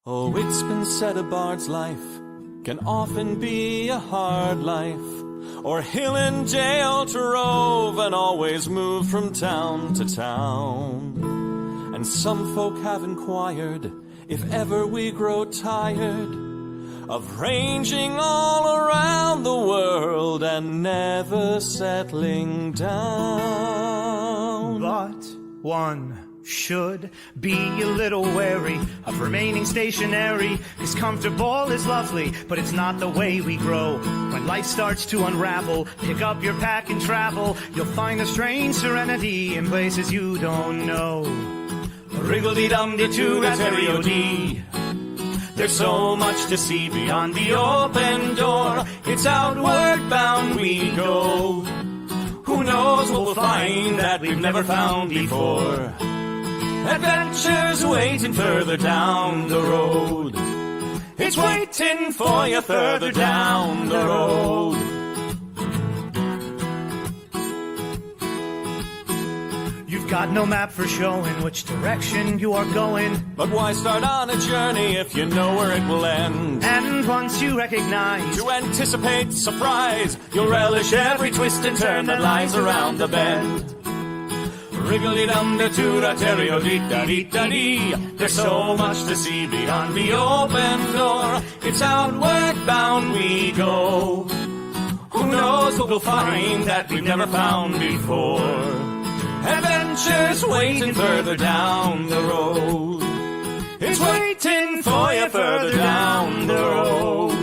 Oh, it's been said a bard's life can often be a hard life, or hill and jail to rove and always move from town to town. And some folk have inquired if ever we grow tired of ranging all around the world and never settling down. But one should be a little wary of remaining stationary, 'cause comfortable is lovely, but it's not the way we grow. When life starts to unravel, pick up your pack and travel. You'll find a strange serenity in places you don't know. Wriggle-dee-dum-dee-too-da-terry-o-dee. There's so much to see beyond the open door. It's outward bound we go. Who knows what we'll find that we've never found before. Adventures waiting further down the road. It's waiting for you further down the road. You've got no map for showing which direction you are going. But why start on a journey if you know where it will end? And once you recognize, to anticipate surprise, you'll relish every twist and turn that lies around the bend. Wriggle-dee-dum-dee-too-da-terry-o-dee-da-dee-da-dee. There's so much to see beyond the open door. It's outward bound we go. Who knows what we'll find that we've never found before. Adventures waiting further down the road. It's waiting for you further down the road.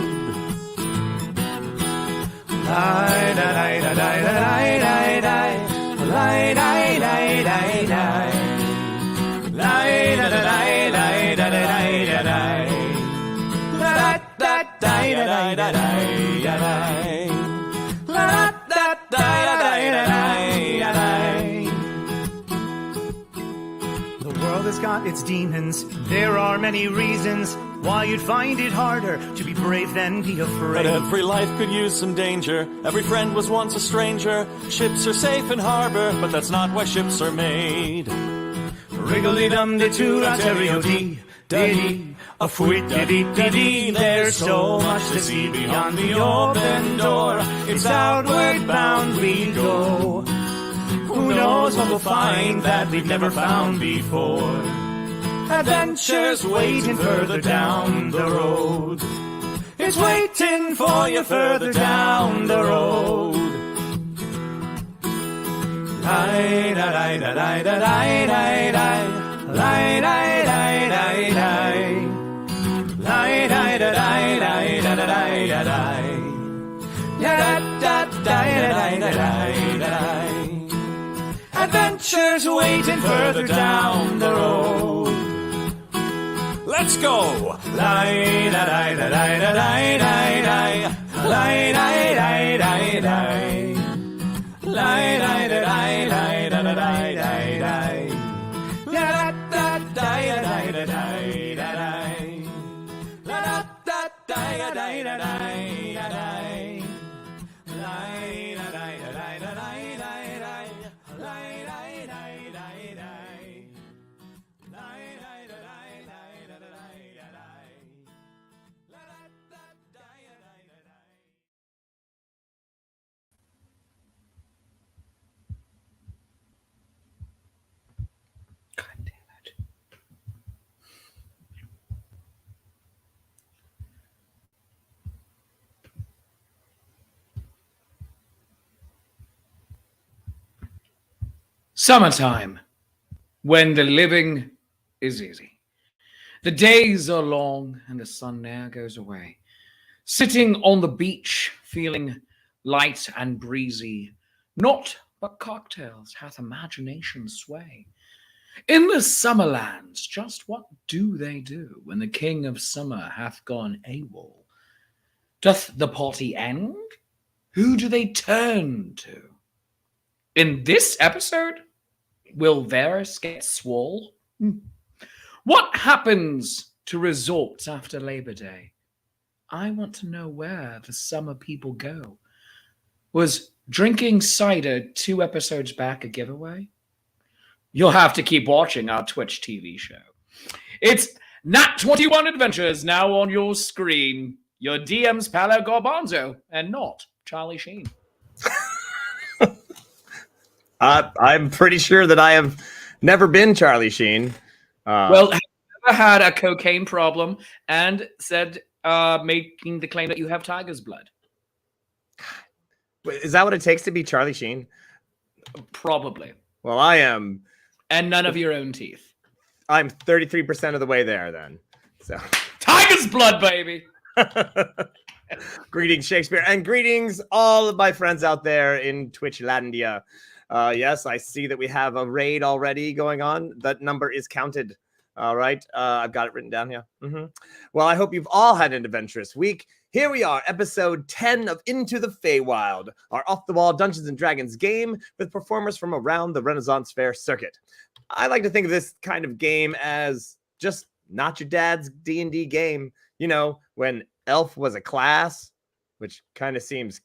Lie-da-lie-da-lie-da-lie-da-lie. Lie-da-lie-da-lie-da-lie. Lie-da-da-lie-da-lie-da-lie-da-lie. La-da-da-lie-da-lie-da-lie. La-da-da-lie-da-lie-da-lie. The world has got its demons. There are many reasons why you'd find it harder to be brave than be afraid. But every life could use some danger. Every friend was once a stranger. Ships are safe in harbor, but that's not why ships are made. Wriggle-dee-dum-dee-too-da-terry-o-dee-da-dee. A fwit-da-dee-da-dee. There's so much to see beyond the open door. It's outward bound we go. Who knows what we'll find that we've never found before. Adventures waiting further down the road. It's waiting for you further down the road. Lie-da-lie-da-lie-da-lie-da-lie. Lie-da-lie-da-lie-da-lie. Lie-da-lie-da-lie-da-lie-da-lie. Da-da-da-da-da-da-da-da-da. Adventures waiting further down the road. Let's go! Lie-da-lie-da-lie-da-lie-da-lie. Lie-da-lie-da-lie-da-lie. Lie-da-lie-da-lie-da-lie-da-lie. La-da-da-da-da-da-da-da-da. La-da-da-da-da-da-da-da-da. Summertime, when the living is easy. The days are long and the sun ne'er goes away. Sitting on the beach, feeling light and breezy, naught but cocktails hath imagination sway. In the summer lands, just what do they do when the king of summer hath gone AWOL? Doth the party end? Who do they turn to? In this episode, will Varys get swole? What happens to resorts after Labor Day? I want to know where the summer people go. Was drinking cider 2 episodes back a giveaway? You'll have to keep watching our Twitch TV show. It's Nat 21 Adventures now on your screen. Your DM's Paolo Garbanzo and not Charlie Sheen. I'm pretty sure that I have never been Charlie Sheen. Well, have you ever had a cocaine problem and said, making the claim that you have tiger's blood? Is that what it takes to be Charlie Sheen? Probably. Well, I am. And none of your own teeth. I'm 33% of the way there then. So tiger's blood, baby. Greetings, Shakespeare, and greetings all of my friends out there in Twitchlandia. Yes, I see that we have a raid already going on. That number is counted. All right. I've got it written down here. Well, I hope you've all had an adventurous week. Here we are, episode 10 of Into the Feywild, our off-the-wall Dungeons & Dragons game with performers from around the Renaissance Fair circuit. I like to think of this kind of game as just not your dad's D&D game. You know, when elf was a class, which kind of seems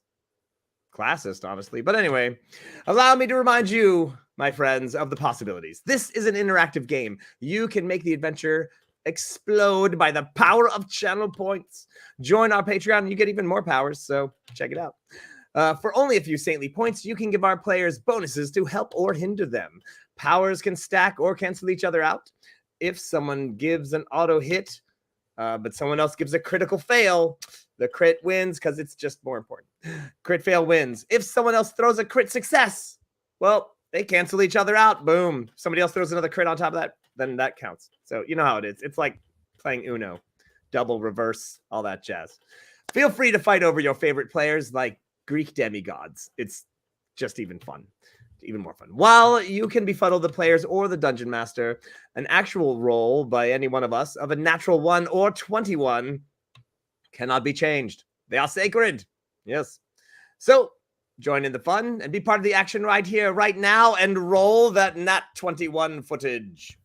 classist, honestly. But anyway, allow me to remind you, my friends, of the possibilities. This is an interactive game. You can make the adventure explode by the power of channel points. Join our Patreon and you get even more powers, so check it out. For only a few saintly points, you can give our players bonuses to help or hinder them. Powers can stack or cancel each other out. If someone gives an auto hit, but someone else gives a critical fail, the crit wins because it's just more important. Crit fail wins. If someone else throws a crit success, well, they cancel each other out. Boom. Somebody else throws another crit on top of that, then that counts. So you know how it is. It's like playing Uno. Double, reverse, all that jazz. Feel free to fight over your favorite players like Greek demigods. It's just even fun. Even more fun. While you can befuddle the players or the dungeon master, an actual roll by any one of us of a natural 1 or 21 cannot be changed. They are sacred. Yes. So join in the fun and be part of the action right here, right now, and roll that Nat 21 footage.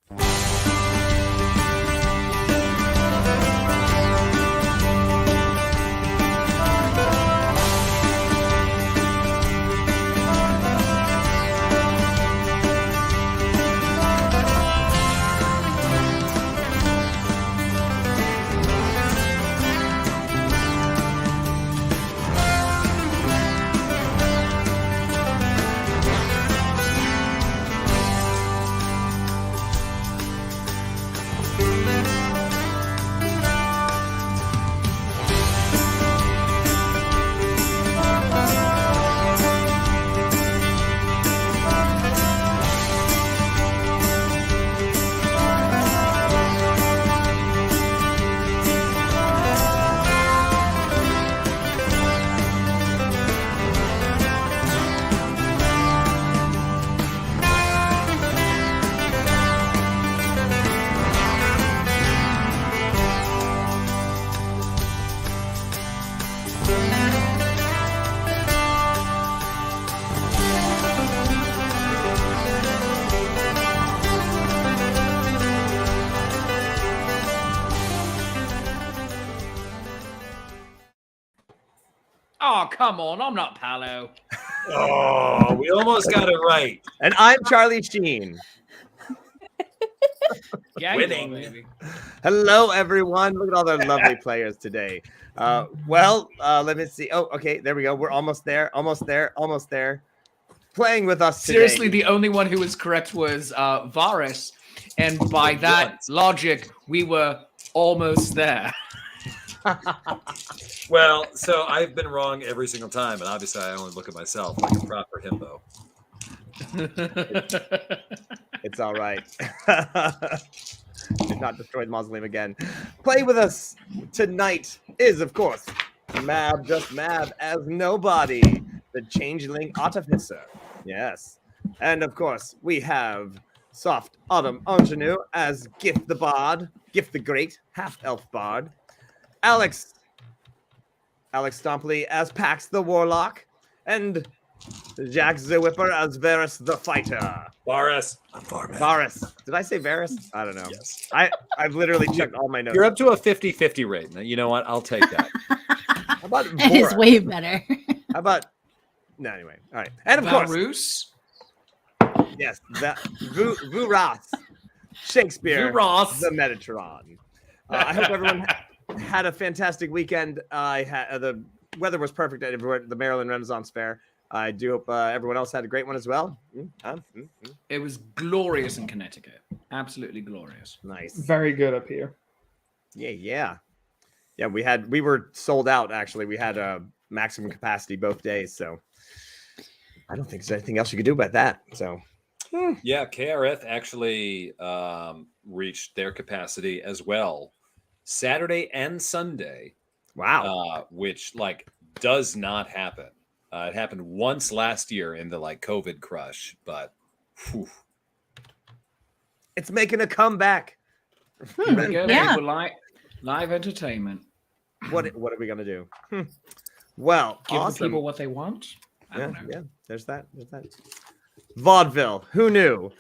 Oh, come on. I'm not Paolo. Oh, we almost got it right. And I'm Charlie Sheen. Yeah, Winning. you are, baby. Hello, everyone. Look at all the lovely players today. Let me see. Oh, okay. There we go. We're almost there. Almost there. Almost there. Playing with us today. Seriously, the only one who was correct was Varus. And by that logic, we were almost there. Well, so I've been wrong every single time, and obviously I only look at myself like a proper himbo. It's all right. Did not destroy the mausoleum again. Play with us tonight is, of course, Mab, just Mab as nobody, the changeling artificer. Yes. And, of course, we have Soft Autumn Ingenue as Gift the Bard, Gift the Great, half-elf bard. Alex Stompley as Pax the Warlock, and Jack the Whipper as Varus the Fighter. Varus. Varus. Did I say Varus? I don't know. Yes. I've literally checked all my notes. You're up to a 50-50 rate. Now, you know what? I'll take that. How about That is Vorax? way better. How about... No, anyway. All right. And of course... Varus? Yes. Vuras. Shakespeare. Vuras. The Metatron. I hope everyone had a fantastic weekend. The weather was perfect at the Maryland Renaissance Fair. I do hope everyone else had a great one as well. It was glorious in Connecticut. Absolutely glorious. Nice. Very good up here. Yeah. We were sold out. Actually, we had a maximum capacity both days. So I don't think there's anything else you could do about that. So Yeah, KRF actually reached their capacity as well, Saturday and Sunday. wow. Which does not happen. It happened once last year in the COVID crush, but whew. It's making a comeback. Yeah. Live entertainment. What are we gonna do? Well, Give awesome. the people what they want. I Yeah, don't know. yeah. There's that. Vaudeville. Who knew?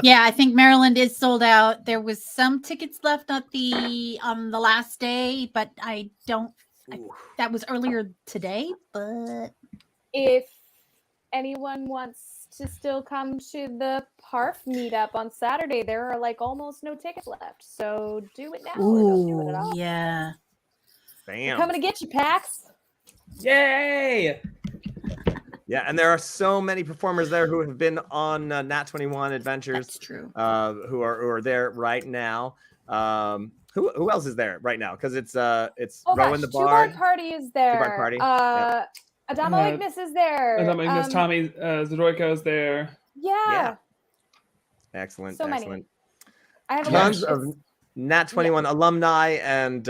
Yeah, I think Maryland is sold out. There was some tickets left at the last day, but that was earlier today. But If anyone wants to still come to the Parf meetup on Saturday, there are almost no tickets left. So do it now or don't do it at all. yeah. We're Bam. coming to get you, Pax. Yay! Yeah, and there are so many performers there who have been on Nat 21 Adventures. That's true. Who are there right now. Who else is there right now? Because it's Rowan the Bard. Two-Bard Party is there. Two-Bard Party, yep. Adama Ignis is there. And that means Tommy Zdroika is there. Yeah. Excellent. So many. Excellent. I have a Tons list. of Nat 21 alumni and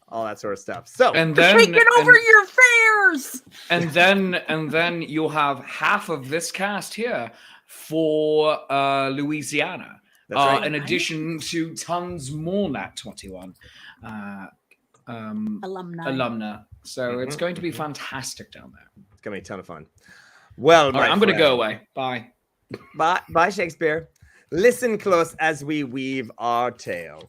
all that sort of stuff. So And then Taking over your fairs. and then you'll have half of this cast here for Louisiana. that's right. In addition to tons more Nat 21 alumni. So it's going to be fantastic down there. It's gonna be a ton of fun. Well, All right, I'm going to go away. Bye. Bye, Shakespeare. Listen close as we weave our tale.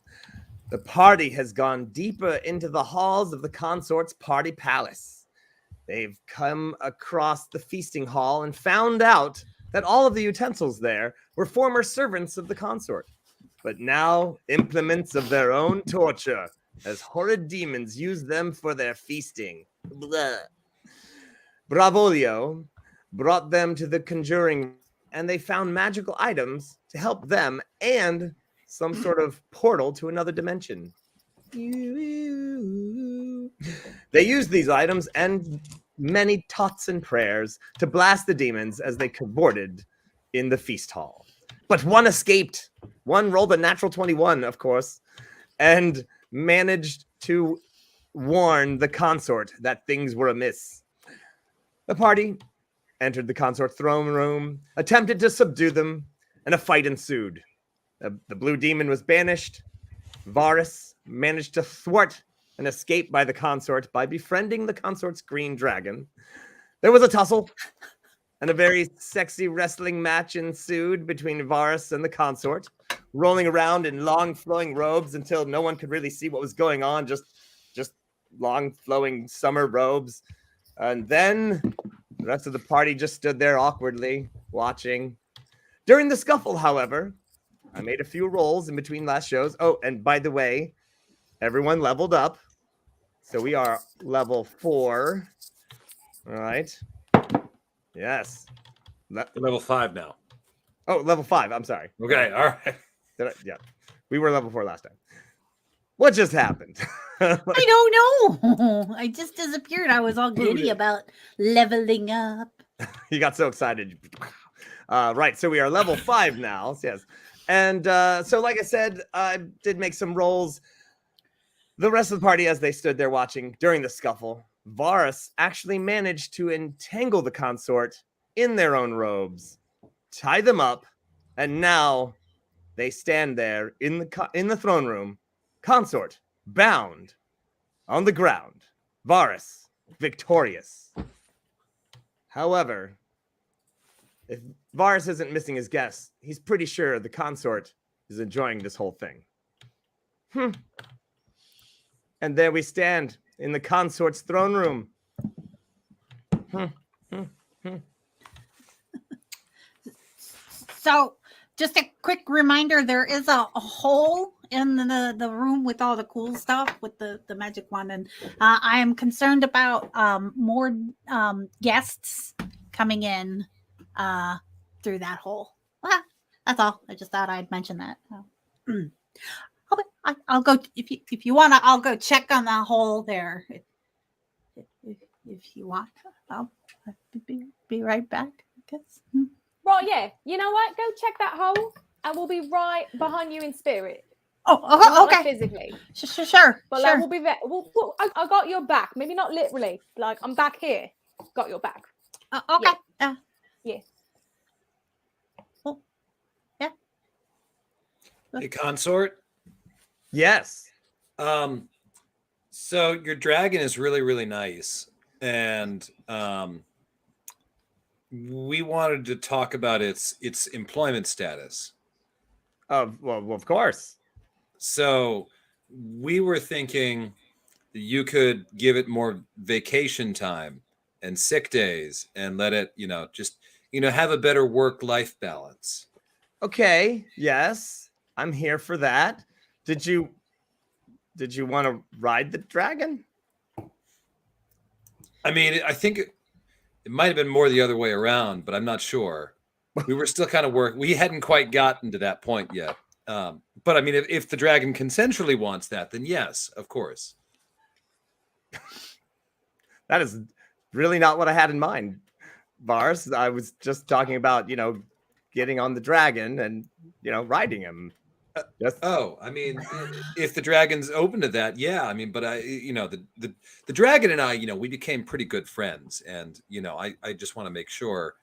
The party has gone deeper into the halls of the Consort's party palace. They've come across the feasting hall and found out that all of the utensils there were former servants of the Consort, but now implements of their own torture, as horrid demons use them for their feasting. Blah. Bravolio brought them to the conjuring, and they found magical items to help them and some sort of portal to another dimension. They used these items and many tots and prayers to blast the demons as they cavorted in the feast hall. But one escaped. One rolled a natural 21, of course, and managed to warn the consort that things were amiss. The party entered the consort throne room, attempted to subdue them, and a fight ensued. The blue demon was banished. Varus managed to thwart an escape by the consort by befriending the consort's green dragon. There was a tussle, and a very sexy wrestling match ensued between Varus and the consort, rolling around in long flowing robes until no one could really see what was going on, just long flowing summer robes. And then the rest of the party just stood there awkwardly watching. During the scuffle, however, I made a few rolls in between last shows. Oh, and by the way, everyone leveled up. So we are level 4. All right. Yes. Level 5 now. Oh, level 5. I'm sorry. Okay, all right. Yeah. We were level 4 last time. What just happened? I don't know. I just disappeared. I was all giddy about leveling up. You got so excited. Right. So we are level 5 now. Yes. And so, like I said, I did make some rolls. The rest of the party, as they stood there watching during the scuffle, Varus actually managed to entangle the consort in their own robes, tie them up, and now they stand there in the throne room, consort bound on the ground, Varus victorious. However, if Varus isn't missing his guess, he's pretty sure the consort is enjoying this whole thing. And there we stand in the consort's throne room. So, just a quick reminder, there is a hole in the room with all the cool stuff with the magic wand, and I am concerned about more guests coming in through that hole. That's all. I just thought I'd mention that. I'll go if you want to. I'll go check on that hole there. If you want, I'll be right back. I guess. Right, yeah. You know what? Go check that hole, and we'll be right behind you in spirit. Oh, Not okay. like physically. Sure. But like, we'll be there. I got your back. Maybe not literally. Like, I'm back here. Got your back. Okay. Yeah. Oh, yeah. Hey, Consort. Yes. So your dragon is really, really nice, and we wanted to talk about its employment status. Well, of course. So we were thinking that you could give it more vacation time and sick days and let it, just have a better work-life balance. Okay. Yes, I'm here for that. Did you want to ride the dragon? I mean, I think it might have been more the other way around, but I'm not sure. We were still kind of we hadn't quite gotten to that point yet. But I mean, if the dragon consensually wants that, then yes, of course. That is really not what I had in mind, Vars. I was just talking about, getting on the dragon and, riding him. I mean, if the dragon's open to that, yeah. I mean, but the dragon and I, we became pretty good friends, and I just want to make sure,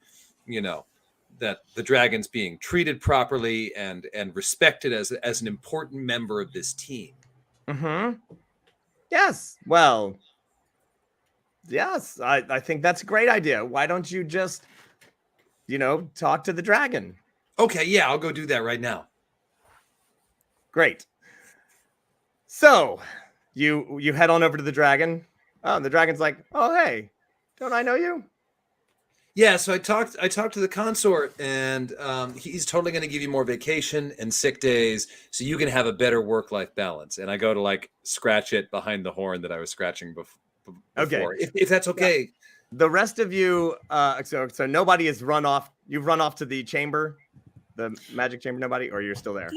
that the dragon's being treated properly and respected as an important member of this team. Mm-hmm. Yes. Well, yes, I think that's a great idea. Why don't you just, talk to the dragon? Okay, yeah, I'll go do that right now. Great. So you head on over to the dragon. Oh, and the dragon's like, oh, hey, don't I know you? Yeah, so I talked to the consort, and he's totally going to give you more vacation and sick days so you can have a better work-life balance. And I go to scratch it behind the horn that I was scratching before. Okay. If that's okay. Yeah. The rest of you, so nobody has run off. You've run off to the chamber, the magic chamber, nobody, or you're still there?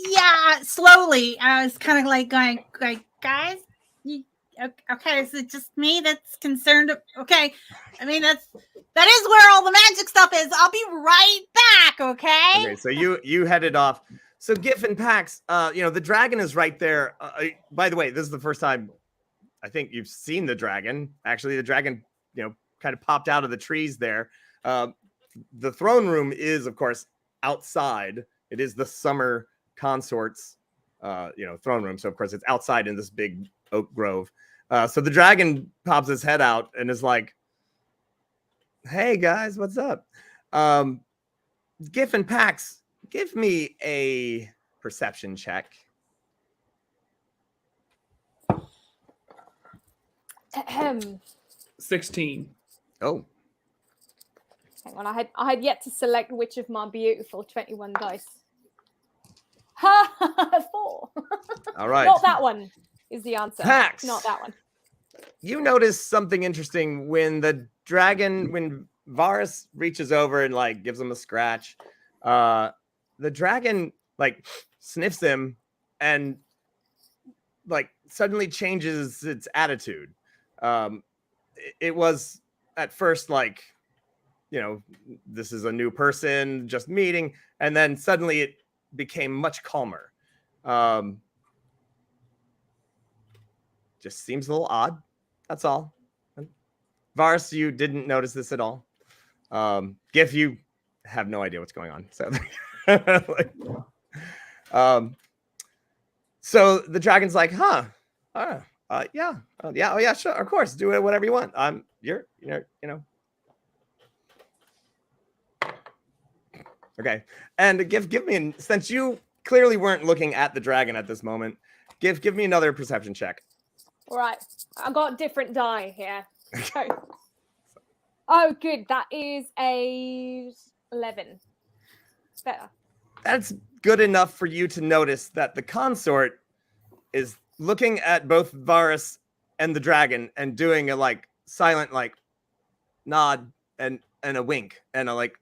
Yeah, slowly. I was kind of going, guys, okay, is it just me that's concerned? Okay, I mean that is where all the magic stuff is. I'll be right back. Okay, so you headed off. So Gif and Pax, the dragon is right there. By the way, this is the first time I think you've seen the dragon. Actually, the dragon, kind of popped out of the trees there. The throne room is, of course, outside. It is the summer consort's throne room, so of course it's outside in this big oak grove. So the dragon pops his head out and is like, hey guys, what's up? Gif and Pax, give me a perception check. 16. Oh, hang on, I had yet to select which of my beautiful 21 dice. Ha! 4. all right. Not that one is the answer. Pax. Not that one. You notice something interesting when when Varus reaches over and gives him a scratch. The dragon sniffs him and suddenly changes its attitude. It was at first this is a new person just meeting, and then suddenly it became much calmer. Just seems a little odd. That's all. Vars, you didn't notice this at all. Gif, you have no idea what's going on. So, so the dragon's like, huh? Yeah. Oh, yeah, sure. Of course. Do it whatever you want. Okay. And give me, since you clearly weren't looking at the dragon at this moment, give me another perception check. All right. I got different die here. Okay. Oh, good. That is a 11. Better. that's good enough for you to notice that the consort is looking at both Varus and the dragon and doing a like silent like nod and a wink and a like.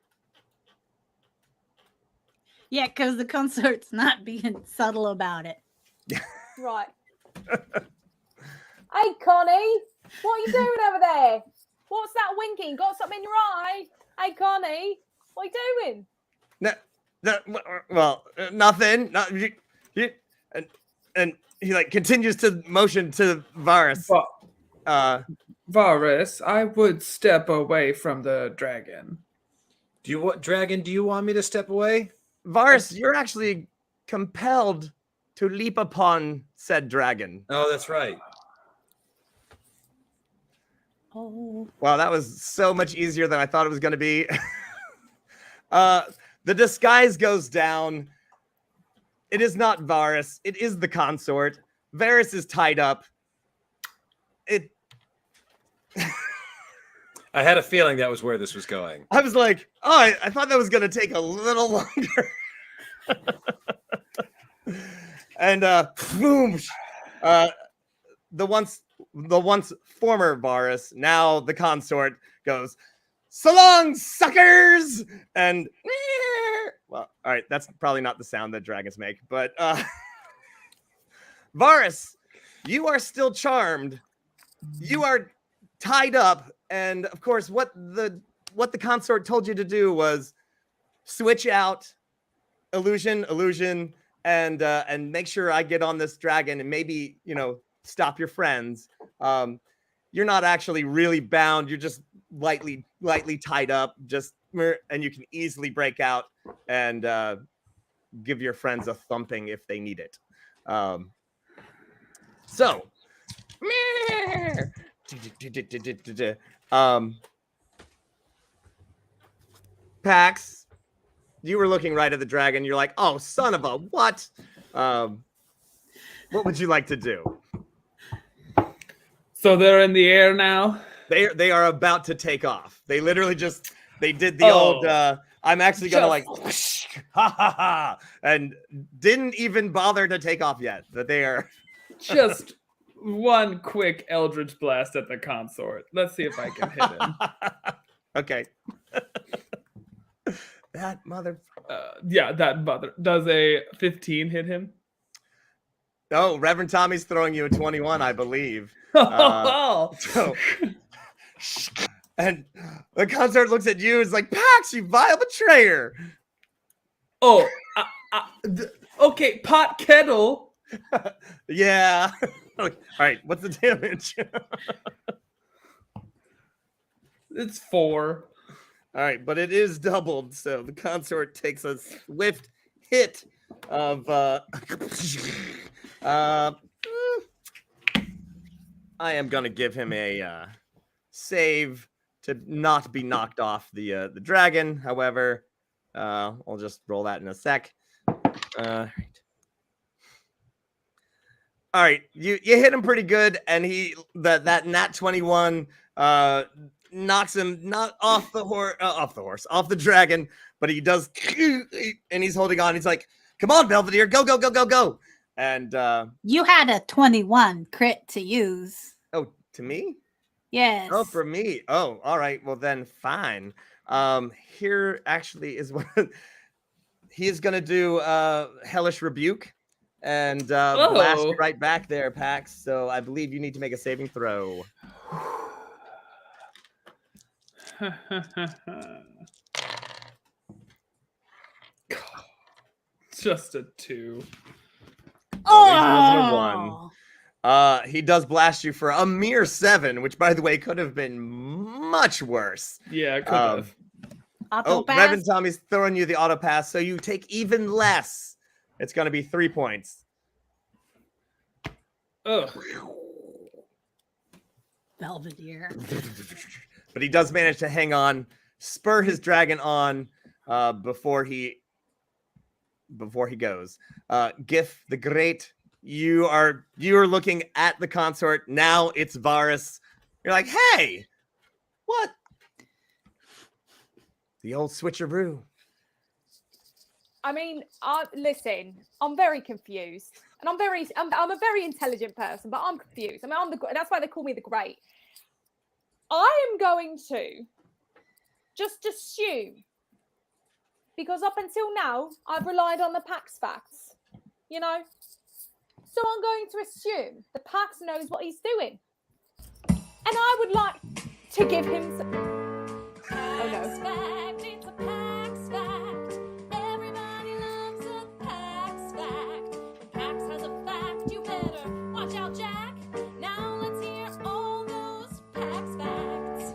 Yeah, because the consort's not being subtle about it. Right. Hey, Connie, what are you doing over there? What's that winking? Got something in your eye? Hey, Connie, what are you doing? Well, nothing. And he like continues to motion to Varus. Varus, I would step away from the dragon. Do you want me to step away? Varus, you're actually compelled to leap upon said dragon. Oh, that's right. Oh. Wow, that was so much easier than I thought it was going to be. The disguise goes down. It is not Varus. It is the consort. Varus is tied up. I had a feeling that was where this was going. I was like, oh, I thought that was going to take a little longer. And boom, the once former Varus, now the consort, goes, "So long, suckers!" And well, all right, that's probably not the sound that dragons make, but Varus, you are still charmed. You are tied up, and of course, what the consort told you to do was switch out illusion, and make sure I get on this dragon and maybe, stop your friends. You're not actually really bound. You're just lightly tied up, and you can easily break out and give your friends a thumping if they need it. So, Pax, you were looking right at the dragon. You're like, oh, son of a what? What would you like to do? So they're in the air now? They are about to take off. They literally they did the old, I'm actually going to like, ha ha ha, and didn't even bother to take off yet. That they are just one quick Eldritch Blast at the consort. Let's see if I can hit him. Okay. That mother. Yeah, that mother. Does a 15 hit him? Oh, Reverend Tommy's throwing you a 21, I believe. And the consort looks at you and is like, Pax, you vile betrayer. Oh, okay, pot kettle. Yeah. All right, what's the damage? It's 4. All right, but it is doubled, so the consort takes a swift hit of I am gonna give him a save to not be knocked off the dragon. However, I'll just roll that in a sec. All right, you hit him pretty good, and that nat 21 knocks him not off the dragon, but he does, and he's holding on. He's like, "Come on, Belvedere, go, go, go, go, go!" And you had a 21 crit to use. Oh, to me? Yes. Oh, for me. Oh, all right. Well, then fine. Here actually is what he is going to do. Hellish Rebuke and blast you right back there, Pax. So I believe you need to make a saving throw. Just a 2. Oh, He does blast you for a mere 7, which, by the way, could have been much worse. Yeah, it could have. Reverend Tommy's throwing you the auto pass, so you take even less. It's going to be 3 points. Ugh. Belvedere. But he does manage to hang on, spur his dragon on before he goes. Gif the Great, you are looking at the consort. Now it's Varus. You're like, hey, what? The old switcheroo. I mean, listen, I'm very confused, and I'm a very intelligent person, but I'm confused. I mean, that's why they call me the Great. I am going to just assume, because up until now, I've relied on the Pax facts, you know? So I'm going to assume the Pax knows what he's doing. And I would like to give him some... Oh no. It's a Pax fact. Everybody loves a Pax fact. When Pax has a fact, you better watch out, Jack. Now let's hear all those Pax facts.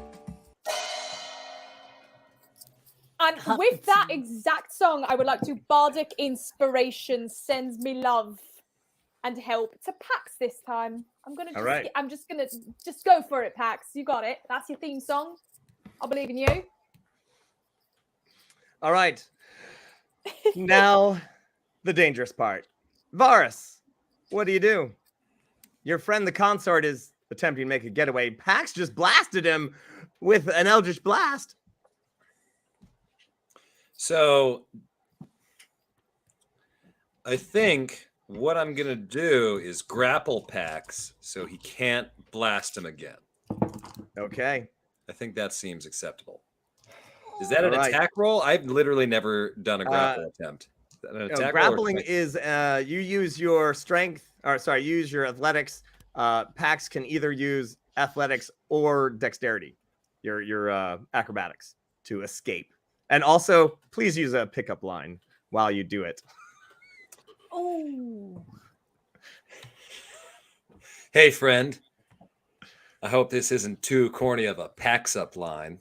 And with that exact song, I would like to bardic inspiration sends me love and help to Pax this time. I'm just gonna go for it, Pax. You got it. That's your theme song. I believe in you. All right. Now, the dangerous part. Varus, what do? Your friend the Consort is attempting to make a getaway. Pax just blasted him with an Eldritch Blast. So I think what I'm going to do is grapple Pax so he can't blast him again. Okay. I think that seems acceptable. Is that an All right. attack roll? I've literally never done a grapple attempt. Is that an attack roll or Grappling strength? is you use your strength, use your athletics. Pax can either use athletics or dexterity, your acrobatics, to escape. And also, please use a pickup line while you do it. Oh. Hey, friend. I hope this isn't too corny of a Pax up line.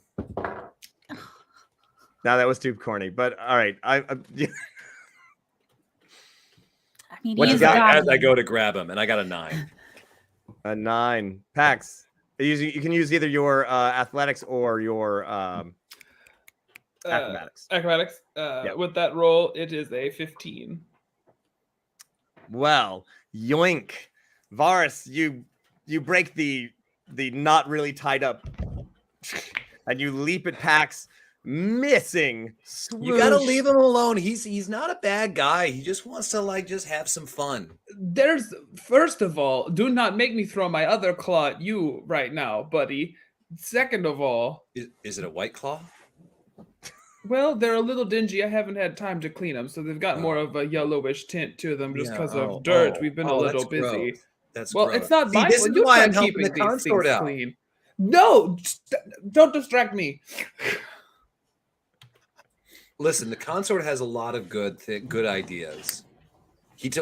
Now that was too corny, but all right. I mean, What he you is got? a As I goblin. go to grab him, and I got a 9. A 9. Pax. You can use either your athletics or your acrobatics. Acrobatics. Yep. With that roll, it is a 15. Well, yoink. Varus, you break the not really tied up and you leap at Pax, missing. You got to Swoosh. leave him alone. He's not a bad guy. He just wants to just have some fun. First of all, do not make me throw my other claw at you right now, buddy. Second of all, Is it a white claw? well, they're a little dingy. I haven't had time to clean them, so they've got more of a yellowish tint to them just because of dirt. We've been a little that's busy. gross. That's Well, gross. it's not See, my this fault. is You why start I'm helping keeping the these Consort things out. clean. No, don't distract me. Listen, the Consort has a lot of good ideas.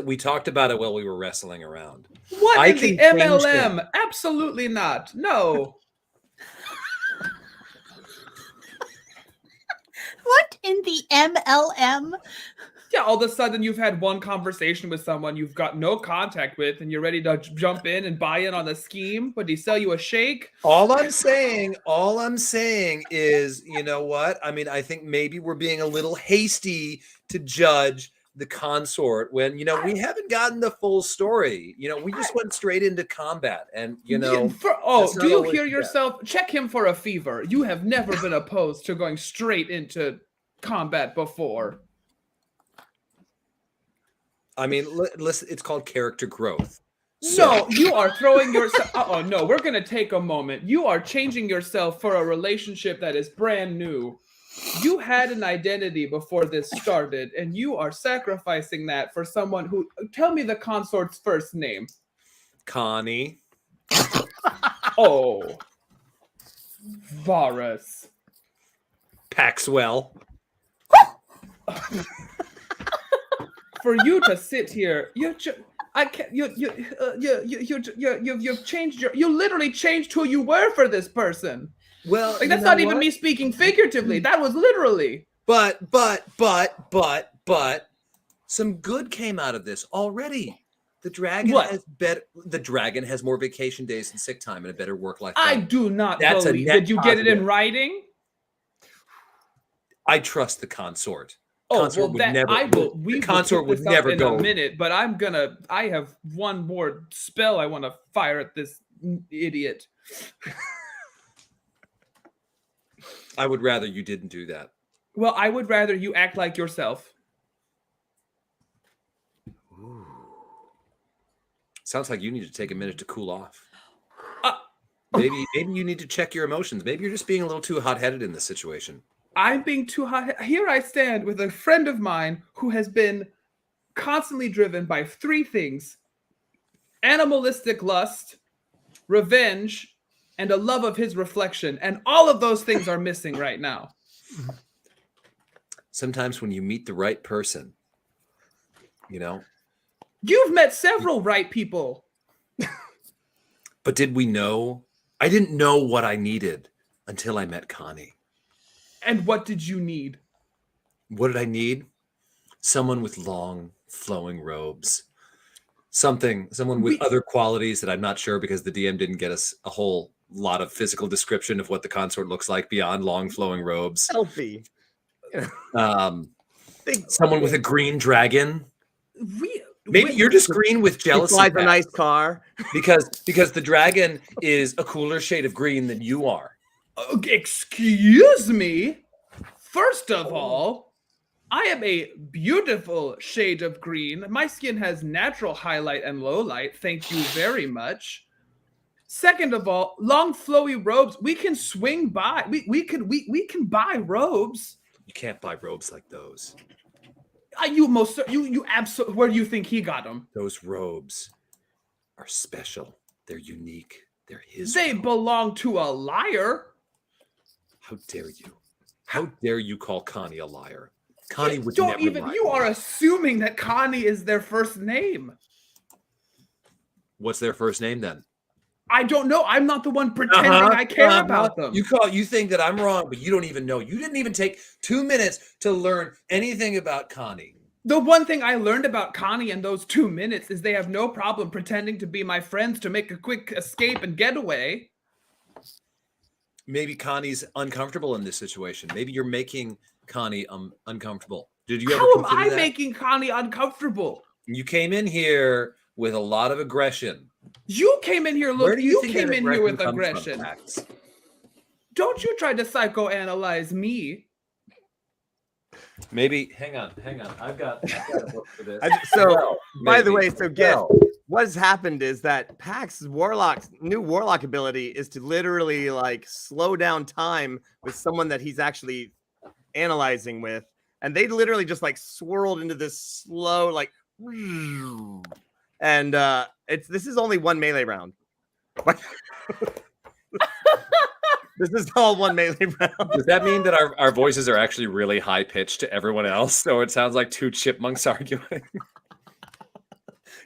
We talked about it while we were wrestling around. What I in the can change MLM? them. Absolutely not. No. What in the MLM? Yeah, all of a sudden you've had one conversation with someone you've got no contact with, and you're ready to jump in and buy in on the scheme. But he sell you a shake? All I'm saying is, you know what? I mean, I think maybe we're being a little hasty to judge the Consort when, we haven't gotten the full story. We just went straight into combat, and Do that's you not always hear the yourself? Check him for a fever. You have never been opposed to going straight into combat before. I mean, listen, it's called character growth. No, you are throwing yourself. Oh no, we're gonna take a moment. You are changing yourself for a relationship that is brand new. You had an identity before this started, and you are sacrificing that for someone who. Tell me the Consort's first name. Connie. Oh, Varus. Paxwell. For you to sit here, you've changed you literally changed who you were for this person. Well, Like that's not even me speaking figuratively. That was literally. But some good came out of this already. The dragon has more vacation days and sick time and a better work-life I balance. do not That's a believe. net Did you get it in positive. writing? I trust the Consort. Oh, Consort well, would that never- I will. We the will Consort pick would this up never in go. a minute, but I have one more spell I want to fire at this idiot. I would rather you didn't do that. Well, I would rather you act like yourself. Sounds like you need to take a minute to cool off. Uh, Maybe you need to check your emotions. Maybe you're just being a little too hot-headed in this situation. I'm being too hot. Here I stand with a friend of mine who has been constantly driven by 3 things: animalistic lust, revenge, and a love of his reflection. And all of those things are missing right now. Sometimes when you meet the right person, You've met several right people. But did we know? I didn't know what I needed until I met Connie. And what did you need? What did I need? Someone with long, flowing robes. Someone with other qualities that I'm not sure, because the DM didn't get us a whole lot of physical description of what the consort looks like beyond long, flowing robes. Healthy. Someone with a green dragon. Maybe Wait, you're just green with jealousy. Flies a nice car. because the dragon is a cooler shade of green than you are. Excuse me. First of all, I am a beautiful shade of green. My skin has natural highlight and low light. Thank you very much. Second of all, long flowy robes. We can swing by. We can buy robes. You can't buy robes like those. You absolutely. Where do you think he got them? Those robes are special. They're unique. They're his. They robe. belong to a liar. How dare you? How dare you call Connie a liar? Connie would Don't never even. lie. You are assuming that Connie is their first name. What's their first name then? I don't know. I'm not the one pretending I care about them. You think that I'm wrong, but you don't even know. You didn't even take 2 minutes to learn anything about Connie. The one thing I learned about Connie in those 2 minutes is they have no problem pretending to be my friends to make a quick escape and getaway. Maybe Connie's uncomfortable in this situation. Maybe you're making Connie uncomfortable. Did you ever How am consider I that? making Connie uncomfortable? You came in here with a lot of aggression. You came in here. Where Look, do you think came that in here with comes from, aggression. Max? Don't you try to psychoanalyze me. Maybe hang on. I've got a book for this. By the way, what has happened is that Pax's new warlock ability is to literally like slow down time with someone that he's actually analyzing with, and they literally just like swirled into this slow like, and this is only one melee round. This is all one melee round. Does that mean that our voices are actually really high pitched to everyone else? So it sounds like 2 chipmunks arguing.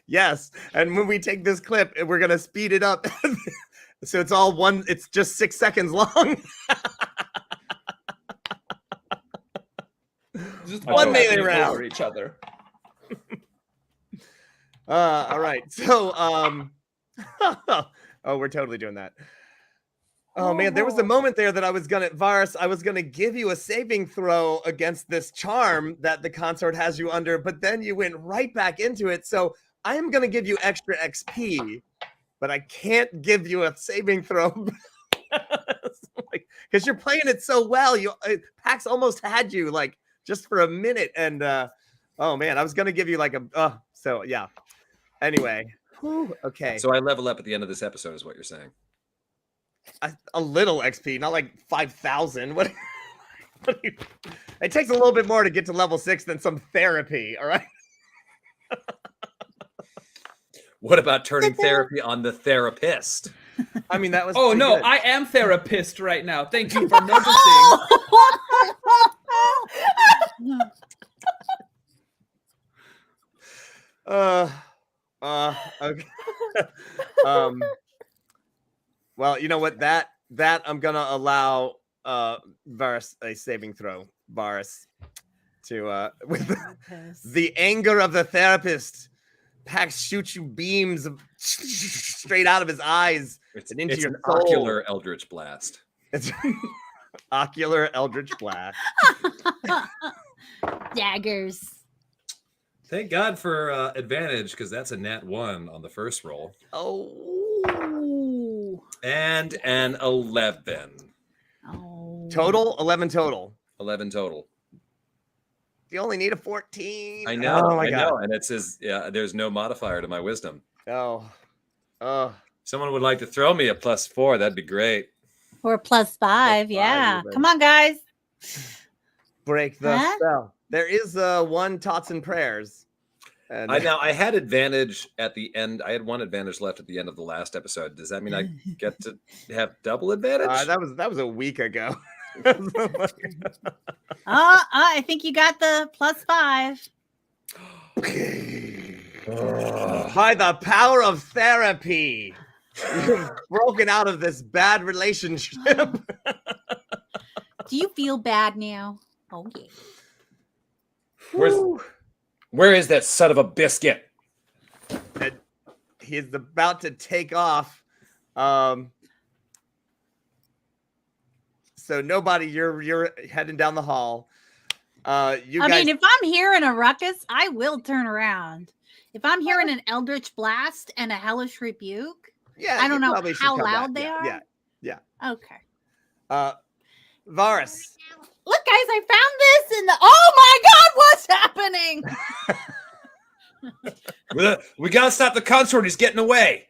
Yes, and when we take this clip, we're gonna speed it up, so it's all one. It's just 6 seconds long. Just one melee talking round over each other. All right, so oh, we're totally doing that. Oh man, there was a moment there that I was gonna give you a saving throw against this charm that the consort has you under, but then you went right back into it. So I am gonna give you extra XP, but I can't give you a saving throw because you're playing it so well. Pax almost had you like just for a minute, and oh man, I was gonna give you like a so yeah. Anyway, okay. So I level up at the end of this episode, is what you're saying? A little XP, not like 5,000. What it takes a little bit more to get to level 6 than some therapy. All right. What about turning therapy on the therapist? I mean, that was. Oh no, good. I am therapist right now. Thank you for noticing. Okay. Well, you know what? That I'm gonna allow Varus a saving throw. Varus to with the anger of the therapist. Pax shoots you beams straight out of his eyes and into your an soul. ocular eldritch blast. It's ocular eldritch blast. Daggers. Thank God for advantage, because that's a nat 1 on the first roll. Oh. And an 11. Oh. Total 11 total. 11 total. You only need a 14. I know. Oh my I God. know. And it says, yeah, there's no modifier to my wisdom. Oh, Someone would like to throw me a +4. That'd be great. Or +5, yeah. even. Come on, guys. Break the Huh? spell. There is one Tots and Prayers. And I had advantage at the end. I had one advantage left at the end of the last episode. Does that mean I get to have double advantage? that was a week ago. I think you got the +5. By the power of therapy, you've broken out of this bad relationship. Do you feel bad now? Oh, yeah. Where is that son of a biscuit? And he's about to take off. So nobody, you're heading down the hall. I mean, if I'm hearing a ruckus, I will turn around. If I'm hearing an eldritch blast and a hellish rebuke, yeah, I don't you know probably should how come loud back. they are. Yeah. Okay. Varus. Look, guys, I found this in the. Oh my God, what's happening? We gotta stop the consort. He's getting away.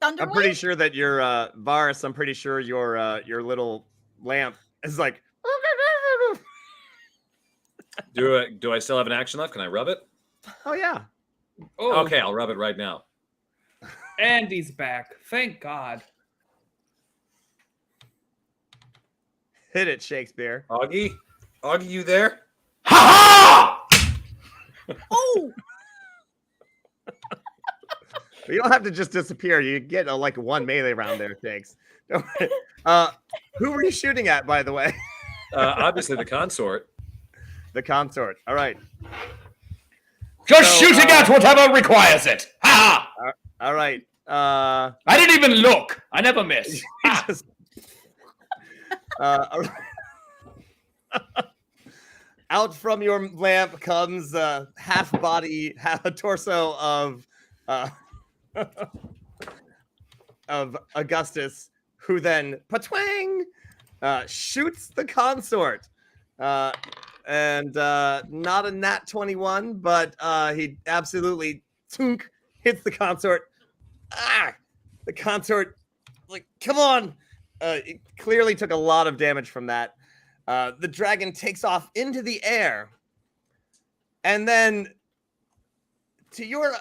I'm pretty sure that your Varus. I'm pretty sure your little lamp is like. Do I still have an action left? Can I rub it? Oh yeah. Oh, Okay, I'll rub it right now. Andy's back. Thank God. Hit it, Shakespeare. Augie, you there? Oh, You don't have to just disappear. You get like one melee round there, Shakes. Don't worry. Who were you shooting at, by the way? Obviously the consort. The consort. All right. Just shooting at whatever requires it. Ha! All right. I didn't even look. I never miss. Just, all right. Out from your lamp comes half body, half a torso of Augustus, who then patwang shoots the consort. And not a nat 21, but he absolutely hits the consort. The consort, like, come on. It clearly took a lot of damage from that. The dragon takes off into the air. And then, to your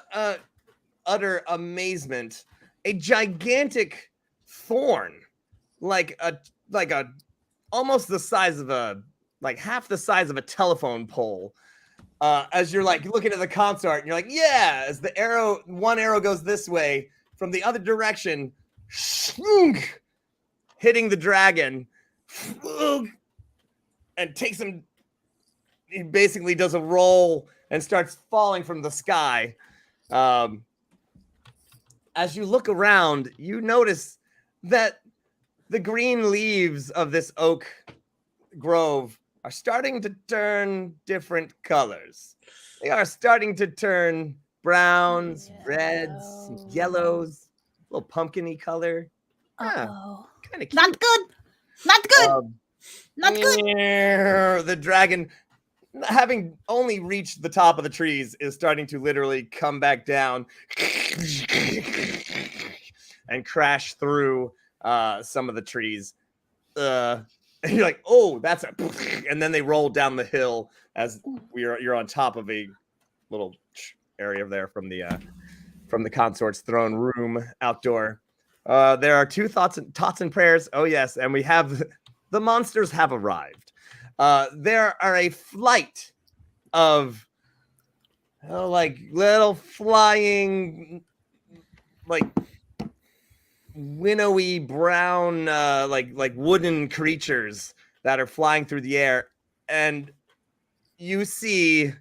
utter amazement, a gigantic thorn, like a almost the size of half the size of a telephone pole. As you're like looking at the consort, and you're like, yeah, as one arrow goes this way, from the other direction, hitting the dragon, and takes him. He basically does a roll and starts falling from the sky. As you look around, you notice that the green leaves of this oak grove are starting to turn different colors. They are starting to turn browns, reds, yellows, a little pumpkin-y color. oh, Kind of cute. not good. Not good. Not good. The dragon, having only reached the top of the trees, is starting to literally come back down and crash through some of the trees. And you're like, oh, that's a, and then they roll down the hill as you're on top of a little area there from the consort's throne room outdoor. There are two tots and prayers. Oh yes, and we have the monsters have arrived. There are a flight of like little flying, like winnowy brown like wooden creatures that are flying through the air, and you see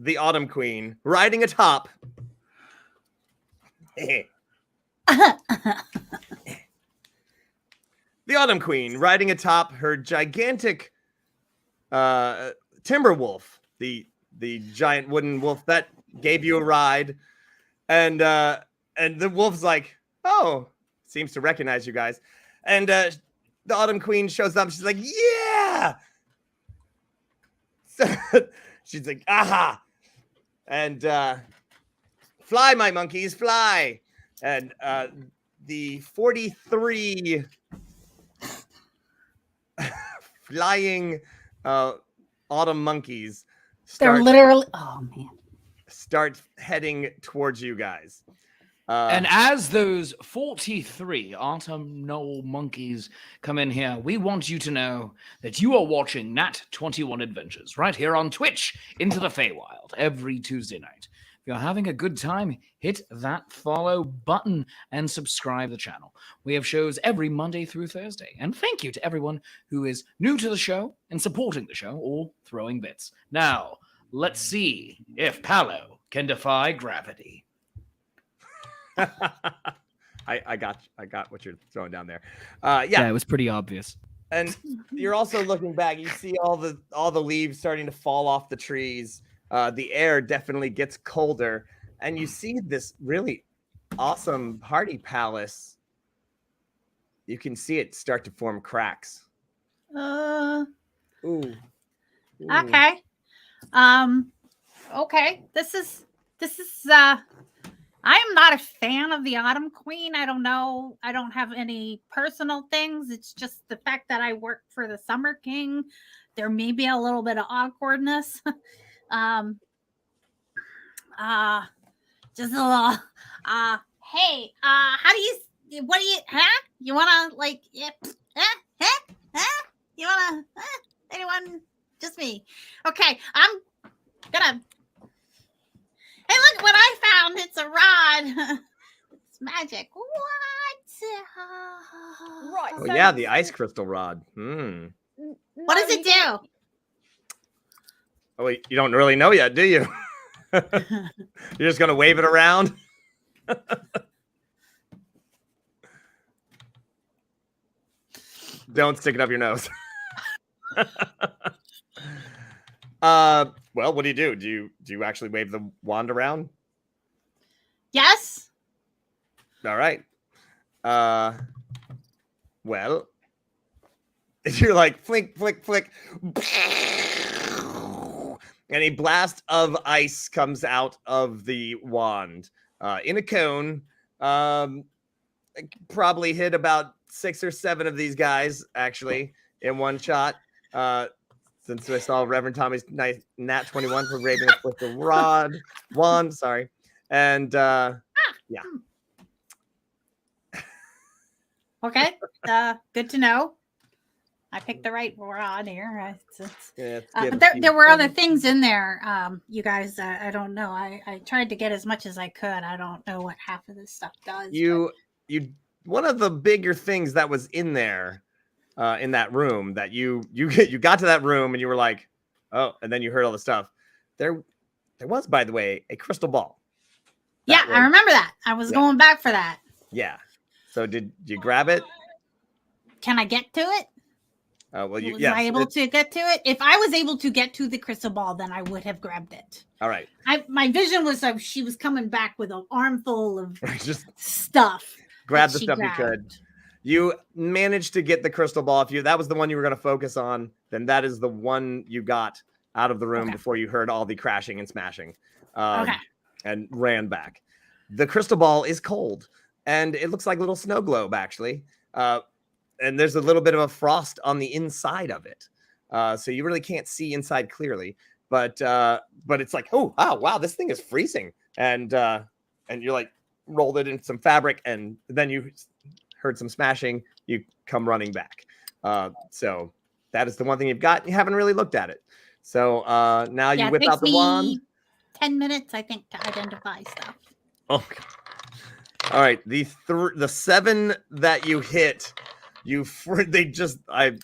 the Autumn Queen riding atop the Autumn Queen riding atop her gigantic timber wolf, the giant wooden wolf that gave you a ride. And the wolf's like, oh, seems to recognize you guys. And the Autumn Queen shows up. She's like, yeah. So, she's like, aha. And fly, my monkeys, fly. And the 43 flying autumn monkeys They're literally. Oh man. start heading towards you guys. And as those 43 autumnal monkeys come in here, we want you to know that you are watching Nat 21 Adventures right here on Twitch into the Feywild every Tuesday night. If you're having a good time, hit that follow button and subscribe to the channel. We have shows every Monday through Thursday. And thank you to everyone who is new to the show and supporting the show or throwing bits. Now, let's see if Palo can defy gravity. I got what you're throwing down there. Yeah, it was pretty obvious. And you're also looking back. You see all the leaves starting to fall off the trees. The air definitely gets colder, and you see this really awesome party palace. You can see it start to form cracks. Ooh. Okay. Okay. This is I am not a fan of the Autumn Queen. I don't know. I don't have any personal things. It's just the fact that I work for the Summer King. There may be a little bit of awkwardness. Just a little hey, how do you you wanna like you wanna anyone, just me. Okay, I'm gonna hey, look what I found. It's a rod. It's magic. What? Right. Oh yeah, the ice crystal rod. What does it do? Oh, wait, you don't really know yet, do you? You're just gonna wave it around. Don't stick it up your nose. Well, what do? Do you actually wave the wand around? Yes. All right. Well, you're like flick, flick, flick, and a blast of ice comes out of the wand in a cone. Probably hit about 6 or 7 of these guys actually in one shot. Since I saw Reverend Tommy's nice Nat 21 for waving a with the wand, sorry, and yeah. Okay. Good to know. I picked the right rod here. But there were other things in there. You guys, I don't know. I tried to get as much as I could. I don't know what half of this stuff does. One of the bigger things that was in there, in that room, that you got to that room and you were like, oh, and then you heard all the stuff. There was, by the way, a crystal ball. Yeah, I remember that. I was going back for that. Yeah. So did you grab it? Can I get to it? Well, was I able to get to it? If I was able to get to the crystal ball, then I would have grabbed it. All right. My vision was she was coming back with an armful of just stuff. Grab the stuff you could. You managed to get the crystal ball. If that was the one you were going to focus on, then that is the one you got out of the room before you heard all the crashing and smashing. And ran back. The crystal ball is cold, and it looks like a little snow globe, actually. And there's a little bit of a frost on the inside of it. So you really can't see inside clearly. But it's like, oh, wow, this thing is freezing. And you're like, rolled it in some fabric, and then you heard some smashing. You come running back. So that is the one thing you've got. You haven't really looked at it. So now you whip out the wand. 10 minutes, I think, to identify stuff. Oh, God. All right. The 7 that you hit, I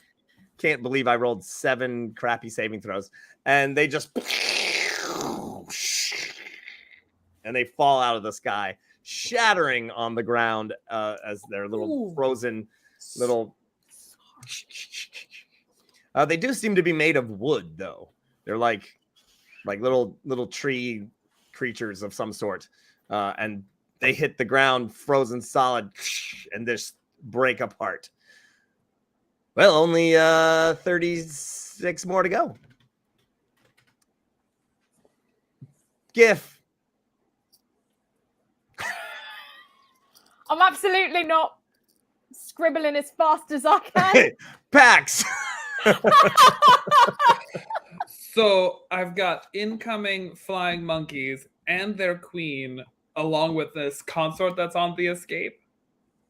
can't believe I rolled 7 crappy saving throws, and they just and they fall out of the sky, shattering on the ground as their little frozen little. They do seem to be made of wood, though. They're like little tree creatures of some sort, and they hit the ground frozen solid and just break apart. Well, only 36 more to go. GIF. I'm absolutely not scribbling as fast as I can. Pax. So I've got incoming flying monkeys and their queen, along with this consort that's on the escape.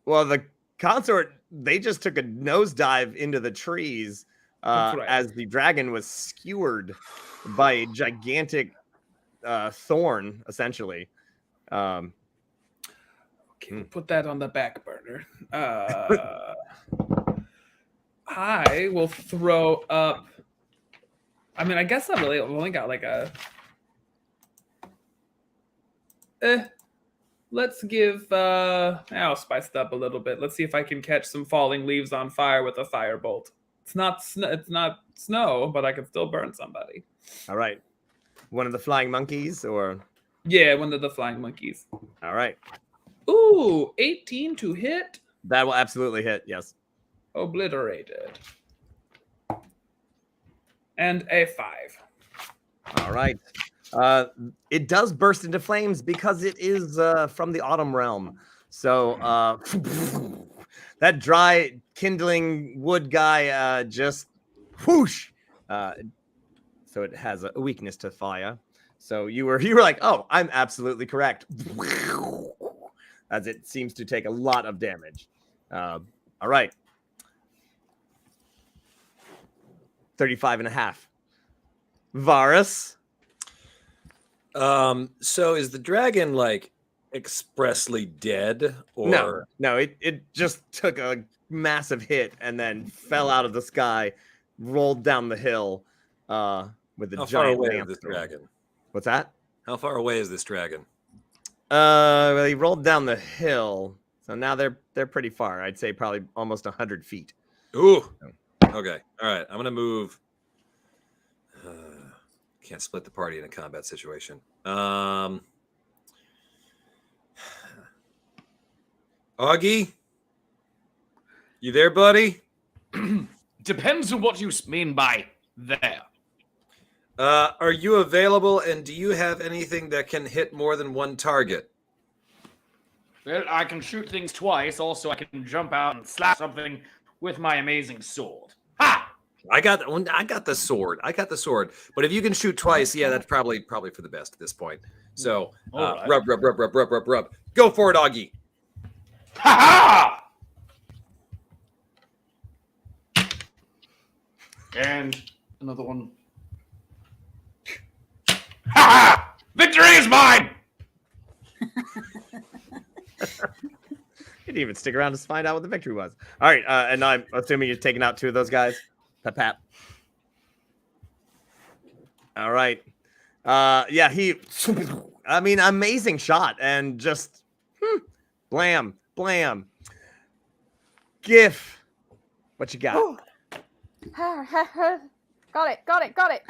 Well, the consort, they just took a nosedive into the trees That's right. as the dragon was skewered by a gigantic thorn, essentially. Okay, we'll put that on the back burner. I will throw up. I mean, I guess I've only got like a. Let's give. I'll spice it up a little bit. Let's see if I can catch some falling leaves on fire with a firebolt. It's not snow, but I can still burn somebody. All right. One of the flying monkeys, or? Yeah, one of the flying monkeys. All right. Ooh, 18 to hit. That will absolutely hit, yes. Obliterated. And a 5. All right. It does burst into flames because it is from the autumn realm. So that dry kindling wood guy just whoosh. So it has a weakness to fire. So you were like, oh, I'm absolutely correct. As it seems to take a lot of damage. All right. 35 and a half. Varus. So is the dragon like expressly dead, or no, it just took a massive hit and then fell out of the sky, rolled down the hill with a how giant far away is lamp this through it. dragon? What's that? How far away is this dragon? Well, he rolled down the hill, so now they're pretty far. I'd say probably almost 100 feet. Ooh. Okay. All right. I'm gonna move. Can't split the party in a combat situation. Augie, you there, buddy? Depends on what you mean by there. Are you available, and do you have anything that can hit more than one target? Well, I can shoot things twice. Also, I can jump out and slap something with my amazing sword. Ha! I got the sword. But if you can shoot twice, yeah, that's probably for the best at this point. So All right. rub. Go for it, Augie. Ha ha! And another one. Ha ha! Victory is mine! You didn't even stick around to find out what the victory was. All right, and I'm assuming you're taking out two of those guys. Pat. All right. Yeah, I mean, amazing shot, and just blam. GIF. What you got? Got it.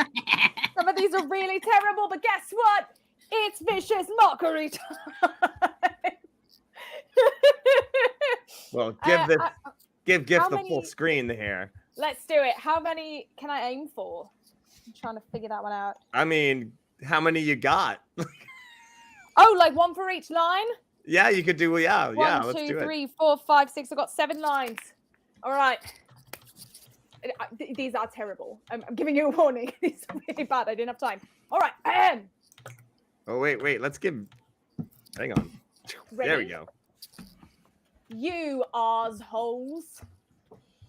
Some of these are really terrible, but guess what? It's vicious mockery time. Well, give GIF the full many- screen here. Let's do it. How many can I aim for? I'm trying to figure that one out. I mean, how many you got? Oh, like one for each line? Yeah, you could do. Yeah. One, Let's two, do it. 3, 4, 5, 6. I've got 7 lines. All right. These are terrible. I'm giving you a warning. These are really bad. I didn't have time. All right. Oh, wait. Let's give. Hang on. Ready? There we go. You arsholes.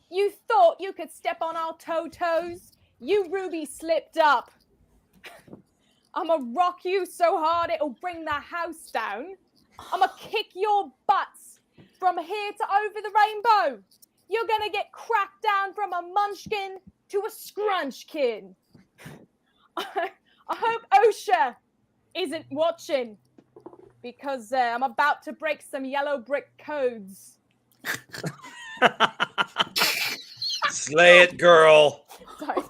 You thought you could step on our toes? You Ruby slipped up. I'ma rock you so hard it'll bring the house down. I'ma kick your butts from here to over the rainbow. You're gonna get cracked down from a munchkin to a scrunchkin. I hope OSHA isn't watching because I'm about to break some yellow brick codes. Slay it, girl. Sorry.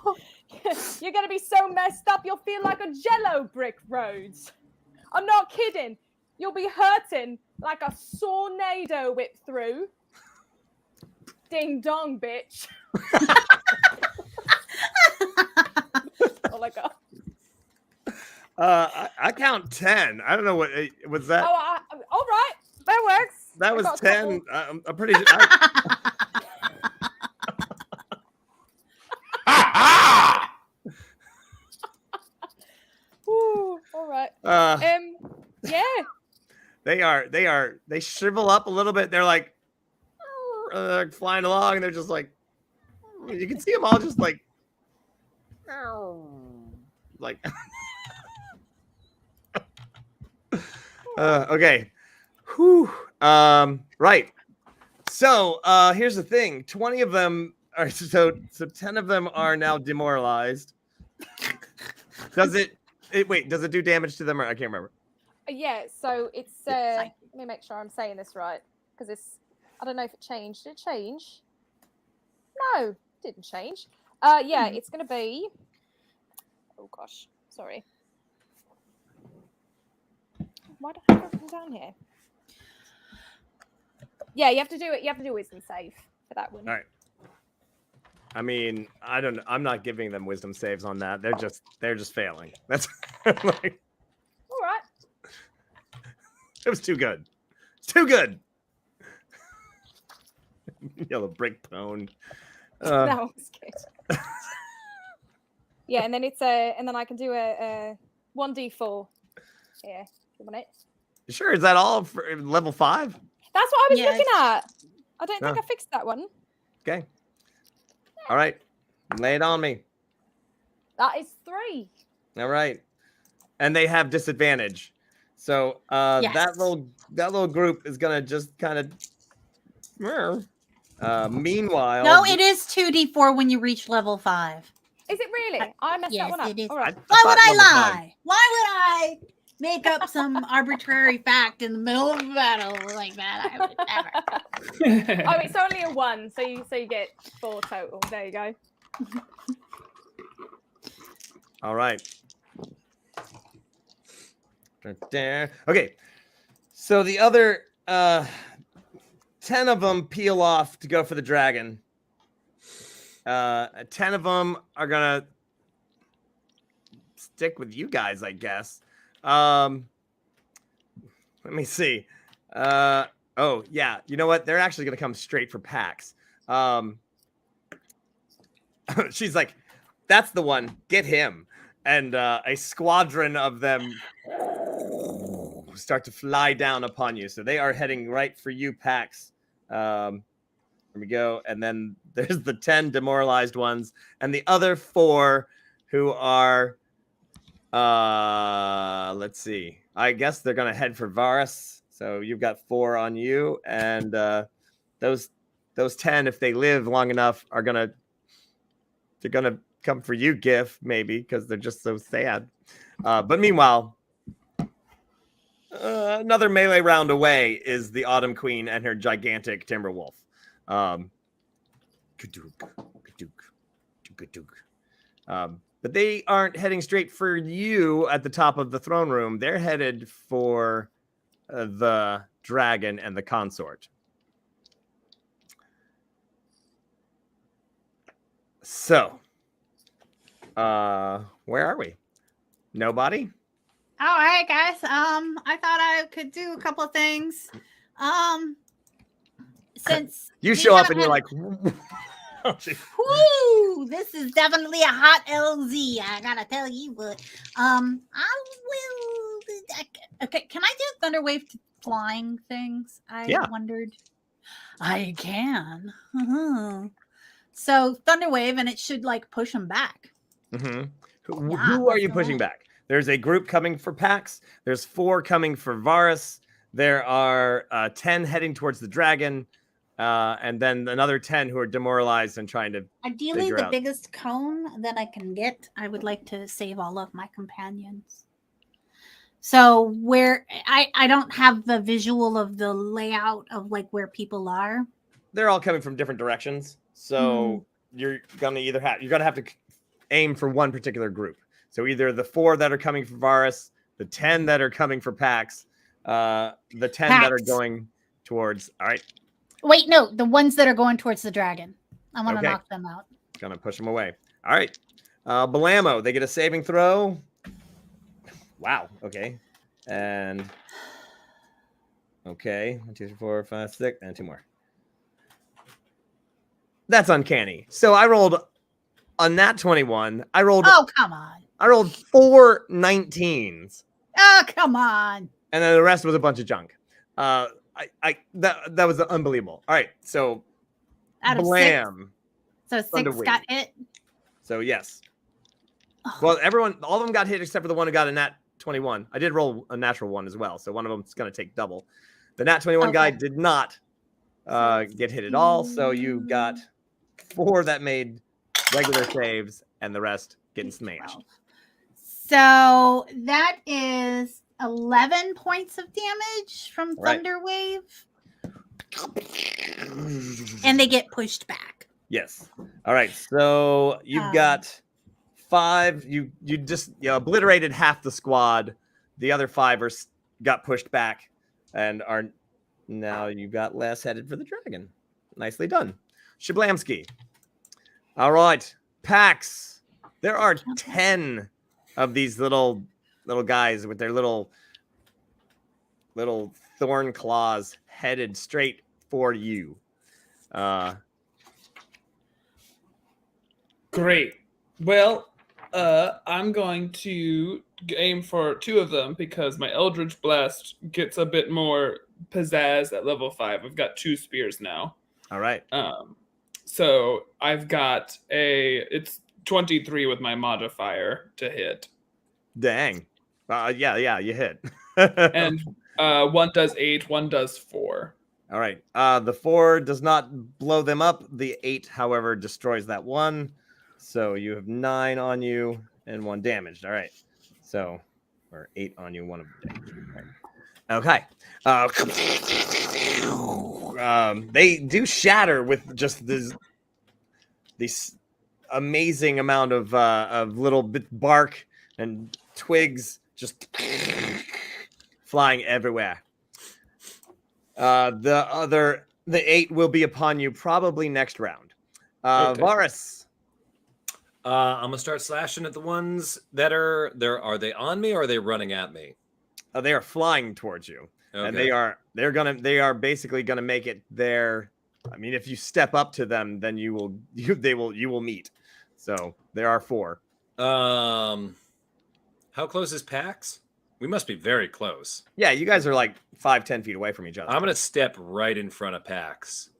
You're going to be so messed up, you'll feel like a jello brick roads. I'm not kidding. You'll be hurting like a tornado whipped through. Ding dong, bitch. Oh my god. I count 10. I don't know what was that. Oh, all right. That works. That I was got a 10. couple. I'm pretty sure. Ooh, all right. Yeah. They shrivel up a little bit. They're like flying along, and they're just like, you can see them all just like okay. Whew. Right. So here's the thing. 20 of them are so 10 of them are now demoralized. Does it do damage to them, or I can't remember? Yeah, so it's let me make sure I'm saying this right, because it's I don't know if it changed. Did it change? No, it didn't change. Yeah, it's gonna be oh gosh, sorry. Why do I have everything down here? Yeah, you have to do it. You have to do a wisdom save for that one. All right. I mean, I don't. I'm not giving them wisdom saves on that. They're just failing. That's like, All right. it was too good. It's too good. Yellow brick pwned. That was good. Yeah, and then and then I can do a 1d4. Yeah, you want it? Sure. Is that all for level 5? That's what I was Yes. looking at. I don't think Oh. I fixed that one. Okay. All right. Lay it on me. That is 3. All right. And they have disadvantage. So Yes. that little group is gonna just kind of. Meanwhile, No, it is 2d4 when you reach level 5. Is it really? I messed Yes, that one up. it is. All right. Why would I thought level 5. lie? Why would I make up some arbitrary fact in the middle of a battle like that? I would never. Oh, it's only a 1, so you get 4 total. There you go. All right. Okay. So the other 10 of them peel off to go for the dragon. 10 of them are gonna stick with you guys, I guess. Let me see. Oh yeah, you know what? They're actually gonna come straight for Pax. She's like, that's the one. Get him. And a squadron of them start to fly down upon you. So they are heading right for you, Pax. Here we go. And then there's the 10 demoralized ones, and the other 4 who are let's see. I guess they're gonna head for Varus. So you've got 4 on you, and those 10, if they live long enough, they're gonna come for you, Gif, maybe, because they're just so sad. But meanwhile, another melee round away is the Autumn Queen and her gigantic Timberwolf. But they aren't heading straight for you at the top of the throne room. They're headed for the dragon and the consort. So, where are we? Nobody? All right, guys. I thought I could do a couple of things. Since You we show up haven't and you're had- like, oh, gee. whoo, this is definitely a hot LZ. I gotta tell you what. I will. Okay, can I do Thunderwave flying things? I Yeah. wondered. I can. So Thunderwave, and it should like push them back. Mhm. Yeah, Who are let's you go pushing on. back? There's a group coming for Pax. There's 4 coming for Varus. There are 10 heading towards the dragon, and then another 10 who are demoralized and trying to. Ideally, figure the out. biggest cone that I can get. I would like to save all of my companions. So where I don't have the visual of the layout of like where people are. They're all coming from different directions, so you're gonna have to aim for one particular group. So either the 4 that are coming for Varus, the 10 that are coming for Pax, the 10 that are Pax. going towards. All right. Wait, no, the ones that are going towards the dragon. I want to Okay. knock them out. Gonna push them away. All right. Belamo, they get a saving throw. Wow. Okay. And okay. 1, 2, 3, 4, 5, 6, and 2 more. That's uncanny. So I rolled on that 21. I rolled Oh, come on. 4 19s. Oh, come on. And then the rest was a bunch of junk. That was unbelievable. All right. So Out of 6. blam. So 6 got hit. So yes. Oh. Well, all of them got hit except for the one who got a nat 21. I did roll a natural one as well, so one of them is going to take double. The nat 21 guy Okay. did not get hit at all, so you got 4 that made regular saves, and the rest getting smashed. So that is 11 points of damage from Right. Thunder Wave. And they get pushed back. Yes. All right. So you've got 5. You just obliterated half the squad. The other 5 got pushed back and are now you've got less headed for the dragon. Nicely done, Shablamski. All right, Pax. There are 10 of these little guys with their little thorn claws headed straight for you. Great. Well, I'm going to aim for 2 of them because my Eldritch Blast gets a bit more pizzazz at level 5. I've got 2 spears now. All right. So I've got it's 23 with my modifier to hit. Dang. Yeah, you hit. And 1 does 8, 1 does 4. All right. The 4 does not blow them up. The 8, however, destroys that one. So you have 9 on you and 1 damaged. All right. So, or 8 on you, 1 of them damaged. Okay. They do shatter with just this amazing amount of little bit bark and twigs just flying everywhere. The 8 will be upon you probably next round. Okay. Varus. I'm gonna start slashing at the ones that are there. Are they on me or are they running at me? They are flying towards you, Okay. and they are basically gonna make it there. I mean, if you step up to them, then you will meet. So there are 4. How close is Pax? We must be very close. Yeah, you guys are like 5-10 feet away from each other. I'm gonna step right in front of Pax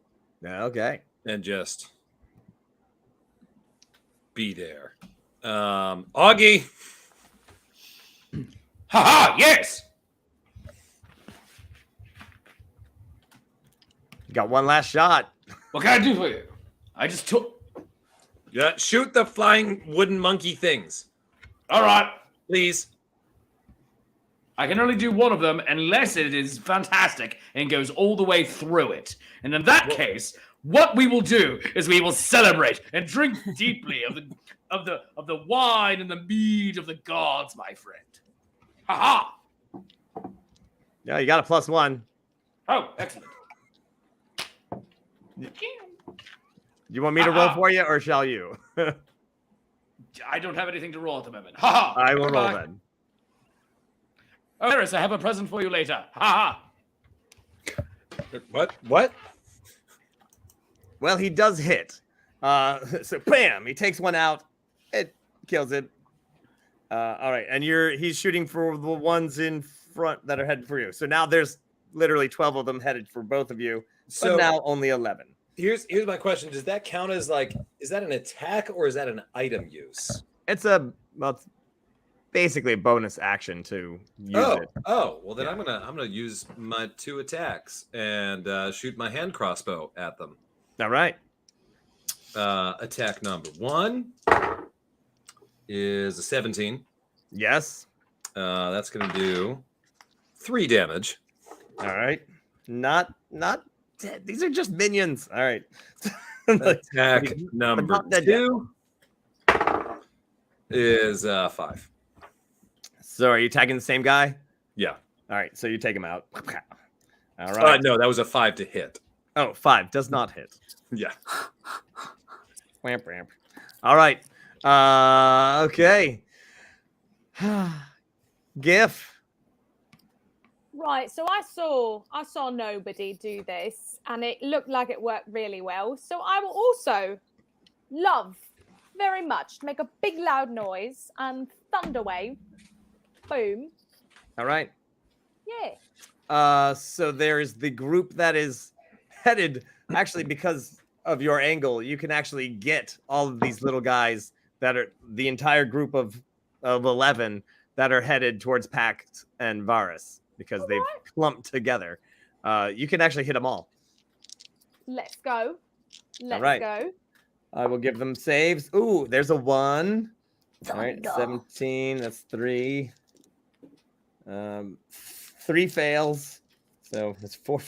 Okay. and just be there. Augie. Haha, yes! You got one last shot. What can I do for you? I just took. Yeah, shoot the flying wooden monkey things, All right. please. I can only do one of them unless it is fantastic and goes all the way through it. And in that case, what we will do is we will celebrate and drink deeply of the wine and the mead of the gods, my friend. Ha ha! Yeah, you got a +1. Oh, excellent. You want me to roll for you, or shall you? I don't have anything to roll at the moment. Ha ha! I will roll Goodbye. then. Oh, Harris, I have a present for you later. Ha ha! What? Well, he does hit. So bam, he takes one out. It kills it. All right, and he's shooting for the ones in front that are headed for you. So now there's literally 12 of them headed for both of you. So But now only 11. here's my question: does that count as is that an attack or is that an item use? It's basically a bonus action to use it. Oh, well then I'm gonna use my 2 attacks and shoot my hand crossbow at them. All right. Attack number 1 is a 17. Yes. That's gonna do 3 damage. All right. Not dead. These are just minions. All right. Attack number not dead 2 is 5. So are you tagging the same guy? Yeah. All right. So you take him out. All right. No, that was a 5 to hit. Oh, 5 does not hit. Yeah. Wamp, wamp. All right. Okay. GIF. Right, so I saw nobody do this, and it looked like it worked really well. So I will also love very much to make a big loud noise and thunder wave. Boom. All right. Yeah. So there's the group that is headed. Actually, because of your angle, you can actually get all of these little guys that are the entire group of 11 that are headed towards Pact and Varus because they've clumped together. You can actually hit them all. Let's go. Let's right. go. I will give them saves. Ooh, there's a 1. All right, Thunder. 17. That's 3. 3 fails. So it's 4,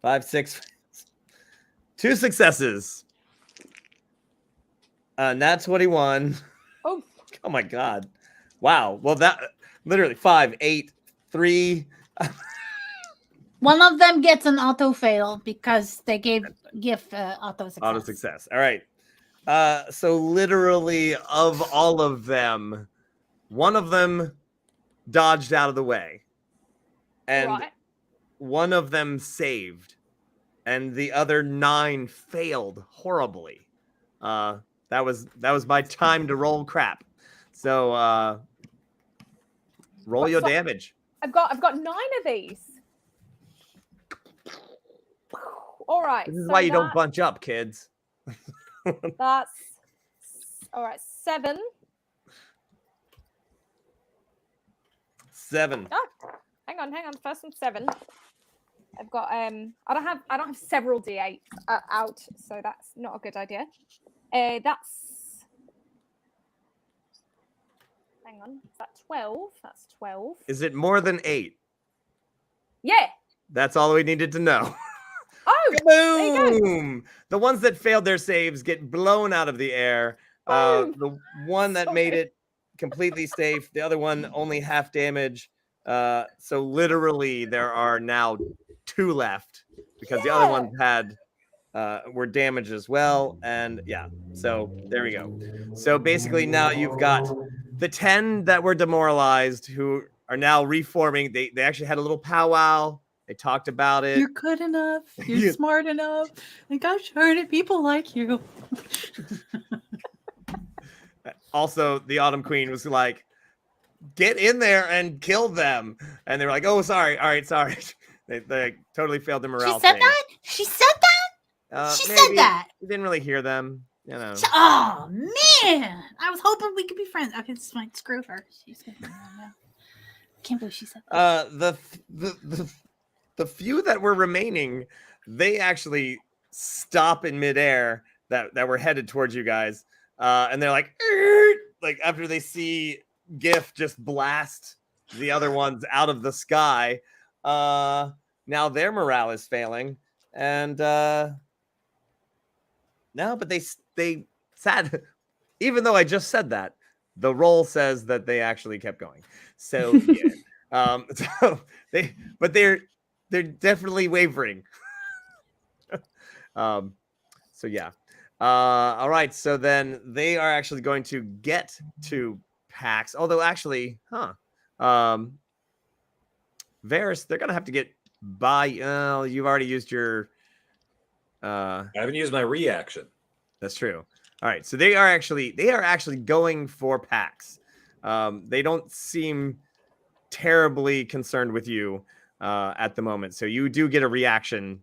5, 6 fails. 2 successes. Nat 21. Oh. Oh my god. Wow. Well, that literally 5, 8, 3. One of them gets an auto fail because they gave GIF auto success. Auto success. All right. So literally of all of them, one of them dodged out of the way. And Right. one of them saved. And the other 9 failed horribly. That was my time to roll crap. So roll your damage. I've got 9 of these. All right. This is so why you don't bunch up, kids. That's all right. 7. 7. Oh, hang on. First one 7. I've got I don't have several D8 out, so that's not a good idea. That's hang on. Is that 12? That's 12. Is it more than 8? Yeah. That's all we needed to know. Oh, there you go. Boom! The ones that failed their saves get blown out of the air. The one that made it completely safe, the other one only half damage. So literally there are now 2 left because the other ones were damaged as well. And yeah, so there we go. So basically now you've got the 10 that were demoralized who are now reforming. They actually had a little powwow. They talked about it. You're good enough. You're smart enough. Like, I've heard it. People like you. Also, the Autumn Queen was like, get in there and kill them. And they were like, oh, sorry. All right, sorry. They totally failed the morale. She said that? She said that? She said that. You didn't really hear them. You know. Oh, man. I was hoping we could be friends. Okay, this might screw her. She's gonna can't believe she said that. The few that were remaining, they actually stop in midair that were headed towards you guys. And they're like after they see GIF just blast the other ones out of the sky. Now their morale is failing. And but they sad. Even though I just said that, the roll says that they actually kept going. So yeah. They're definitely wavering. So yeah. All right. So then they are actually going to get to Pax. Although actually, Varus, they're gonna have to get by. You've already used your. I haven't used my reaction. That's true. All right. So they are actually going for Pax. They don't seem terribly concerned with you at the moment. So you do get a reaction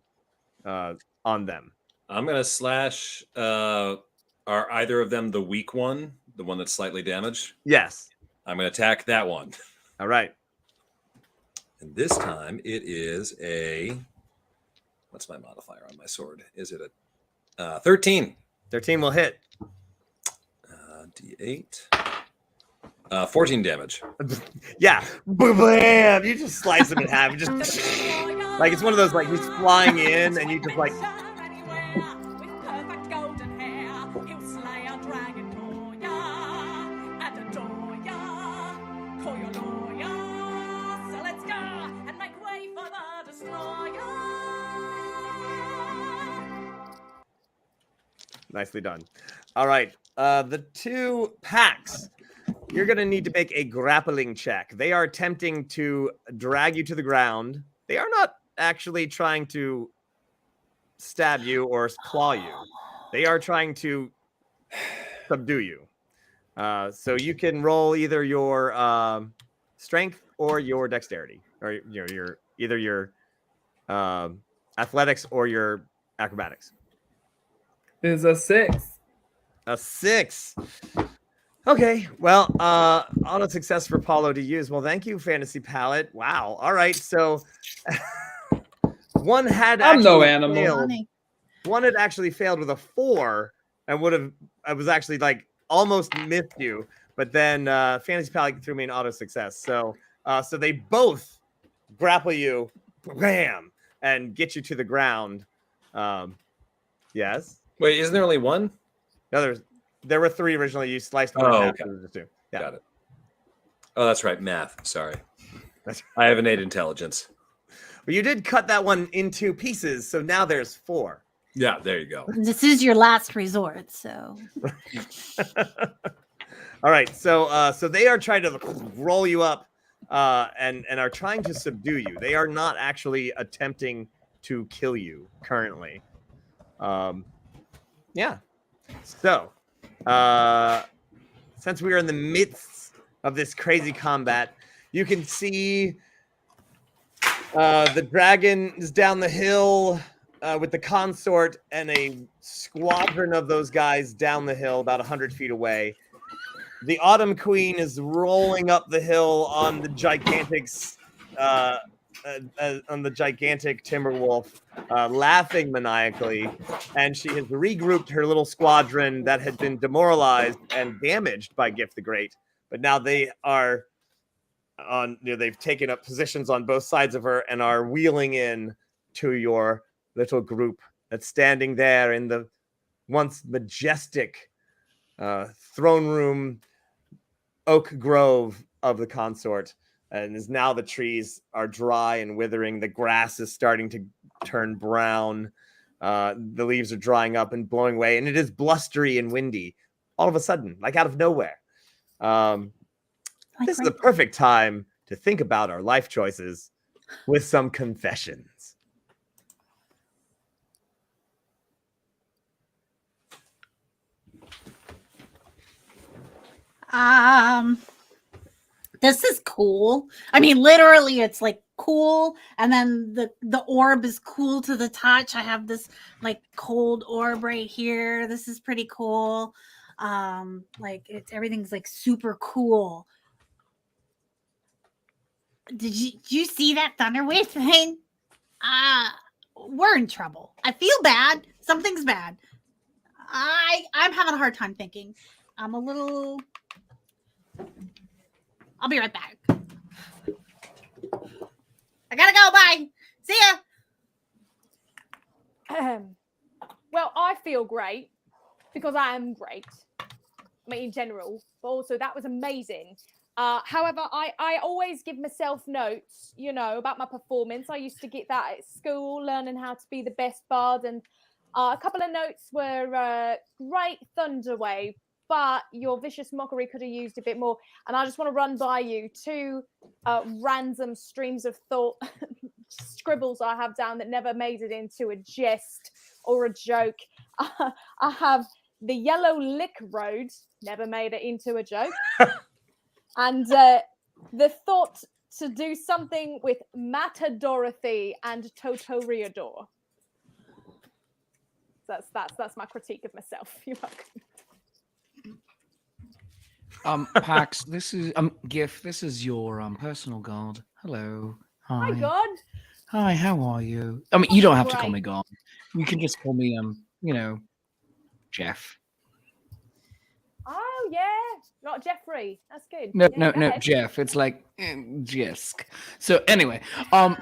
on them. I'm going to slash. Are either of them the weak one? The one that's slightly damaged? Yes. I'm going to attack that one. All right. And this time it is a. What's my modifier on my sword? Is it a 13? 13 will hit. D8. 14 damage. Yeah. Bam! You just slice him in half. You just like it's one of those like he's flying in and you just like. Nicely done. All right. The two packs. You're going to need to make a grappling check. They are attempting to drag you to the ground. They are not actually trying to stab you or claw you. They are trying to subdue you. So you can roll either your strength or your dexterity, or your either your athletics or your acrobatics. Is a 6. A 6. Okay, well, auto success for Paulo to use. Well, thank you, Fantasy Palette. Wow. All right, so one had I'm no actually animal. failed. Funny. One had actually failed with a 4 and would have. I was actually like almost missed you, but then Fantasy Palette threw me an auto success. So they both grapple you, bam, and get you to the ground. Yes. Wait, isn't there only one? No, there were 3 originally. You sliced one in half. Okay. So there's 2. Yeah. Got it. Oh, that's right. Math. Sorry. That's I have innate intelligence. Well, you did cut that one in 2 pieces, so now there's 4. Yeah, there you go. This is your last resort, so All right, so they are trying to roll you up and are trying to subdue you. They are not actually attempting to kill you currently. Yeah. So, since we are in the midst of this crazy combat, you can see the dragon is down the hill with the consort and a squadron of those guys down the hill about 100 feet away. The Autumn Queen is rolling up the hill on the gigantic Timberwolf, laughing maniacally, and she has regrouped her little squadron that had been demoralized and damaged by Gift the Great. But now they are on. They've taken up positions on both sides of her and are wheeling in to your little group that's standing there in the once majestic throne room oak grove of the consort. And as now the trees are dry and withering, the grass is starting to turn brown. The leaves are drying up and blowing away, and it is blustery and windy all of a sudden, like out of nowhere. This is the perfect time to think about our life choices with some confessions. This is cool. I mean, literally, it's like cool, and then the orb is cool to the touch. I have this like cold orb right here. This is pretty cool. Everything's like super cool. Did you see that thunderwave thing? We're in trouble. I feel bad. Something's bad. I'm having a hard time thinking. I'm a little. I'll be right back. I gotta go. Bye. See ya. Well, I feel great because I am great. I mean, in general, but also that was amazing. However, I always give myself notes, about my performance. I used to get that at school, learning how to be the best bard. And a couple of notes were great Thunderwave, but your vicious mockery could have used a bit more. And I just want to run by you 2 random streams of thought scribbles I have down that never made it into a jest or a joke. I have the Yellow Lick Road, never made it into a joke. And the thought to do something with Mata Dorothy and Totoriador. That's my critique of myself. You're welcome. Pax, this is Gif, this is your personal guard. Hello. Hi, God. Hi, how are you? I mean, you don't have to call Great. me God. You can just call me Jeff. Oh, yeah. Not Jeffrey. That's good. No, Yeah, go ahead. Jeff. It's like Jesk. So anyway, I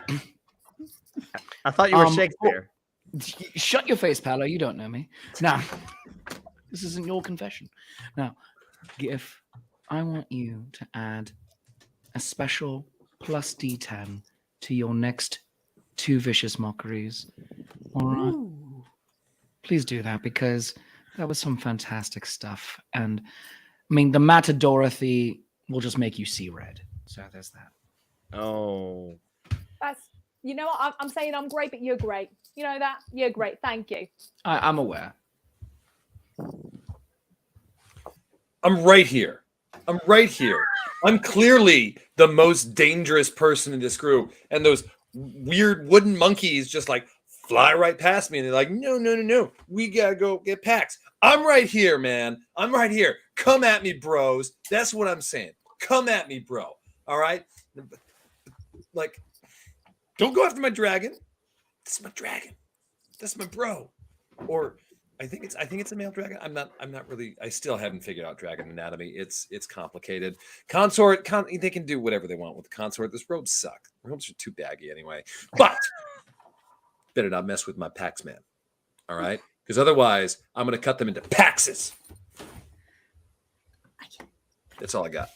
thought you were Shakespeare. Shut your face, Paolo. You don't know me. Now, this isn't your confession. Now, Gif, I want you to add a special plus D10 to your next 2 vicious mockeries. All right. Please do that, because That was some fantastic stuff. And I mean, the Matadorothy will just make you see red. So there's that. Oh. That's, you know what? I'm saying I'm great, but you're great. You know that? You're great. Thank you. I'm aware. I'm right here. I'm right here. I'm clearly the most dangerous person in this group. And those weird wooden monkeys just like fly right past me. And they're like, no. We got to go get Pax. I'm right here, man. I'm right here. Come at me, bros. That's what I'm saying. Come at me, bro. All right? Like, don't go after my dragon. This is my dragon. That's my bro. Or I think it's a male dragon. I'm not really. I still haven't figured out dragon anatomy. It's complicated. Consort, they can do whatever they want with the consort. Those robes suck. Robes are too baggy anyway. But better not mess with my Pax man. All right, because otherwise I'm gonna cut them into Paxes. That's all I got.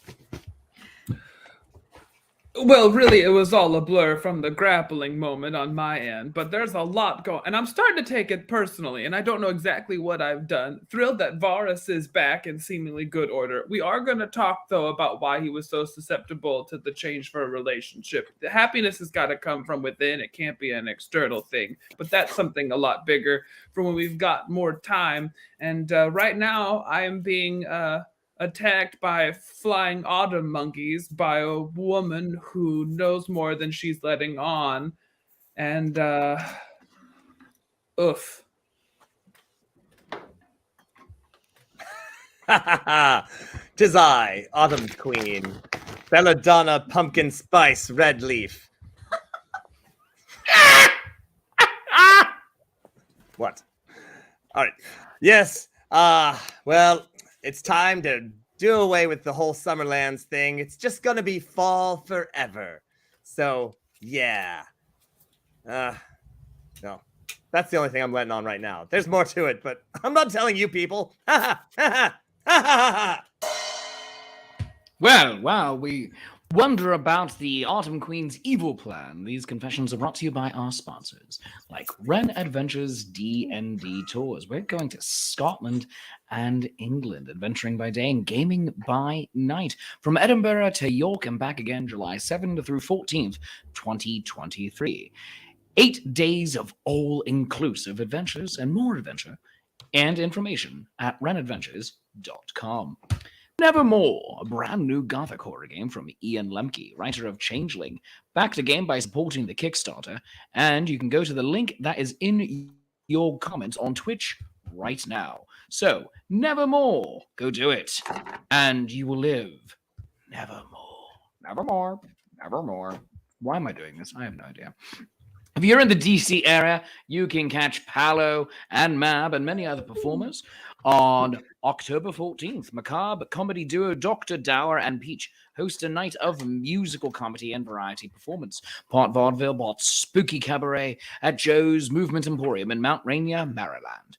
Well, really, it was all a blur from the grappling moment on my end, but there's a lot going, and I'm starting to take it personally, and I don't know exactly what I've done. Thrilled that Varus is back in seemingly good order. We are going to talk, though, about why he was so susceptible to the change for a relationship. The happiness has got to come from within. It can't be an external thing, but that's something a lot bigger for when we've got more time. And right now, I am being attacked by flying autumn monkeys by a woman who knows more than she's letting on. And, oof. Tis I, Autumn Queen, Belladonna Pumpkin Spice Red Leaf. What? All right. Yes. Well, it's time to do away with the whole Summerlands thing. It's just gonna be fall forever. So, yeah. No. That's the only thing I'm letting on right now. There's more to it, but I'm not telling you people. Well, while we wonder about the Autumn Queen's evil plan, these confessions are brought to you by our sponsors, like Ren Adventures D&D Tours. We're going to Scotland and England, adventuring by day and gaming by night. From Edinburgh to York and back again, July 7th through 14th, 2023. 8 days of all-inclusive adventures and more adventure and information at renadventures.com. Nevermore, a brand new Gothic horror game from Ian Lemke, writer of Changeling. Back the game by supporting the Kickstarter, and you can go to the link that is in your comments on Twitch right now. So, Nevermore, go do it, and you will live nevermore. Nevermore, nevermore. Why am I doing this? I have no idea. If you're in the DC area, you can catch Paolo and Mab and many other performers on October 14th. Macabre comedy duo Dr. Dower and Peach host a night of musical comedy and variety performance. Part vaudeville, part spooky cabaret at Joe's Movement Emporium in Mount Rainier, Maryland.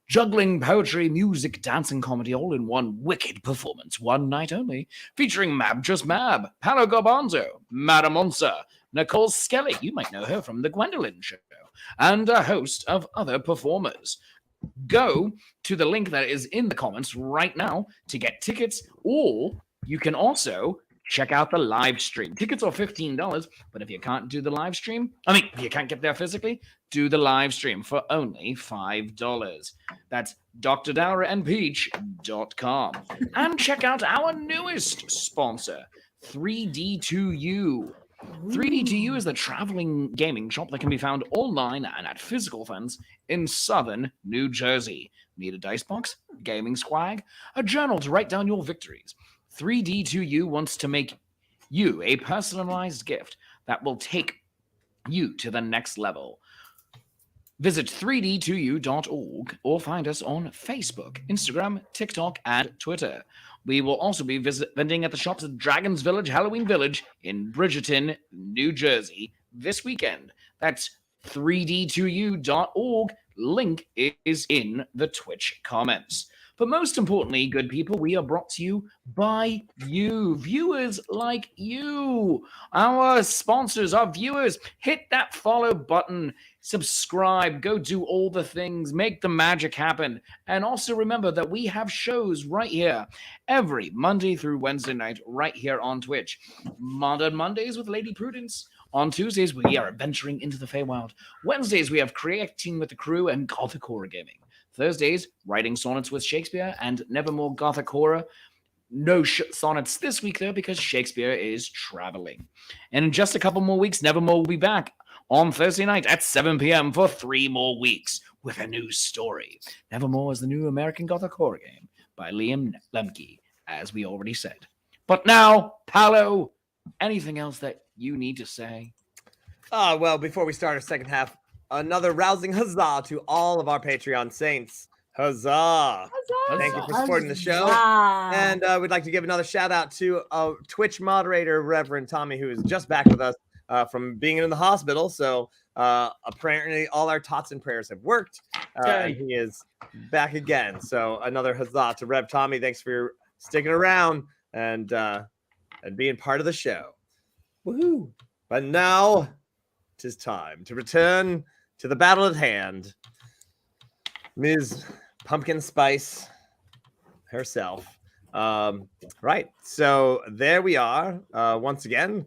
Juggling, poetry, music, dance, and comedy all in one wicked performance, one night only, featuring Mab Just Mab, Paolo Garbanzo, Madame Monza, Nicole Skelly, you might know her from The Gwendolyn Show, and a host of other performers. Go to the link that is in the comments right now to get tickets, or you can also check out the live stream. Tickets are $15, but if you can't do the live stream, if you can't get there physically, do the live stream for only $5. That's drdowerandpeach.com. And check out our newest sponsor, 3D2U. 3D2U is the traveling gaming shop that can be found online and at physical events in southern New Jersey. Need a dice box, gaming swag, a journal to write down your victories? 3D2U wants to make you a personalized gift that will take you to the next level. Visit 3d2u.org or find us on Facebook, Instagram, TikTok, and Twitter. We will also be vending at the shops at Dragon's Village, Halloween Village in Bridgeton, New Jersey this weekend. That's 3d2u.org. Link is in the Twitch comments. But most importantly, good people, we are brought to you by you, viewers like you, our sponsors, our viewers. Hit that follow button, subscribe, go do all the things, make the magic happen. And also remember that we have shows right here every Monday through Wednesday night right here on Twitch. Modern Mondays with Lady Prudence. On Tuesdays, we are adventuring into the Feywild. Wednesdays, we have Creating with the Crew and Gothic Horror Gaming. Thursdays, writing sonnets with Shakespeare and Nevermore Gothic Horror. No sonnets this week, though, because Shakespeare is traveling. And in just a couple more weeks, Nevermore will be back on Thursday night at 7 p.m. for 3 more weeks with a new story. Nevermore is the new American Gothic horror game by Liam Lemke, as we already said. But now, Paolo, anything else that you need to say? Well, before we start our second half, another rousing huzzah to all of our Patreon saints. Huzzah! Thank you for supporting the show. And we'd like to give another shout out to Twitch moderator, Reverend Tommy, who is just back with us from being in the hospital. So apparently all our tots and prayers have worked. And he is back again. So another huzzah to Rev Tommy. Thanks for sticking around and being part of the show. Woohoo! But now it is time to return to the battle at hand. Ms. Pumpkin Spice herself. Right. So there we are. Once again,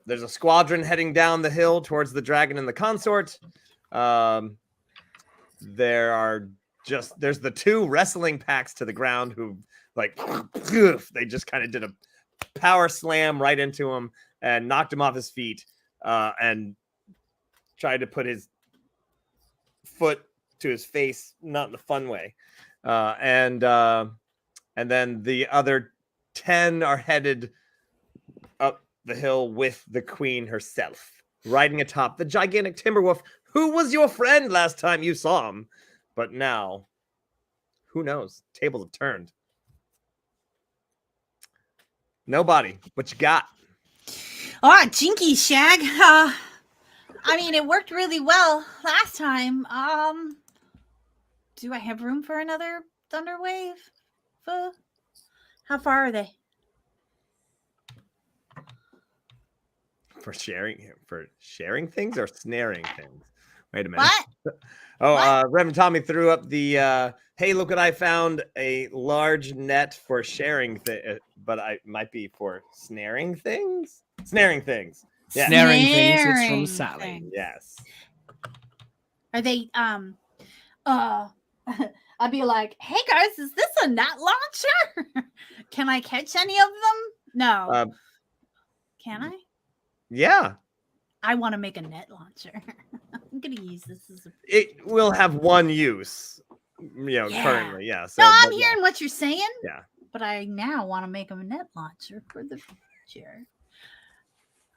there's a squadron heading down the hill towards the dragon and the consort. There's the 2 wrestling packs to the ground who they just kind of did a power slam right into him and knocked him off his feet and tried to put his foot to his face, not in a fun way. And then the other 10 are headed up the hill with the queen herself, riding atop the gigantic Timberwolf, who was your friend last time you saw him. But now, who knows? Tables have turned. Nobody. What you got? Oh, jinky shag. I mean, it worked really well last time. Do I have room for another thunder wave? How far are they? For sharing things or snaring things? Wait a minute. What? Reverend Tommy threw up the hey, look what I found, a large net for sharing but I might be for snaring things. Snaring things. Yeah. Snaring things. It's from Sally. Things. Yes. Are they I'd be like, hey guys, is this a net launcher? Can I catch any of them? No. Can I? Yeah. I want to make a net launcher. I'm gonna use this as a. It will have one use, currently. Yeah. So, no, I'm hearing what you're saying. Yeah. But I now want to make a net launcher for the future.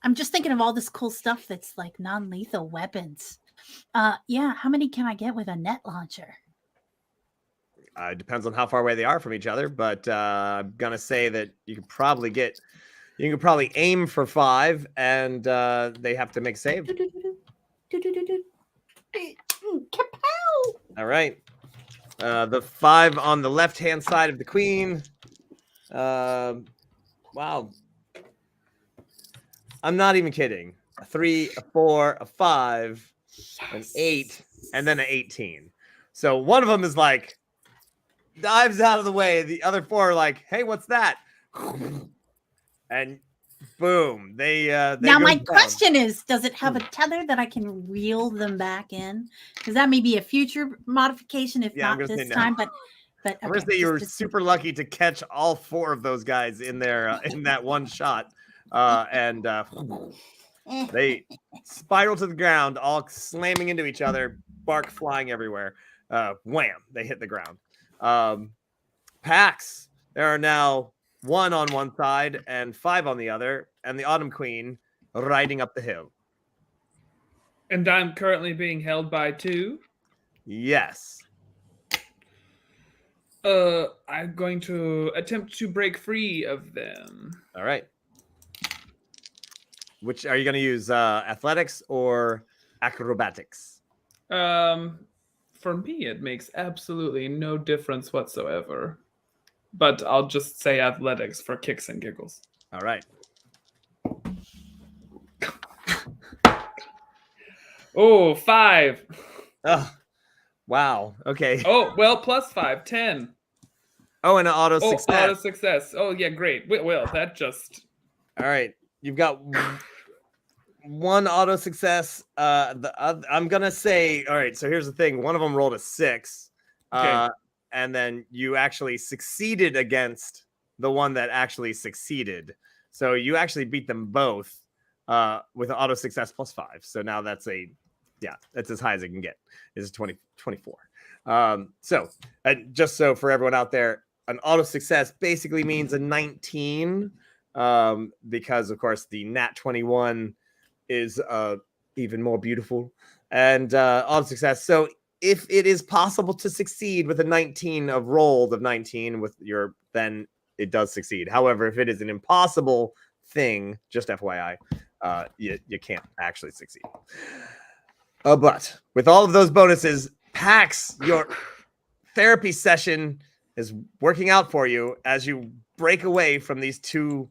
I'm just thinking of all this cool stuff that's like non-lethal weapons. Yeah. How many can I get with a net launcher? It depends on how far away they are from each other, but I'm gonna say that you could probably aim for 5, and they have to make a save. All right. The 5 on the left-hand side of the queen. Wow. I'm not even kidding. A 3, a 4, a 5, an 8, and then an 18. So one of them is like dives out of the way. The other 4 are like, hey, what's that? And boom, they now my question is, does it have a tether that I can reel them back in? Because that may be a future modification, if not this time. But I'm gonna say you were super lucky to catch all 4 of those guys in there in that one shot, and they spiral to the ground, all slamming into each other, bark flying everywhere. Wham! They hit the ground. Packs. There are now 1 on one side and 5 on the other, and the Autumn Queen riding up the hill. And I'm currently being held by 2. Yes. I'm going to attempt to break free of them. All right. Which are you going to use? Athletics or acrobatics? For For me, it makes absolutely no difference whatsoever. But I'll just say athletics for kicks and giggles. All right. Oh, 5. Oh, wow. Okay. Oh, well, plus 5, 10. Oh, and an auto Oh, success. auto success. Oh, yeah, great. Well, that just... All right. You've got one auto success. I'm gonna say, all right. So here's the thing. One of them rolled a 6, Okay. and then you actually succeeded against the one that actually succeeded. So you actually beat them both with an auto success plus 5. So now that's that's as high as it can get. Is 24. So just so for everyone out there, an auto success basically means a 19. Because of course the nat 21 is even more beautiful and auto success. So if it is possible to succeed with a 19 of rolled of 19 with your, then it does succeed. However, if it is an impossible thing, just FYI, you can't actually succeed. But with all of those bonuses, Pax, your therapy session is working out for you as you break away from these two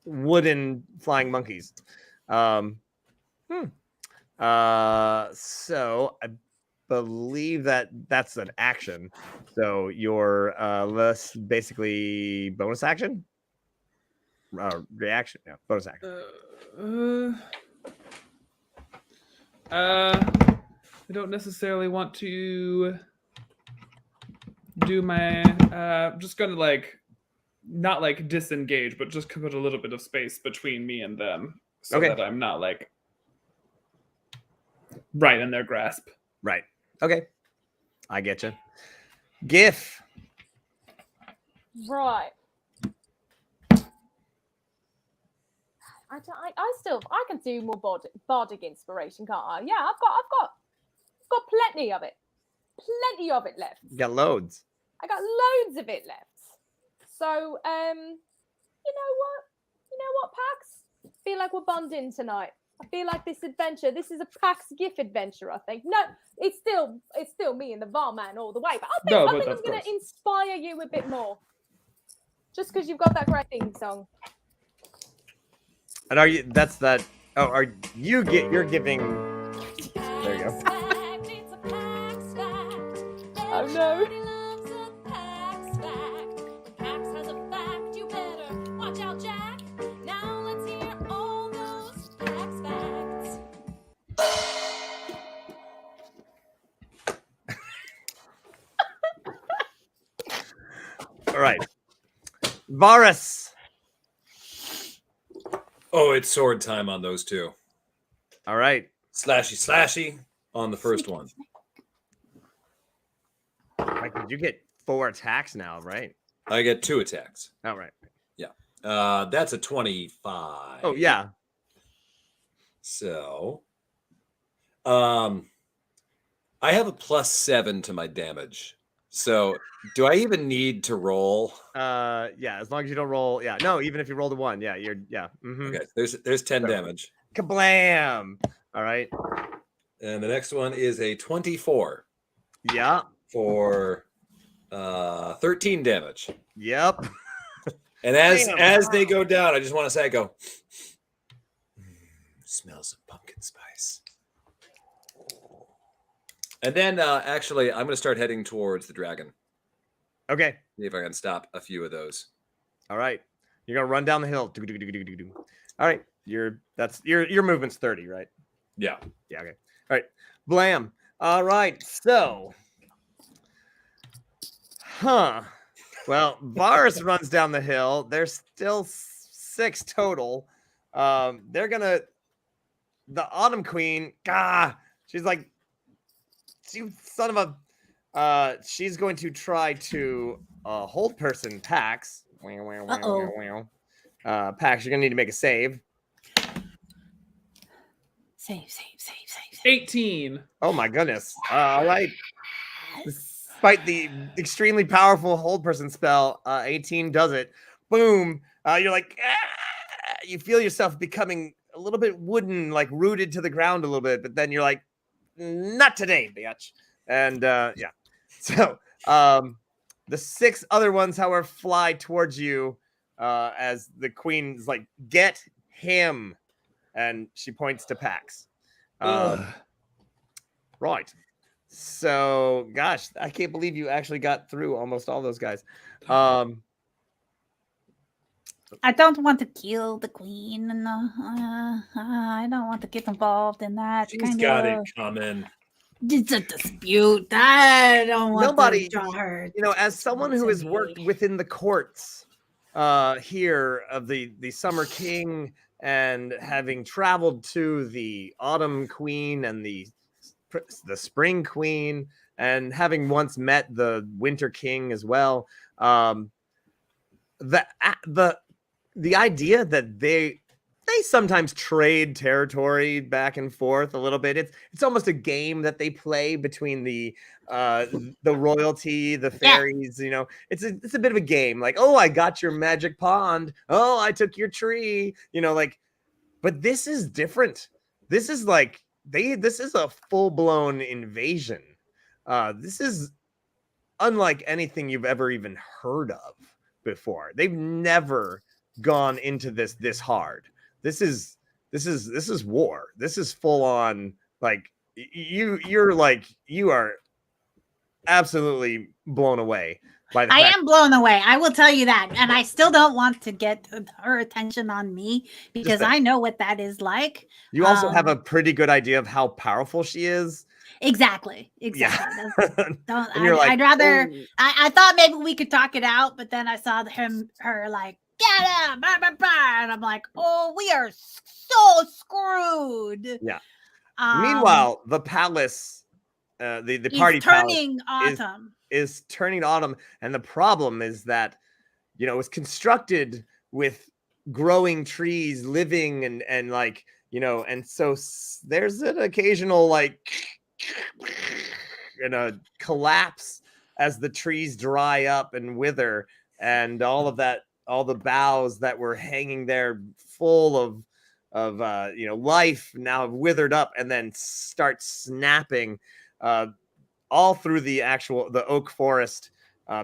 wooden flying monkeys. So I believe that's an action. So your less basically bonus action, reaction, yeah, bonus action. I don't necessarily want to do my. Just gonna like, not like disengage, but just put a little bit of space between me and them, so Okay. that I'm not like right in their grasp. Right. Okay. I get you. GIF. Right. I can do more bardic inspiration, can't I? Yeah, I've got plenty of it. Plenty of it left. You got loads. I got loads of it left. So, you know what, Pax? I feel like we're bonding tonight. I feel like this this is a Pax GIF adventure, I think. No, it's still me and the Varman all the way, but I think I'm going to inspire you a bit more. Just because you've got that great theme song. And you're giving, there you go. Oh no. All right. Varus. Oh, it's sword time on those two. All right. Slashy on the first one. Like, did you get 4 attacks now, right? I get 2 attacks. All right. Yeah. That's a 25. Oh, yeah. So, I have a +7 to my damage. So, do I even need to roll? Yeah, as long as you don't roll. Yeah, no, even if you roll the 1, yeah, you're, yeah. Mm-hmm. Okay, there's 10 damage. Kablam! All right. And the next one is a 24. Yeah. For 13 damage. Yep. And as they go down, I just want to say, I go, smells of pumpkin spice. And then actually, I'm going to start heading towards the dragon. Okay. See if I can stop a few of those. All right. You're gonna run down the hill. All right. Your movement's 30, right? Yeah. Yeah. Okay. All right. Blam. All right. So. Well, Varus runs down the hill. There's still 6 total. They're gonna. The Autumn Queen. She's like, you son of a. She's going to try to hold person Pax. Pax, you're gonna need to make a save. Save. 18. Oh my goodness. All right. Despite the extremely powerful hold person spell, 18 does it. Boom. You're like, you feel yourself becoming a little bit wooden, like rooted to the ground a little bit, but then you're like, not today, bitch. And yeah. So the 6 other ones, however, fly towards you as the queen's like, get him. And she points to Pax. Right. So, gosh, I can't believe you actually got through almost all those guys. I don't want to kill the queen, and I don't want to get involved in that. She's got it coming. It's a dispute. I don't want Nobody, to draw her. you know, as someone who has worked within the courts here of the Summer King, and having traveled to the Autumn Queen and the Spring Queen, and having once met the Winter King as well, the idea that they sometimes trade territory back and forth a little bit. It's almost a game that they play between the royalty, the fairies. You know, it's a bit of a game. Like, oh, I got your magic pond. Oh, I took your tree. You know, like, but this is different. This is like this is a full-blown invasion. This is unlike anything you've ever even heard of before. They've never gone into this hard. This is war. This is full on, like, you are absolutely blown away by the I fact. am blown away. I will tell you that. And I still don't want to get her attention on me because I know what that is like. You also have a pretty good idea of how powerful she is. Exactly. Yeah. I'd rather. "Oh." I thought maybe we could talk it out, but then I saw her like, get him, blah, blah, blah, and I'm like, oh, we are so screwed. Yeah. Meanwhile, the palace, the party turning palace autumn. is turning autumn, and the problem is that, you know, it was constructed with growing trees, living and like, you know, and so there's an occasional like, you know, collapse as the trees dry up and wither, and all of that, all the boughs that were hanging there full of you know, life now have withered up and then start snapping all through the oak forest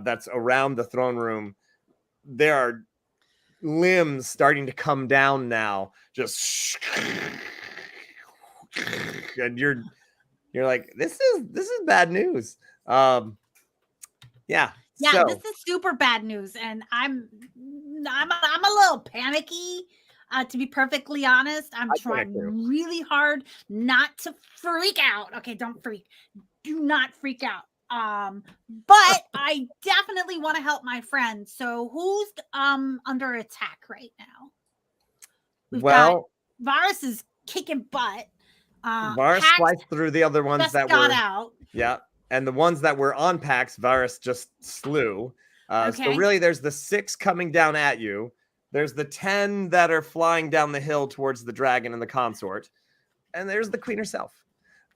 that's around the throne room. There are limbs starting to come down now, just, and you're like, this is bad news. Yeah, so, this is super bad news, and I'm a little panicky. To be perfectly honest, I'm trying really hard not to freak out. Okay, don't freak. Do not freak out. But I definitely want to help my friends. So who's under attack right now? Got Varus is kicking butt. Varus sliced through the other ones that got were out. Yeah. And the ones that were on Pax, Varus just slew. So really, there's the 6 coming down at you. There's the 10 that are flying down the hill towards the dragon and the consort. And there's the queen herself.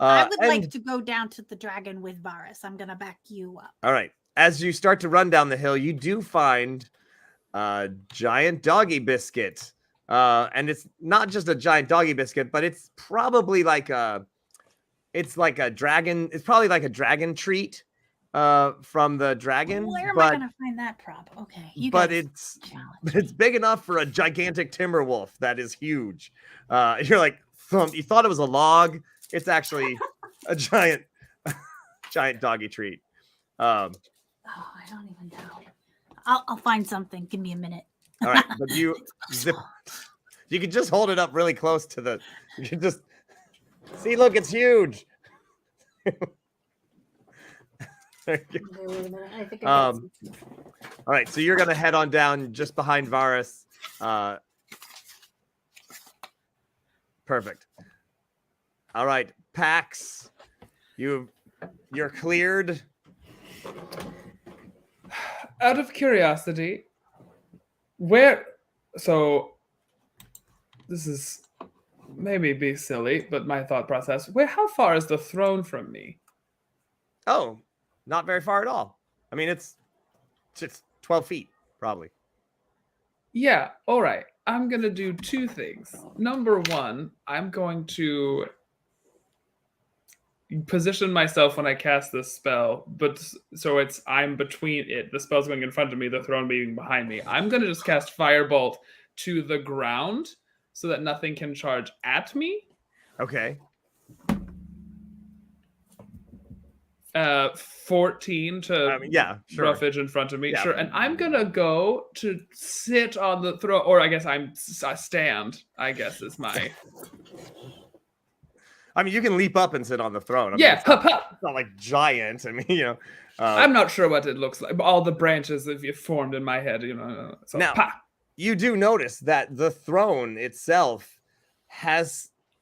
I would like to go down to the dragon with Varus. I'm going to back you up. All right. As you start to run down the hill, you do find a giant doggy biscuit. And it's not just a giant doggy biscuit, but it's probably like it's like a dragon. It's probably like a dragon treat from the dragon. Where am I going to find that prop? Okay. It's big enough for a gigantic timber wolf that is huge. You're like, you thought it was a log. It's actually a giant doggy treat. I don't even know. I'll find something. Give me a minute. All right, but you can just hold it up really close to the. You can just see. Look, it's huge. There you go. Okay, wait a minute. I think All right, so you're gonna head on down just behind Varus. Perfect. All right, Pax, you're cleared. Out of curiosity, so this is maybe be silly, but my thought process, how far is the throne from me? Oh, not very far at all. I mean, it's 12 feet, probably. Yeah, all right. I'm going to do 2 things. Number 1, I'm going to position myself when I cast this spell, but so I'm between it. The spell's going in front of me, the throne being behind me. I'm gonna just cast Firebolt to the ground so that nothing can charge at me. Okay. 14 to yeah, sure. roughage in front of me. Yeah. Sure. And I'm gonna go to sit on the throne, or I guess I stand, I guess is my. I mean, you can leap up and sit on the throne. I mean, Yeah, it's not like giant. I mean, I'm not sure what it looks like. But all the branches that you formed in my head, So, now, you do notice that the throne itself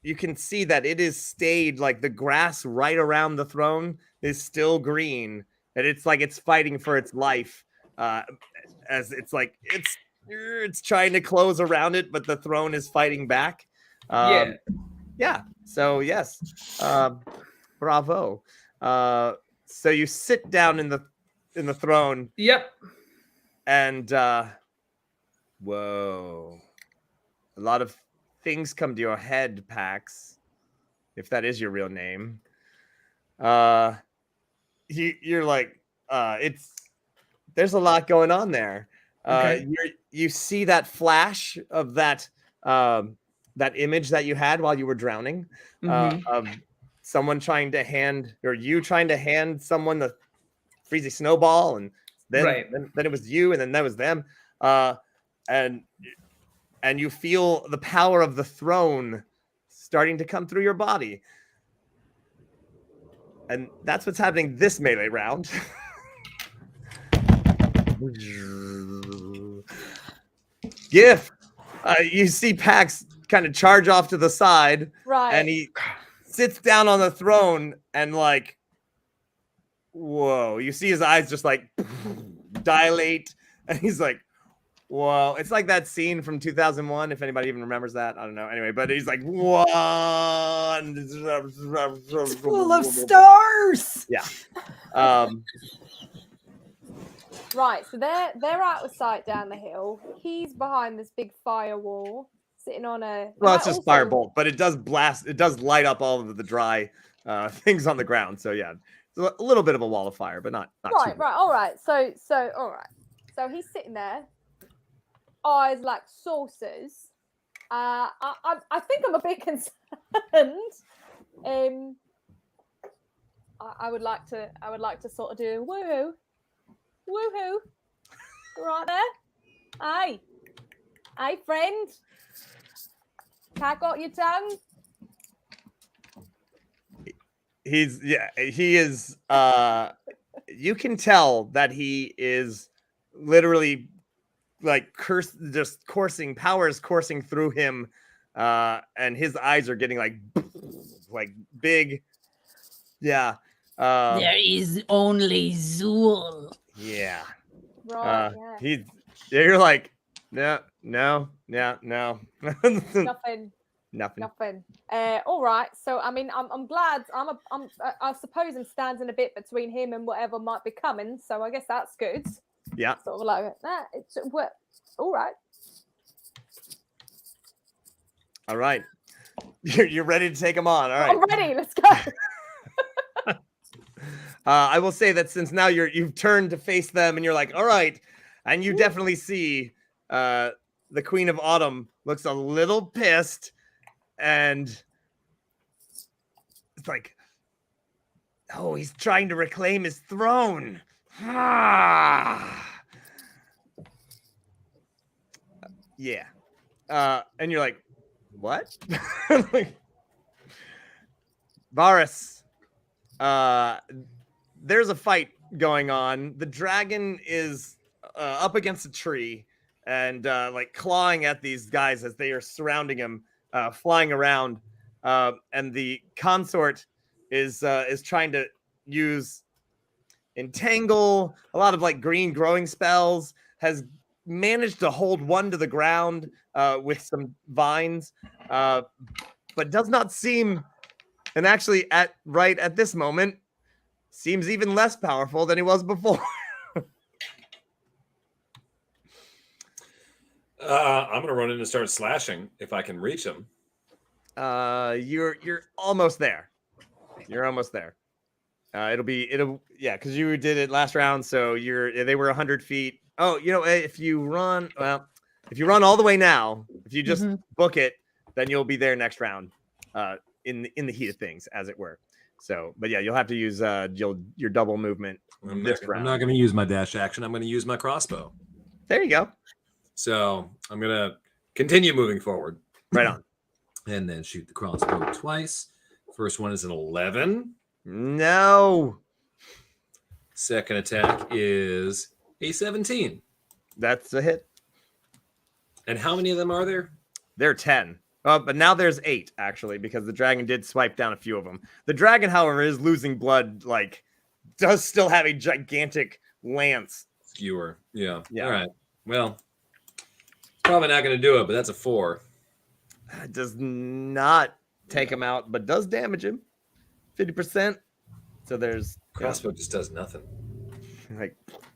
you can see that it is stayed, like the grass right around the throne is still green, and it's like it's fighting for its life, as it's like it's trying to close around it, but the throne is fighting back. Yeah. So yes, bravo. So you sit down in the throne. Yep. And whoa, a lot of things come to your head, Pax, if that is your real name. You're like, there's a lot going on there. Okay. You see that flash of that image that you had while you were drowning, of someone trying to hand someone the freezy snowball, and then it was you, and then that was them, and you feel the power of the throne starting to come through your body. And that's what's happening this melee round. Gif, you see Pax kind of charge off to the side, Right. and he sits down on the throne, and like, whoa, you see his eyes just like dilate, and he's like, whoa. It's like that scene from 2001, if anybody even remembers that. I don't know. Anyway, but he's like, whoa. It's full of stars. Yeah. Right, so they're out of sight down the hill. He's behind this big firewall, sitting on a. Well, it's just firebolt, but it does blast. It does light up all of the dry things on the ground. So yeah, it's a little bit of a wall of fire, but not Right, too right, all right. So all right. So he's sitting there, eyes like saucers. I think I'm a bit concerned. I would like to sort of do woohoo. Woohoo! Right there. Hey, friend. Cat got your tongue? He is. You can tell that he is literally like power is coursing through him, and his eyes are getting like big. Yeah. There is only Zool. Yeah. Right. Yeah. You're like, no. Nothing. All right. So I mean, I'm glad. I suppose I'm standing a bit between him and whatever might be coming. So I guess that's good. Yeah. Sort of like that. It's all right. All right. You're ready to take him on. All right. I'm ready. Let's go. I will say that since now you've turned to face them, and you're like, all right, and you definitely see the Queen of Autumn looks a little pissed, and it's like, oh, he's trying to reclaim his throne. Yeah. And you're like, what? Like, Varus, there's a fight going on. The dragon is up against a tree and like clawing at these guys as they are surrounding him, flying around. And the consort is trying to use entangle, a lot of like green growing spells, has managed to hold one to the ground with some vines, but does not seem, and actually at this moment, seems even less powerful than he was before. I'm gonna run in and start slashing if I can reach him. You're almost there. You're almost there. Because you did it last round, so they were 100 feet. Oh, if you run all the way now, if you just book it, then you'll be there next round, in the heat of things, as it were. So, but yeah, you'll have to use your double movement I'm this not round. going to use my dash action. I'm going to use my crossbow. There you go. So I'm going to continue moving forward. Right on. And then shoot the crossbow twice. First one is an 11. No. Second attack is a 17. That's a hit. And how many of them are there? There are 10. But now there's 8, actually, because the dragon did swipe down a few of them. The dragon, however, is losing blood, does still have a gigantic lance. Skewer. Yeah. Yeah. All right. Well, probably not going to do it, but that's a 4. It does not take him out, but does damage him. 50%. So there's... Crossbow just does nothing.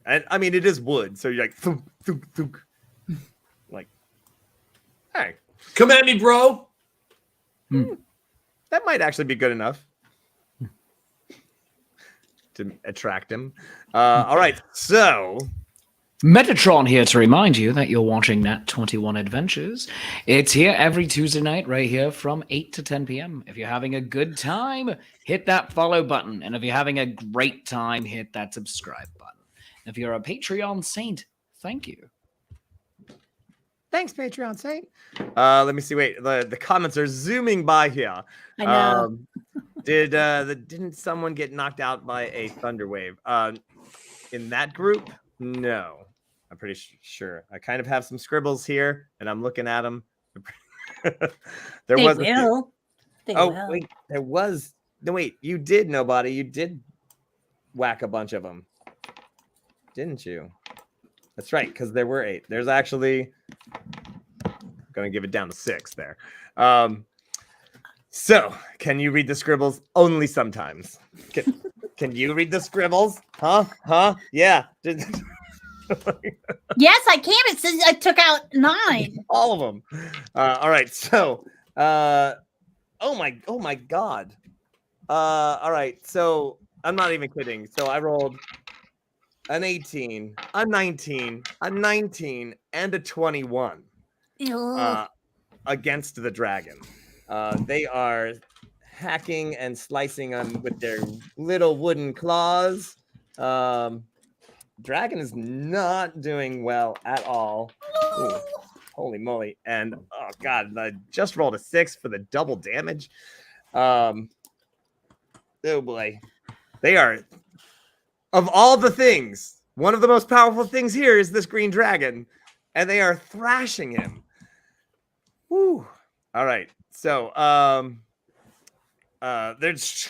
It is wood, so you're like... Thunk, thunk, thunk. Hey. Come at me, bro. That might actually be good enough to attract him. All right, so Metatron here to remind you that you're watching Nat 21 Adventures. It's here every Tuesday night, right here from 8 to 10 p.m. If you're having a good time, hit that follow button. And if you're having a great time, hit that subscribe button. If you're a Patreon saint, thank you. thanks, Patreon Saint. Let me see. Wait, the comments are zooming by here. I know. Didn't someone get knocked out by a thunder wave? In that group? No, I'm pretty sure. I kind of have some scribbles here, and I'm looking at them. They will. Wait, there was. No, wait, you did, nobody. You did whack a bunch of them, didn't you? That's right, because there were 8. There's actually, I'm going to give it down to 6 there. So, can you read the scribbles? Only sometimes. Can you read the scribbles? Huh? Yeah. Yes, I can. It says I took out 9. All of them. All right, so, oh my God. All right, so, I'm not even kidding. So, I rolled an 18, a 19, a 19, and a 21 against the dragon. They are hacking and slicing on with their little wooden claws. Dragon is not doing well at all. Ooh, holy moly. And oh God, I just rolled a 6 for the double damage. Oh boy. They are, of all the things, one of the most powerful things here is this green dragon, and they are thrashing him. Woo. All right. So, there's,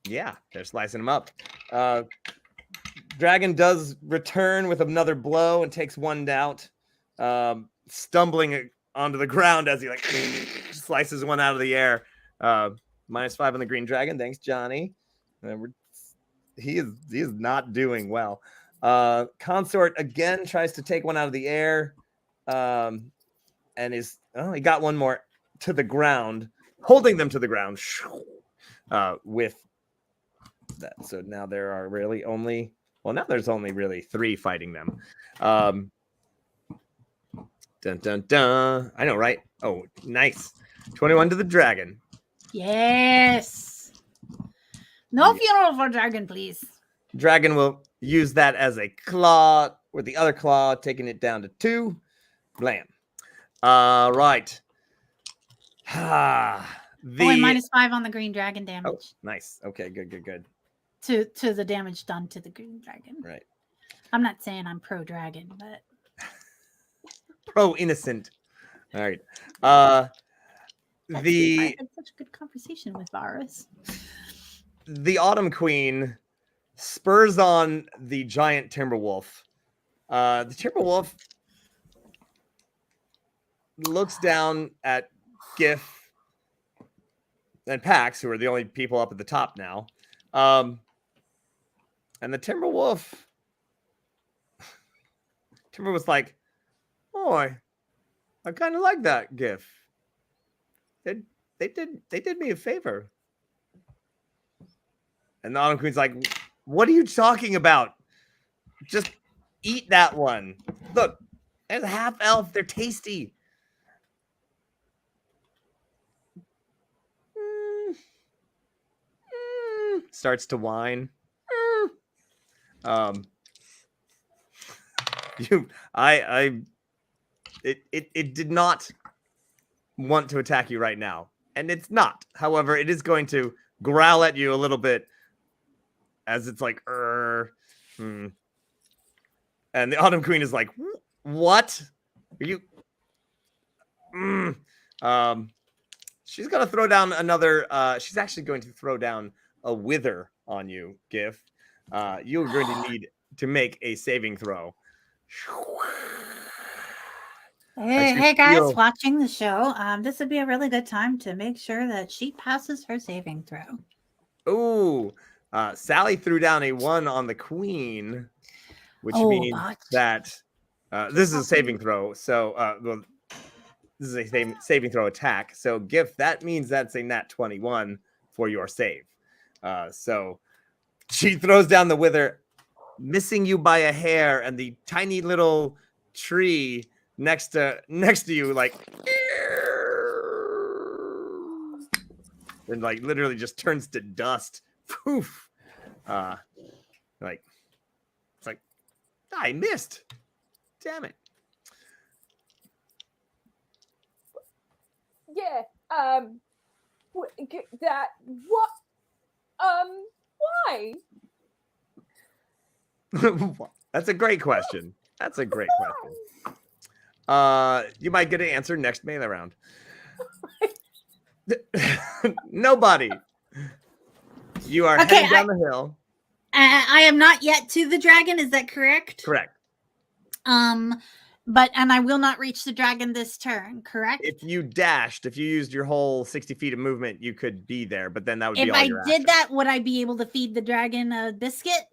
yeah, they're slicing him up. Dragon does return with another blow and takes one out, stumbling onto the ground as he slices one out of the air. -5 on the green dragon. Thanks, Johnny. He is not doing well. Consort again tries to take one out of the air, and he got one more to the ground, holding them to the ground with that. So now there are really only, there's only really 3 fighting them. Dun dun dun. I know, right? Oh, nice. 21 to the dragon. Yes. No funeral for dragon, please. Dragon will use that as a claw, with the other claw taking it down to 2. Blam. Right. And -5 on the green dragon damage. Oh, nice. Okay, good. To the damage done to the green dragon. Right. I'm not saying I'm pro dragon, but pro innocent. All right. I had such a good conversation with Varus. The Autumn Queen spurs on the giant Timberwolf. The Timberwolf looks down at Gif and Pax, who are the only people up at the top now. And the Timberwolf's like, "Oh, I kind of like that Gif. they did me a favor. And the Autumn Queen's like, what are you talking about? Just eat that one. Look, there's a half elf. They're tasty. Starts to whine. It did not want to attack you right now, and it's not. However, it is going to growl at you a little bit as it's like, And the Autumn Queen is like, what? Are you? She's gonna throw down another. She's actually going to throw down a wither on you, Gift. You're going to need to make a saving throw. Hey guys, watching the show. This would be a really good time to make sure that she passes her saving throw. Ooh, Sally threw down a 1 on the Queen, which means that this is a saving throw. So, well, this is a saving throw attack. So, Gift, that means that's a nat 21 for your save. So, she throws down the wither, missing you by a hair, and the tiny little tree next to you, like, and like literally just turns to dust. Poof. Like, it's like, I missed. Damn it. Yeah. That what? Why? That's a great question. That's a great question. You might get an answer next melee round. Nobody. You are heading down the hill. I am not yet to the dragon. Is that correct? Correct. But I will not reach the dragon this turn. Correct. If you used your whole 60 feet of movement, you could be there. But then that would be all if I your did action. that, would I be able to feed the dragon a biscuit?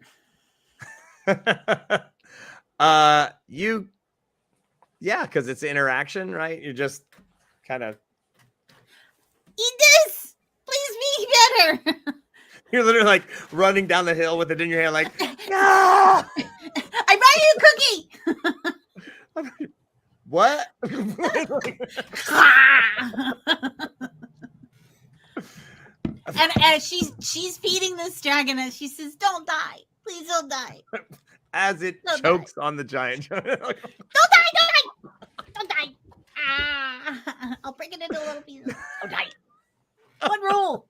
Yeah, because it's interaction, right? You're just kind of eat this. Please be better. You're literally like running down the hill with it in your hand, like, ah! I brought you a cookie. What? and she's feeding this dragon, and she says, "Don't die, please, don't die." As it chokes on the giant. Don't die! Don't die! Ah, I'll break it into little pieces. Don't die. One rule.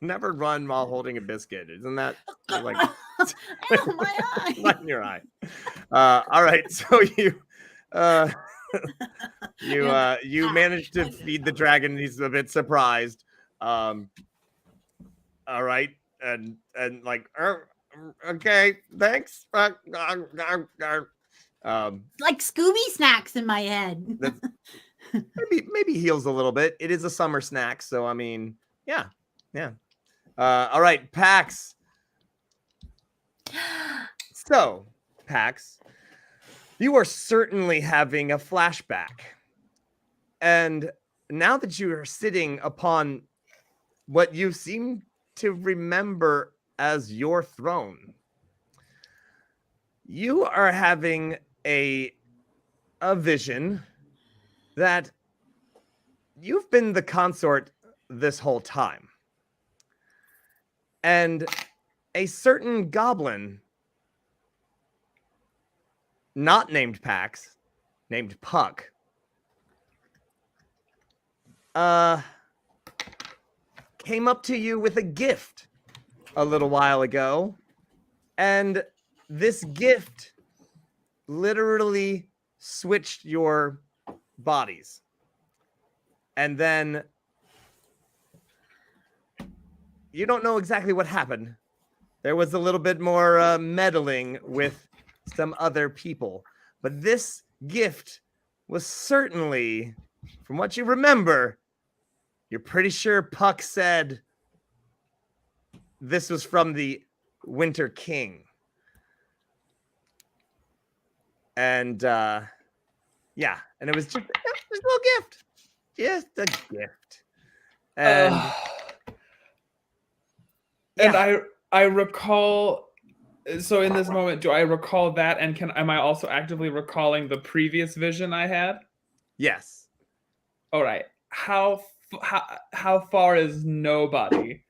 Never run while holding a biscuit. Isn't that like Ow, my eye. right in your eye? All right, so you managed to feed the dragon. He's a bit surprised. All right, and like, okay, thanks. Like Scooby snacks in my head. maybe heals a little bit. It is a summer snack, so I mean, yeah. All right, Pax. So, Pax, you are certainly having a flashback. And now that you are sitting upon what you seem to remember as your throne, you are having a vision that you've been the consort this whole time. And a certain goblin, not named Pax, named Puck, came up to you with a gift a little while ago. And this gift literally switched your bodies. And then you don't know exactly what happened. There was a little bit more meddling with some other people. But this gift was certainly, from what you remember, you're pretty sure Puck said this was from the Winter King. And yeah, and it was just a little gift. just a gift. And and I recall. So in this moment, do I recall that, and am I also actively recalling the previous vision I had? yes. All right. How far is nobody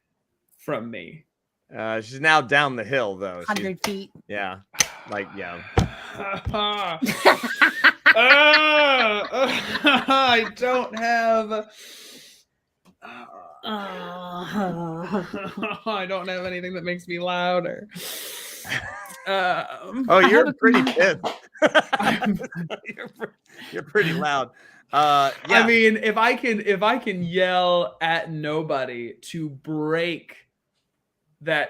from me? She's now down the hill though. 100 feet. Yeah. Like, yeah. I don't have. I don't have anything that makes me louder. Oh, you're pretty pissed. You're pretty loud. Yeah. I mean, if I can yell at nobody to break that,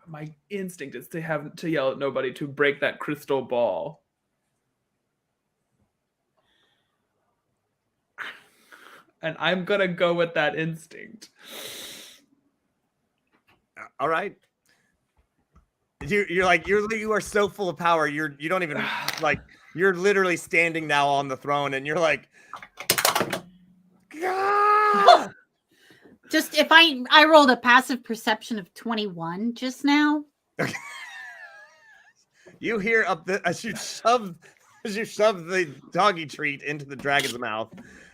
my instinct is to yell at nobody to break that crystal ball. And I'm gonna go with that instinct. All right. You are so full of power. You don't even like. You're literally standing now on the throne, and you're like, "Ah!" Just if I rolled a passive perception of 21 just now. You hear as you shove the doggy treat into the dragon's mouth.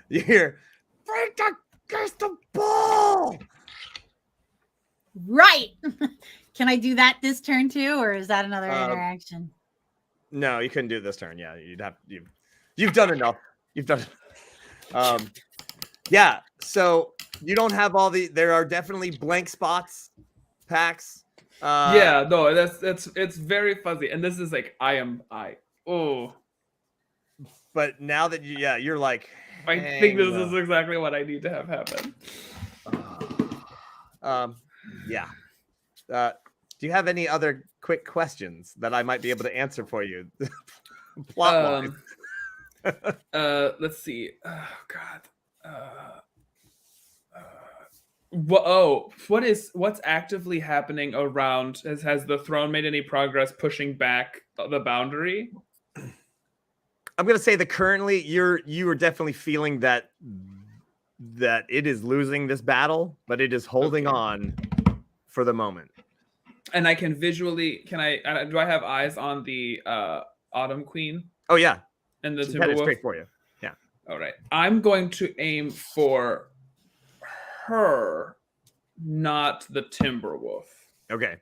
You hear, "Break the crystal ball!" Right. Can I do that this turn too, or is that another interaction? No, you couldn't do it this turn. Yeah, you've done enough. You've done. Yeah. So you don't have all the. There are definitely blank spots, Pax. Yeah, no, it's very fuzzy, and this is like oh. But now that you're like, I think this is exactly what I need to have happen. Yeah. Do you have any other quick questions that I might be able to answer for you? Plot wise. Let's see. Oh God. What's actively happening around? Has the throne made any progress pushing back the boundary? I'm gonna say that currently you are definitely feeling that it is losing this battle, but it is holding on for the moment. And I can visually. Do I have eyes on the Autumn Queen? Oh yeah, and the she's headed Timberwolf straight for you. Yeah. All right. I'm going to aim for her, not the Timberwolf. Okay.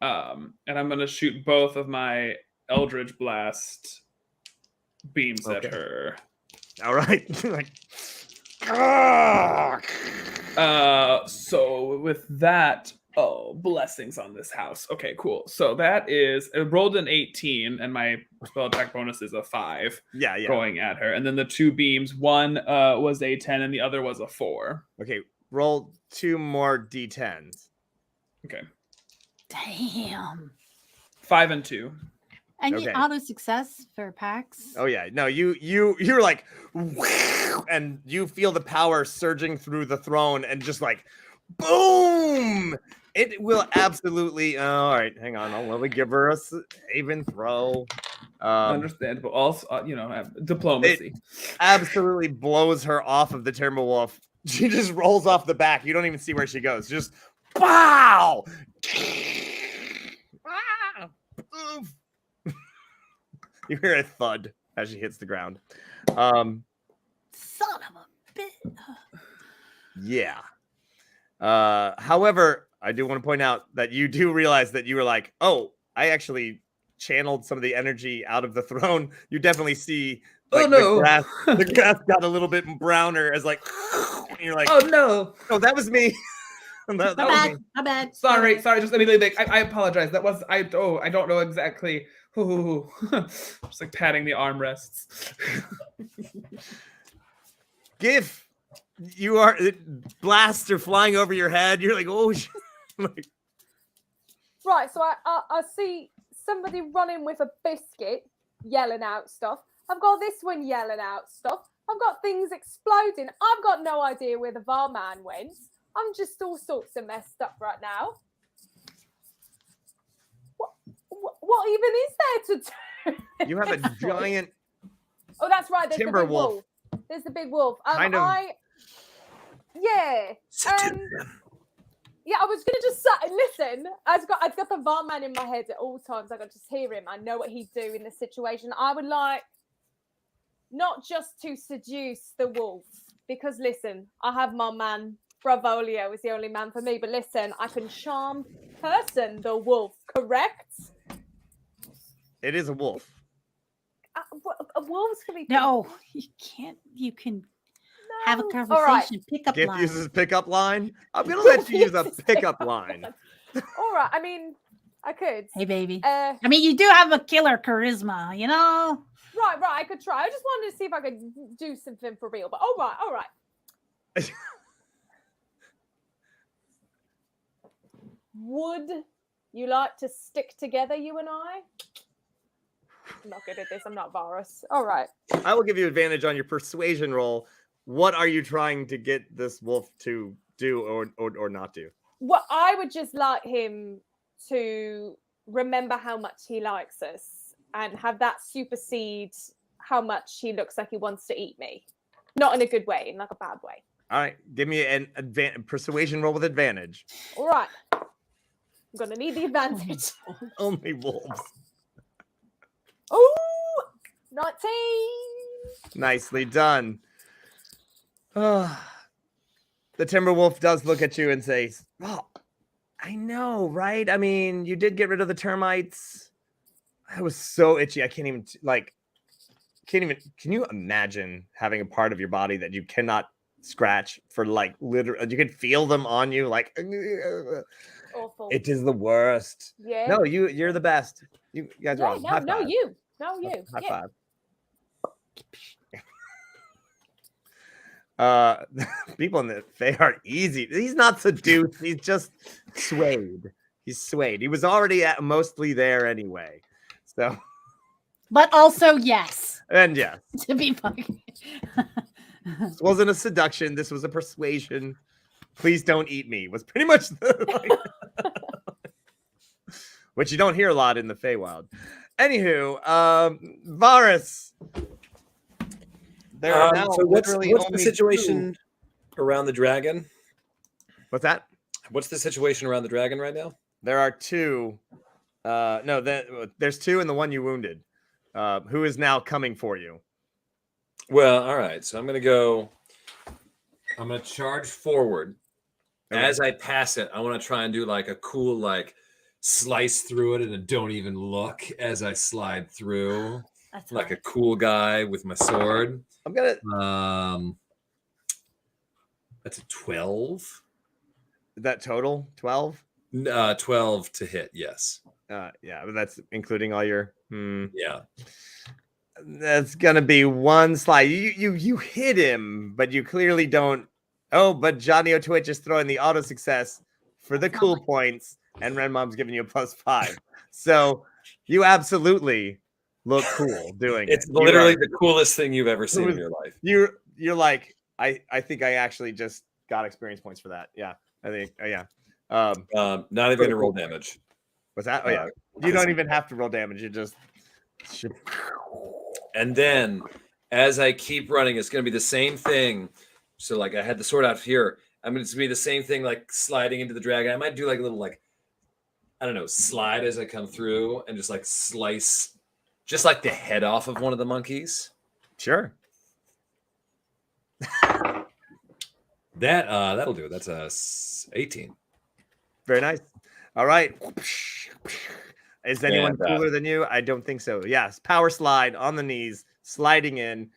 And I'm going to shoot both of my Eldritch Blast beams at her. All right. So with that, blessings on this house. Okay, cool. So that is, I rolled an 18 and my spell attack bonus is a 5. Yeah. Going at her. And then the two beams, one was a 10 and the other was a 4. Okay, roll 2 more d10s. Okay. Damn. 5 and 2. And Okay. auto success for Pax. Oh yeah, no, you're like, and you feel the power surging through the throne, and just like, boom! It will absolutely. All right, hang on. I'll let me give her a saving throw. Understandable. Also, diplomacy. It absolutely blows her off of the Timberwolf. She just rolls off the back. You don't even see where she goes. Just wow! You hear a thud as she hits the ground. Son of a bitch. Yeah. However, I do want to point out that you do realize that you were like, oh, I actually channeled some of the energy out of the throne. You definitely see the grass got a little bit browner as like, and you're like, oh no. Oh, that was me. that was me. My bad. Sorry. Just immediately, I apologize. That was, I don't know exactly. Just like patting the armrests. Gif, you are blasts are flying over your head. You're like, oh, Right, so I see somebody running with a biscuit, yelling out stuff. I've got this one yelling out stuff. I've got things exploding. I've got no idea where the barman went. I'm just all sorts of messed up right now. What even is there to do? You have a giant Oh, that's right. There's the big Timberwolf wolf. There's the big wolf. Kind of- Yeah. Yeah, I was gonna just listen. I've got the barman in my head at all times. I can just hear him. I know what he'd do in this situation. I would like not just to seduce the wolf, because listen, I have my man. Bravolio is the only man for me. But listen, I can charm person the wolf. Correct? It is a wolf. A wolf's gonna be No, you can't. You can have a No. conversation. All right. Pickup Gift line. uses pickup line. I'm gonna let you use a pickup line. All right. I mean, I could. Hey, baby. Uh, I mean, you do have a killer charisma, you know? right. I could try. I just wanted to see if I could do something for real. But all right. Would you like to stick together, you and I? I'm not good at this. I'm not Varus. All right. I will give you advantage on your persuasion roll. What are you trying to get this wolf to do or not do? Well, I would just like him to remember how much he likes us and have that supersede how much he looks like he wants to eat me. Not in a good way, in like a bad way. All right, give me an persuasion roll with advantage. All right. I'm going to need the advantage. Only wolves. Oh, 19. Nicely done. The timber wolf does look at you and says, "Oh, I know, right? I mean, you did get rid of the termites. I was so itchy. I can't even can you imagine having a part of your body that you cannot scratch for like literally, you can feel them on you like Awful. it is the worst. Yeah. No, you're the best. You guys are Yeah, awesome. no, High no, five. you. No, you. High Yeah. five. People in the Fae are easy. He's not seduced. He's just swayed. He's swayed. He was already mostly there anyway. So, But also, yes. and yeah, To be fucking. this wasn't a seduction. This was a persuasion. Please don't eat me. Was pretty much the, which you don't hear a lot in the Feywild. Anywho, Varus. There are now So what's literally the only situation two. around the dragon? What's that? What's the situation around the dragon right now? There are two. No, there's two, and the one you wounded, who is now coming for you. Well, all right. So I'm gonna charge forward. Okay. As I pass it, I want to try and do like a cool like slice through it and don't even look as I slide through. That's Like a hot. cool guy with my sword. I'm gonna. That's a 12. Is that total 12? 12 to hit, yes. Yeah, but that's including all your. Yeah. That's gonna be one slide. You hit him, but you clearly don't. Oh, but Johnny O'Twitch is throwing the auto success for the cool points, and Ren Mom's giving you a +5. So you absolutely look cool doing it. It's literally the coolest thing you've ever seen in your life. You're like, I think I actually just got experience points for that. Yeah, I think. Yeah. Not even gonna roll damage. What's that? Oh yeah. You don't even have to roll damage. You just. And then as I keep running, it's gonna be the same thing. So like I had the sword out here. I'm gonna be the same thing, like sliding into the dragon. I might do like a little like I don't know, slide as I come through and just like slice just like the head off of one of the monkeys. Sure. That'll do it. That's a 18. Very nice. All right. Is anyone And, cooler than you? I don't think so. Yes. Power slide on the knees, sliding in.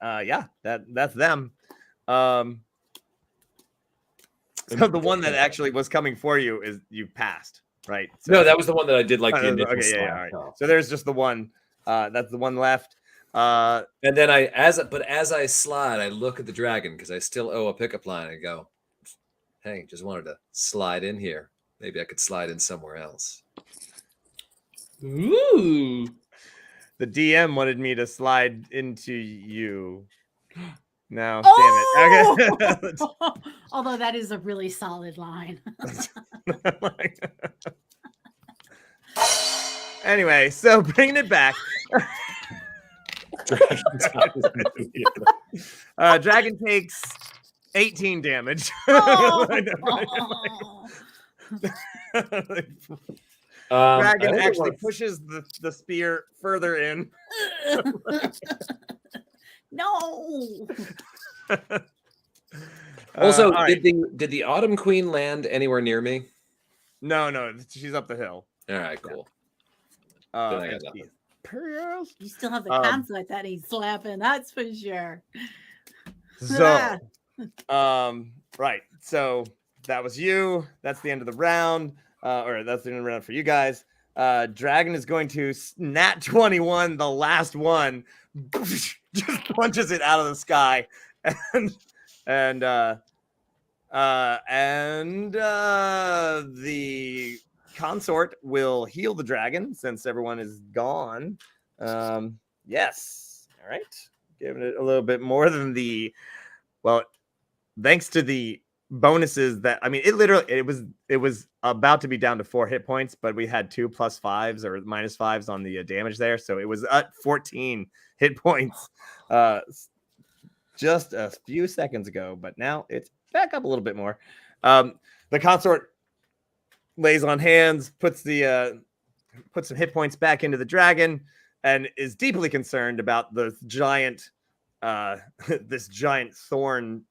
Yeah, that's them. So the one that actually was coming for you is you passed, right? So, No, that was the one that I did like the initial okay, slide. yeah, all right. So there's just the one. That's the one left. And then as I slide, I look at the dragon because I still owe a pickup line. I go, hey, just wanted to slide in here. Maybe I could slide in somewhere else. Ooh. The DM wanted me to slide into you. No, Oh! damn it. Okay. Although that is a really solid line. Anyway, so bringing it back. Dragon takes 18 damage. Dragon actually pushes the spear further in. No. Also, all right. did the Autumn Queen land anywhere near me? No, she's up the hill. All right, cool. Then I got nothing. You still have the consort that he's slapping, that's for sure. So, right. So that was you. That's the end of the round. Or that's the end of the round for you guys. Dragon is going to nat 21, the last one, just punches it out of the sky, and the consort will heal the dragon since everyone is gone. Yes. All right. Giving it a little bit more than thanks to the bonuses that it was about to be down to 4 hit points, but we had 2 +5s or -5s on the damage there, so it was at 14 hit points just a few seconds ago, but now it's back up a little bit more. The consort lays on hands, puts some hit points back into the dragon, and is deeply concerned about the giant this giant thorn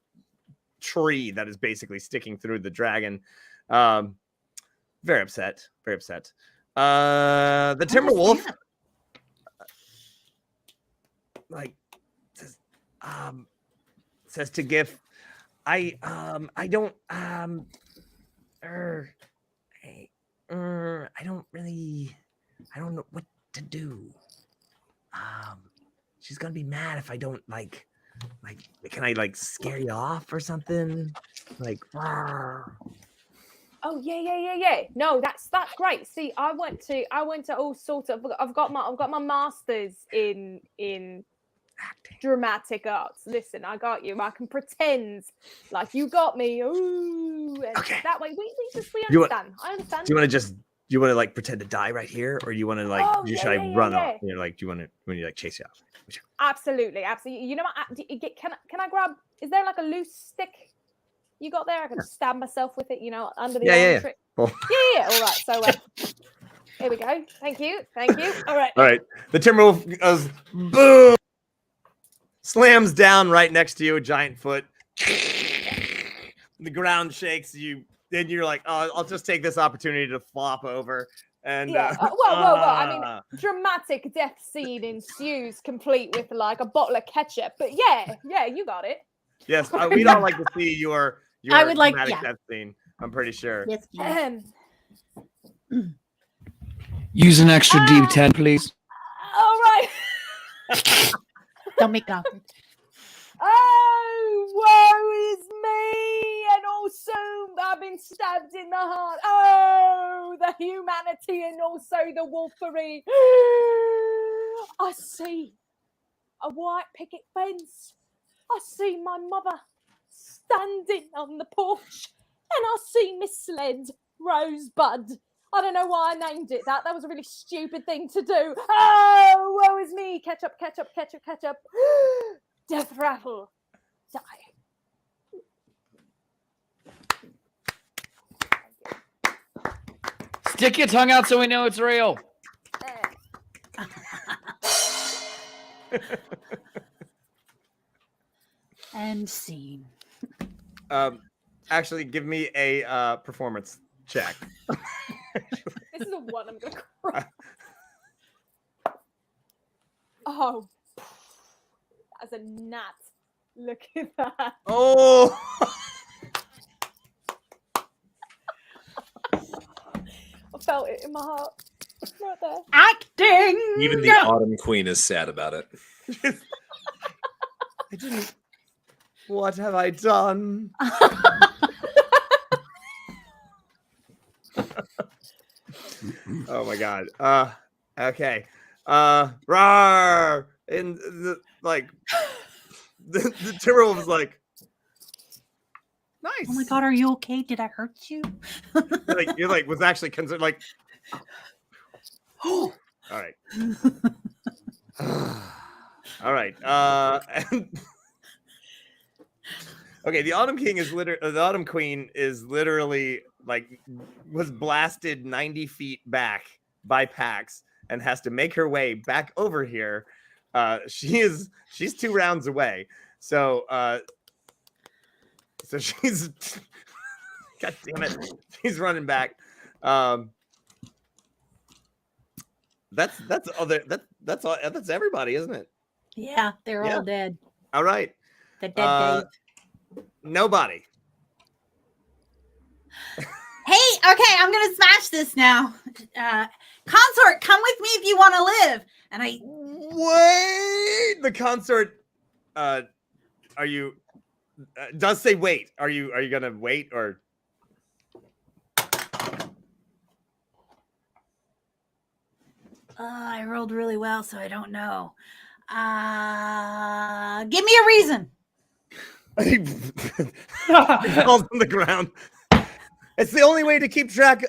tree that is basically sticking through the dragon. Very upset. The timber wolf says to Gif, I don't know what to do. She's gonna be mad if I don't like can I scare you off or something? Oh yeah. No, that's great. See, I went to all sorts of. I've got my masters in Acting. dramatic arts. Listen, I got you. I can pretend like you got me. Ooh, and Okay. that way we You understand. I understand. Do you want to pretend to die right here, or do you want to should I run off? Do you want to chase you off? Absolutely. You know what? Can I grab? Is there a loose stick you got there? I can stab myself with it. Under the arm trick. Well, Yeah. All right. So here we go. Thank you. All right. all right. The Timberwolf goes boom, slams down right next to you, a giant foot. The ground shakes. Then you're like, oh, I'll just take this opportunity to flop over. And yeah. Well. I mean, dramatic death scene ensues, complete with a bottle of ketchup. But yeah, you got it. Yes, we'd all like to see your I would like- dramatic yeah. death scene. I'm pretty sure. Yes, please. Use an extra D10, please. All right. Don't make it awkward. Oh, woe is me! And also, I've been stabbed in the heart. Oh, the humanity and also the wolfery. I see a white picket fence. I see my mother standing on the porch. And I see misled Rosebud. I don't know why I named it that. That was a really stupid thing to do. Oh, woe is me. Ketchup. Death rattle. Die. Stick your tongue out so we know it's real. End scene. Actually, give me a performance check. This is a one. I'm going to cry. Oh. As a gnat. Look at that. Oh! I felt it in my heart. Right there. Acting. Even the Autumn Queen is sad about it. I didn't. What have I done? Oh my god. Okay. Rawr! And the Timberwolf was like, nice. Oh my god, are you okay? Did I hurt you? You're was actually concerned, All right. All right. Okay, the Autumn King is the Autumn Queen is literally like was blasted 90 feet back by Pax and has to make her way back over here. She's 2 rounds away. So she's God damn it. She's running back. That's everybody, isn't it? Yeah, they're all dead. All right. The dead Dave. Nobody. Hey, okay, I'm gonna smash this now. Consort, come with me if you want to live. And I wait. The Consort. Are you? Does say wait. Are you gonna wait or? I rolled really well, so I don't know. Give me a reason. He falls on the ground. It's the only way to keep track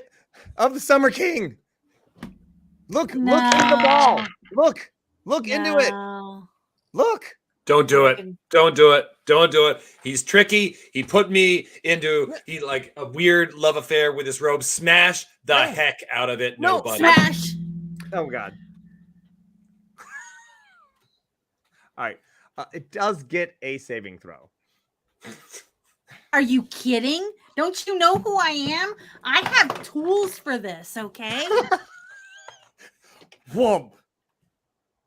of the Summer King. Look into the ball. Look into it. Look. Don't do it. Don't do it. Don't do it. He's tricky. He put me into like a weird love affair with his robe. Smash the heck out of it. Nobody. Smash. Oh God. All right. It does get a saving throw. Are you kidding? Don't you know who I am? I have tools for this, okay? Whoomp.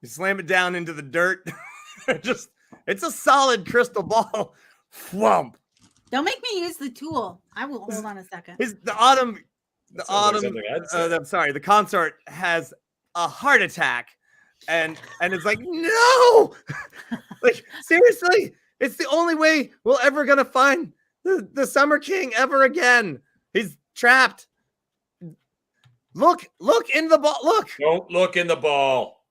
You slam it down into the dirt. It's a solid crystal ball. Whomp. Don't make me use the tool. I will. Hold on a second. The Consort has a heart attack and it's like, no. Like, seriously, it's the only way we're ever gonna find the Summer King ever again. He's trapped. Look in the ball. Look. Don't look in the ball.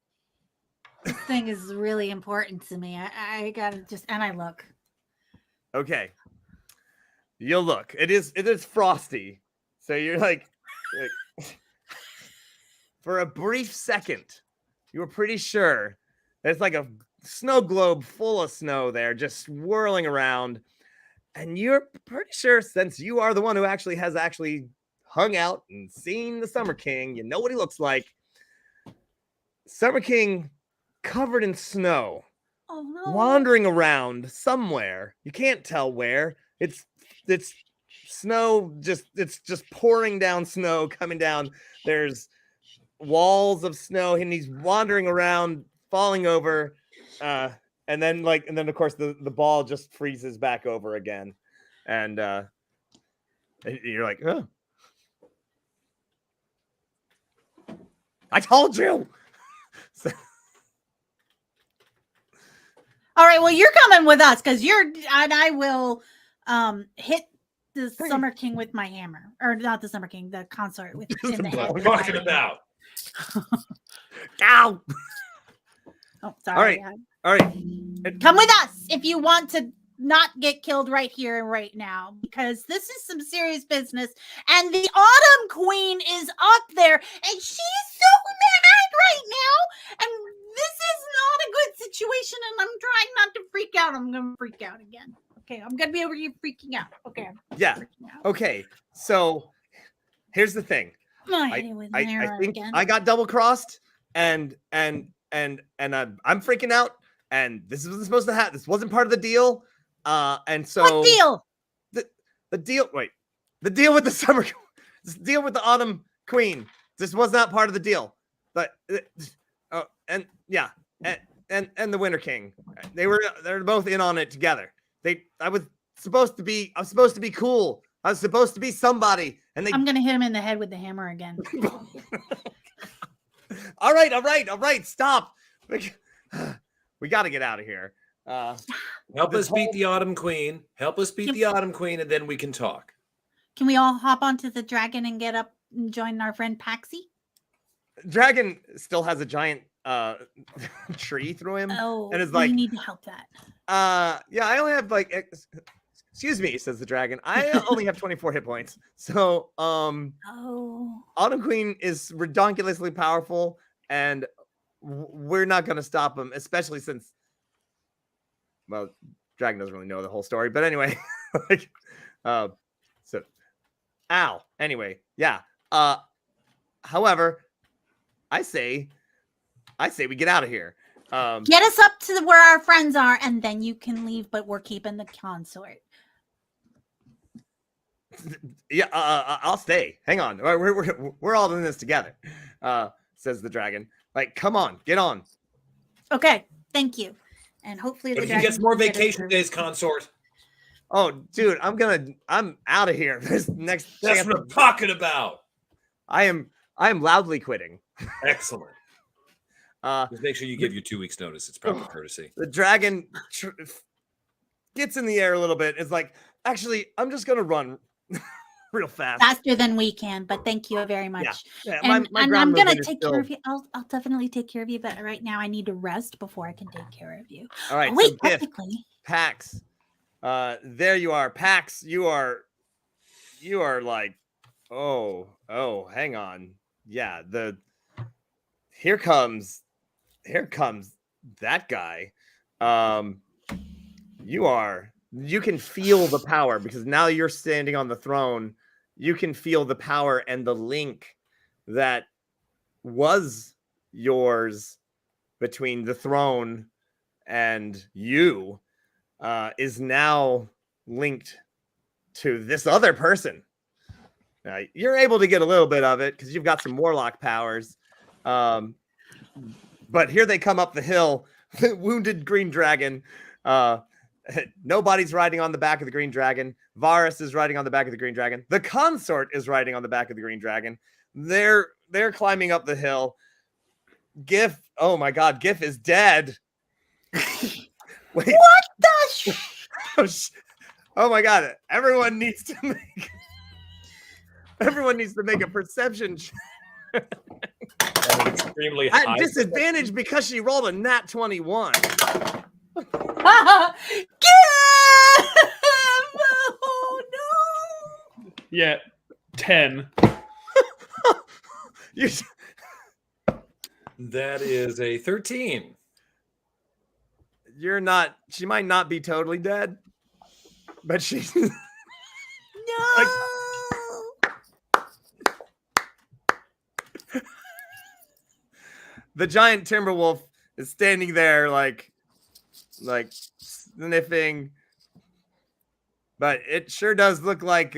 This thing is really important to me. I gotta and I look. Okay. You'll look. It is frosty. So you're like for a brief second, you were pretty sure there's like a snow globe full of snow there just swirling around. And you're pretty sure, since you are the one who has hung out and seen the Summer King, you know what he looks like. Summer King covered in snow. Oh no. Wandering around somewhere. You can't tell where. It's snow, it's just pouring down snow coming down. There's walls of snow and he's wandering around, falling over. And then of course the ball just freezes back over again. And you're like, oh. I told you. All right, well, you're coming with us because I will hit the Summer King with my hammer. Or not the Summer King, the Consort with in the head. What we're talking about. Ow! Oh, sorry. All right. Come with us if you want to not get killed right here and right now, because this is some serious business. And the Autumn Queen is up there, and she's so mad right now. And this is not a good situation, and I'm trying not to freak out. I'm going to freak out again. Okay, I'm going to be over here freaking out. Okay. Yeah. Okay. So here's the thing. I think I got double crossed, and I'm freaking out. And this wasn't supposed to happen. This wasn't part of the deal. And so what deal? The deal. Wait, the deal with the deal with the Autumn Queen. This was not part of the deal. But and the Winter King. They're both in on it together. I was supposed to be cool. I was supposed to be somebody. And I'm gonna hit him in the head with the hammer again. All right. Stop. We got to get out of here. Help us beat the Autumn Queen. Help us beat the Autumn Queen, and then we can talk. Can we all hop onto the dragon and get up and join our friend Paxi? Dragon still has a giant tree through him. Oh, and is like, we need to help that. Yeah, I only have excuse me, says the dragon. I only have 24 hit points. So, Autumn Queen is redonkulously powerful, and we're not going to stop him, especially since, well, Dragon doesn't really know the whole story, but anyway, like, so, ow. Anyway, yeah. However, I say we get out of here. Get us up to where our friends are, and then you can leave. But we're keeping the consort. Yeah, I'll stay. Hang on, we're all in this together. Says the dragon. Like, come on, get on. Okay, thank you. And hopefully But the he dragon gets more can get us vacation through. days, consort. Oh, dude, I'm out of here. This next That's chance what I'm talking about. I am loudly quitting. Excellent. Just make sure you give your 2 weeks notice. It's proper courtesy. The dragon gets in the air a little bit. It's like, actually, I'm just gonna run real fast. Faster than we can, but thank you very much. Yeah, And, my and ground I'm gonna movement is take still- care of you. I'll definitely take care of you, but right now I need to rest before I can take care of you. All right, Oh, wait, so Gift, technically. Pax. There you are, Pax. You are like, oh, hang on. Yeah, here comes that guy. You can feel the power because now you're standing on the throne. You can feel the power and the link that was yours between the throne and you is now linked to this other person. You're able to get a little bit of it because you've got some warlock powers. But here they come up the hill, the wounded green dragon. Nobody's riding on the back of the green dragon. Varus is riding on the back of the green dragon. The consort is riding on the back of the green dragon. They're climbing up the hill. Gif, oh my god, Gif is dead. Wait. What the? Oh my god! Everyone needs to make a perception check. Extremely At high. disadvantage because she rolled a nat 21. Oh no! Yeah, 10. That is a 13. She might not be totally dead, but she's No! the giant timber wolf is standing there like sniffing, but it sure does look like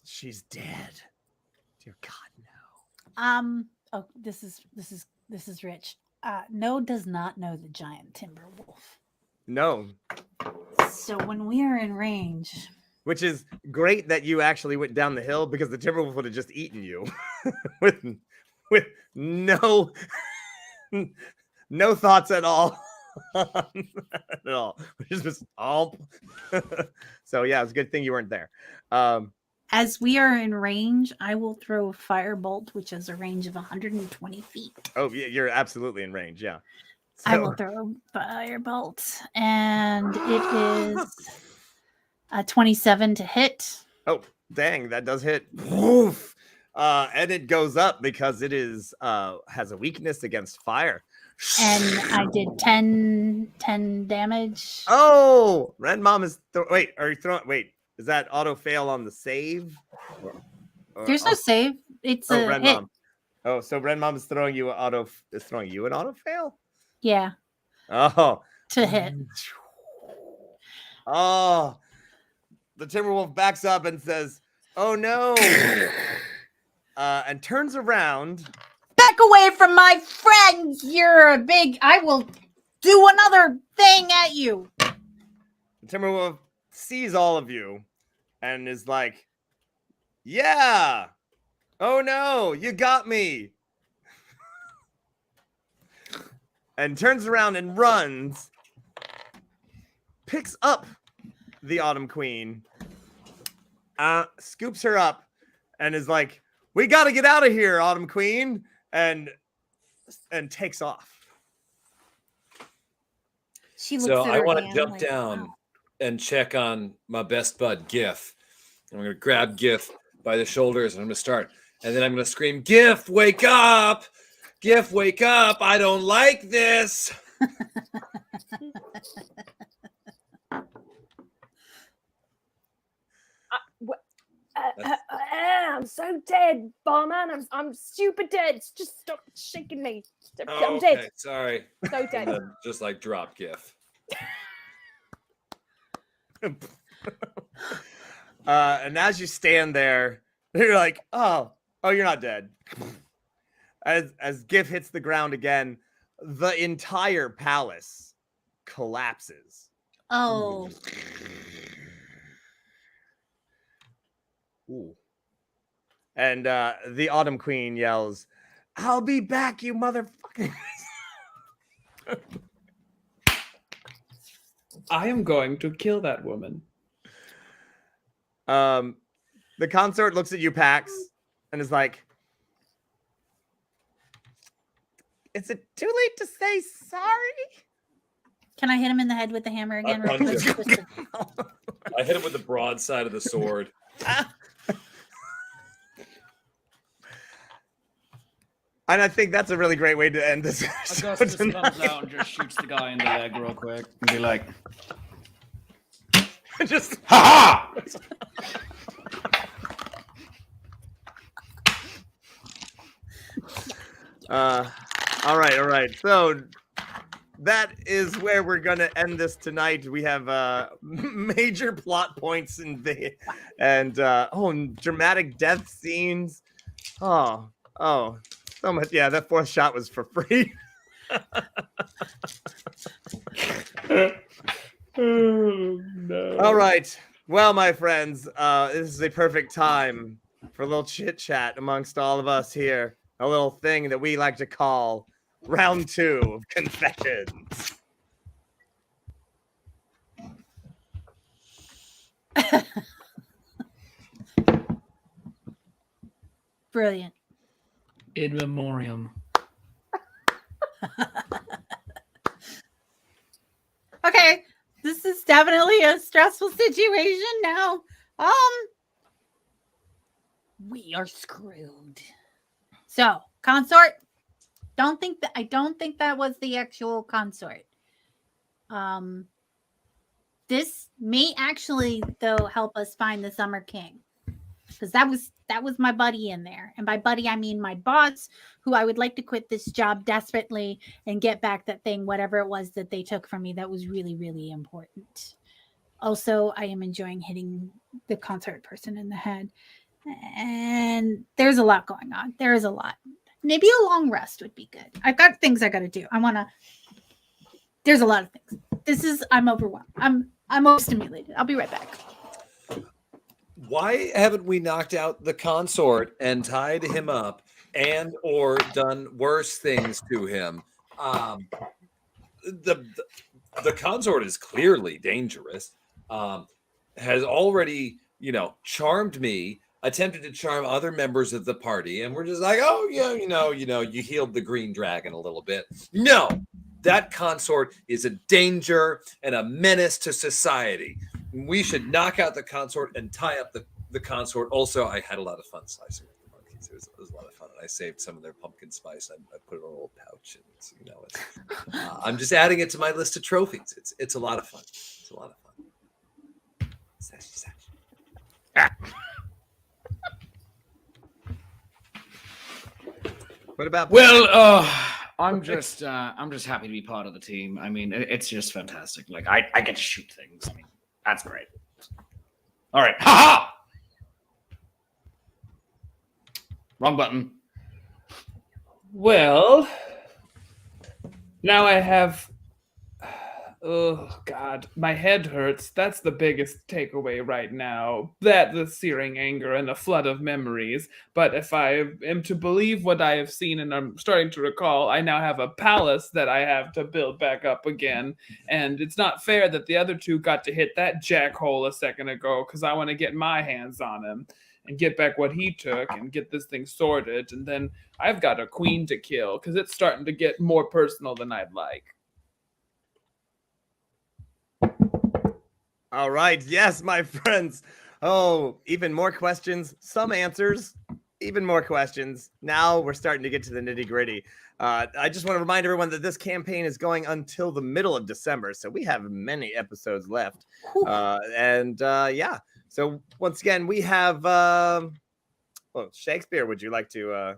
she's dead. Dear God, no. Oh, this is rich. No does not know the giant timber wolf. No. So when we are in range, Which is great that you actually went down the hill because the timber wolf would have just eaten you with no thoughts at all. At all. Just all. So yeah, it's a good thing you weren't there. as we are in range, I will throw a firebolt, which has a range of 120 feet. Oh, yeah, you're absolutely in range. Yeah. I will throw a firebolt, and it is a 27 to hit. Oh, dang, that does hit. Woof. And it goes up because it is has a weakness against fire. And I did 10 damage. Oh, Red Mom is wait, are you throwing is that auto fail on the save? There's no save. It's a Red hit. Mom. Oh, so Red Mom is throwing you an auto fail? Yeah, Oh. to hit. Oh. The Timberwolf backs up and says, "Oh no." And turns around. Back away from my friends. You're a big. I will do another thing at you. The Timberwolf sees all of you and is like, "Yeah. Oh no, you got me." And turns around and runs, picks up the Autumn Queen, scoops her up, and is like, "We got to get out of here, Autumn Queen," and takes off. She looks So at I her want to hand jump like, down "Wow." and check on my best bud, Gif. I'm going to grab Gif by the shoulders and I'm going to start. And then I'm going to scream, "Gif, wake up! Gif, wake up. I don't like this. I'm so dead, barman. I'm super dead. Just stop shaking me. I'm Oh, dead. okay, sorry. So And dead. then just like drop Gif. And as you stand there, you're like, oh, you're not dead. As Gif hits the ground again, the entire palace collapses. Oh, Ooh. And the Autumn Queen yells, "I'll be back, you motherfucker!" I am going to kill that woman. The consort looks at you, Pax, and is like, "Is it too late to say sorry?" can I hit him in the head with the hammer again? real punch quick? him. I hit him with the broadside of the sword. And I think that's a really great way to end this. Augustus comes out and just shoots the guy in the leg real quick and be like, Just "Ha all right. So that is where we're gonna end this tonight. We have major plot points and dramatic death scenes. Oh, so much. Yeah, that fourth shot was for free. Oh, no. All right. Well, my friends, this is a perfect time for a little chit chat amongst all of us here. A little thing that we like to call round 2 of confessions. Brilliant. in memoriam." Okay, this is definitely a stressful situation now. We are screwed. So, consort. I don't think that was the actual consort. This may actually though help us find the Summer King. Because that was my buddy in there. And by buddy I mean my boss, who I would like to quit this job desperately and get back that thing, whatever it was that they took from me that was really, really important. Also, I am enjoying hitting the consort person in the head. And there's a lot going on. There is a lot. Maybe a long rest would be good. I've got things I gotta do. There's a lot of things. I'm overwhelmed. I'm overstimulated. I'll be right back. Why haven't we knocked out the consort and tied him up and or done worse things to him? The consort is clearly dangerous. Has already, charmed me, attempted to charm other members of the party, and we're just like, oh yeah, you healed the green dragon a little bit. No, that consort is a danger and a menace to society. We should knock out the consort and tie up the consort. Also, I had a lot of fun slicing with the monkeys. It was a lot of fun, and I saved some of their pumpkin spice. I put it in a little pouch, and I'm just adding it to my list of trophies. It's a lot of fun. It's a lot of fun. What about Well, I'm just happy to be part of the team. I mean, it's just fantastic. Like I get to shoot things. I mean, that's great. All right. Ha ha! Wrong button. Well, now I have. Oh, God. My head hurts. That's the biggest takeaway right now. The searing anger and a flood of memories. But if I am to believe what I have seen and I'm starting to recall, I now have a palace that I have to build back up again. And it's not fair that the other two got to hit that jackhole a second ago because I want to get my hands on him and get back what he took and get this thing sorted. And then I've got a queen to kill because it's starting to get more personal than I'd like. All right. Yes, my friends. Oh, even more questions, some answers, even more questions. Now we're starting to get to the nitty gritty. I just want to remind everyone that this campaign is going until the middle of December, so we have many episodes left. Yeah. So once again, we have. Well, Shakespeare, would you like to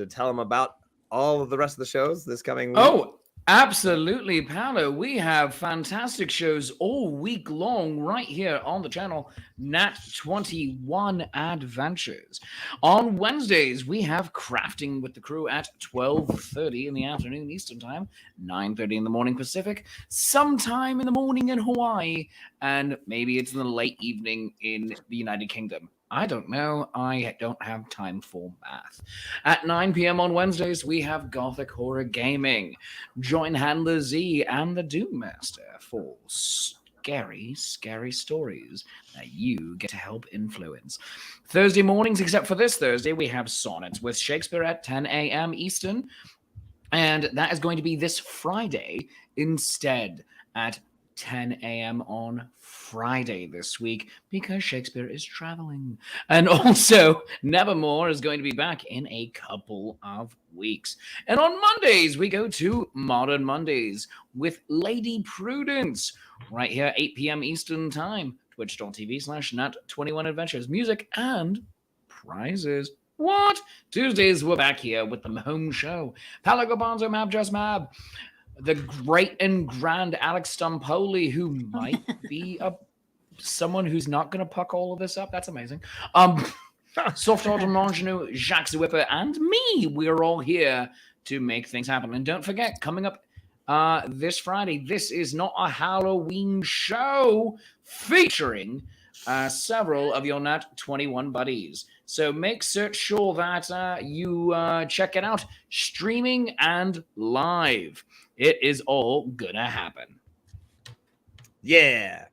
tell them about all of the rest of the shows this coming week? Oh, absolutely, Paolo. We have fantastic shows all week long right here on the channel, Nat 21 Adventures. On Wednesdays, we have Crafting with the Crew at 12:30 in the afternoon Eastern Time, 9:30 in the morning Pacific, sometime in the morning in Hawaii, and maybe it's in the late evening in the United Kingdom. I don't know. I don't have time for math. At 9 p.m. on Wednesdays, we have Gothic Horror Gaming. Join Handler Z and the Doom Master for scary stories that you get to help influence. Thursday mornings, except for this Thursday, we have Sonnets with Shakespeare at 10 a.m. Eastern. And that is going to be this Friday instead at 10 a.m. on Friday this week because Shakespeare is traveling. And also, Nevermore is going to be back in a couple of weeks. And on Mondays, we go to Modern Mondays with Lady Prudence right here, 8 p.m. Eastern Time, twitch.tv/Nat21Adventures. Music and prizes. What? Tuesdays, we're back here with the home show. Paolo Garbanzo, Mab Just Mab. The great and grand Alex Stumpoli, who might be someone who's not going to puck all of this up. That's amazing. Soft Autumn Ingenue, Jacques the Whipper, and me. We're all here to make things happen. And don't forget, coming up this Friday, this is not a Halloween show featuring several of your Nat 21 buddies. So make sure that you check it out, streaming and live. It is all gonna happen. Yeah.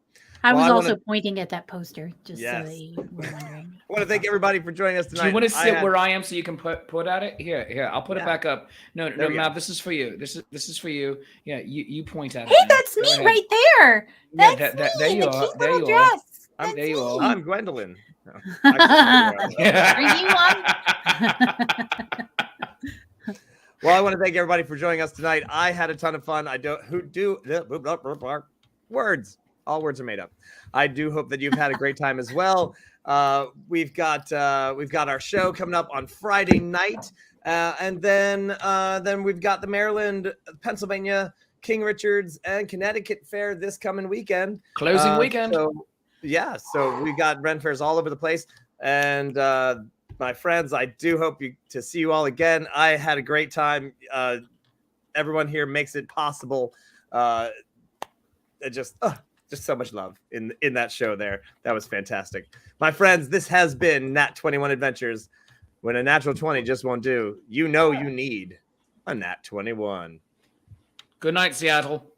I was also pointing at that poster, just so that you were wondering. I want to thank everybody for joining us tonight. Do you want to sit where I am so you can put at it? Here, I'll put it back up. No, Mav, this is for you. This is for you. Yeah, you point at it. Hey, that's me right there. That's me. There you are. There you are. There you are. I'm Gwendolyn. No, Are you on? Well, I want to thank everybody for joining us tonight. I had a ton of fun. Words. All words are made up. I do hope that you've had a great time as well. We've got our show coming up on Friday night, and then we've got the Maryland, Pennsylvania, King Richards, and Connecticut Fair this coming weekend. Closing weekend. So we've got Ren fairs all over the place, and my friends, I do hope to see you all again. I had a great time. Everyone here makes it possible. Just so much love in that show there. That was fantastic. My friends, this has been Nat 21 Adventures. When a natural 20 just won't do, you know you need a Nat 21. Good night, Seattle.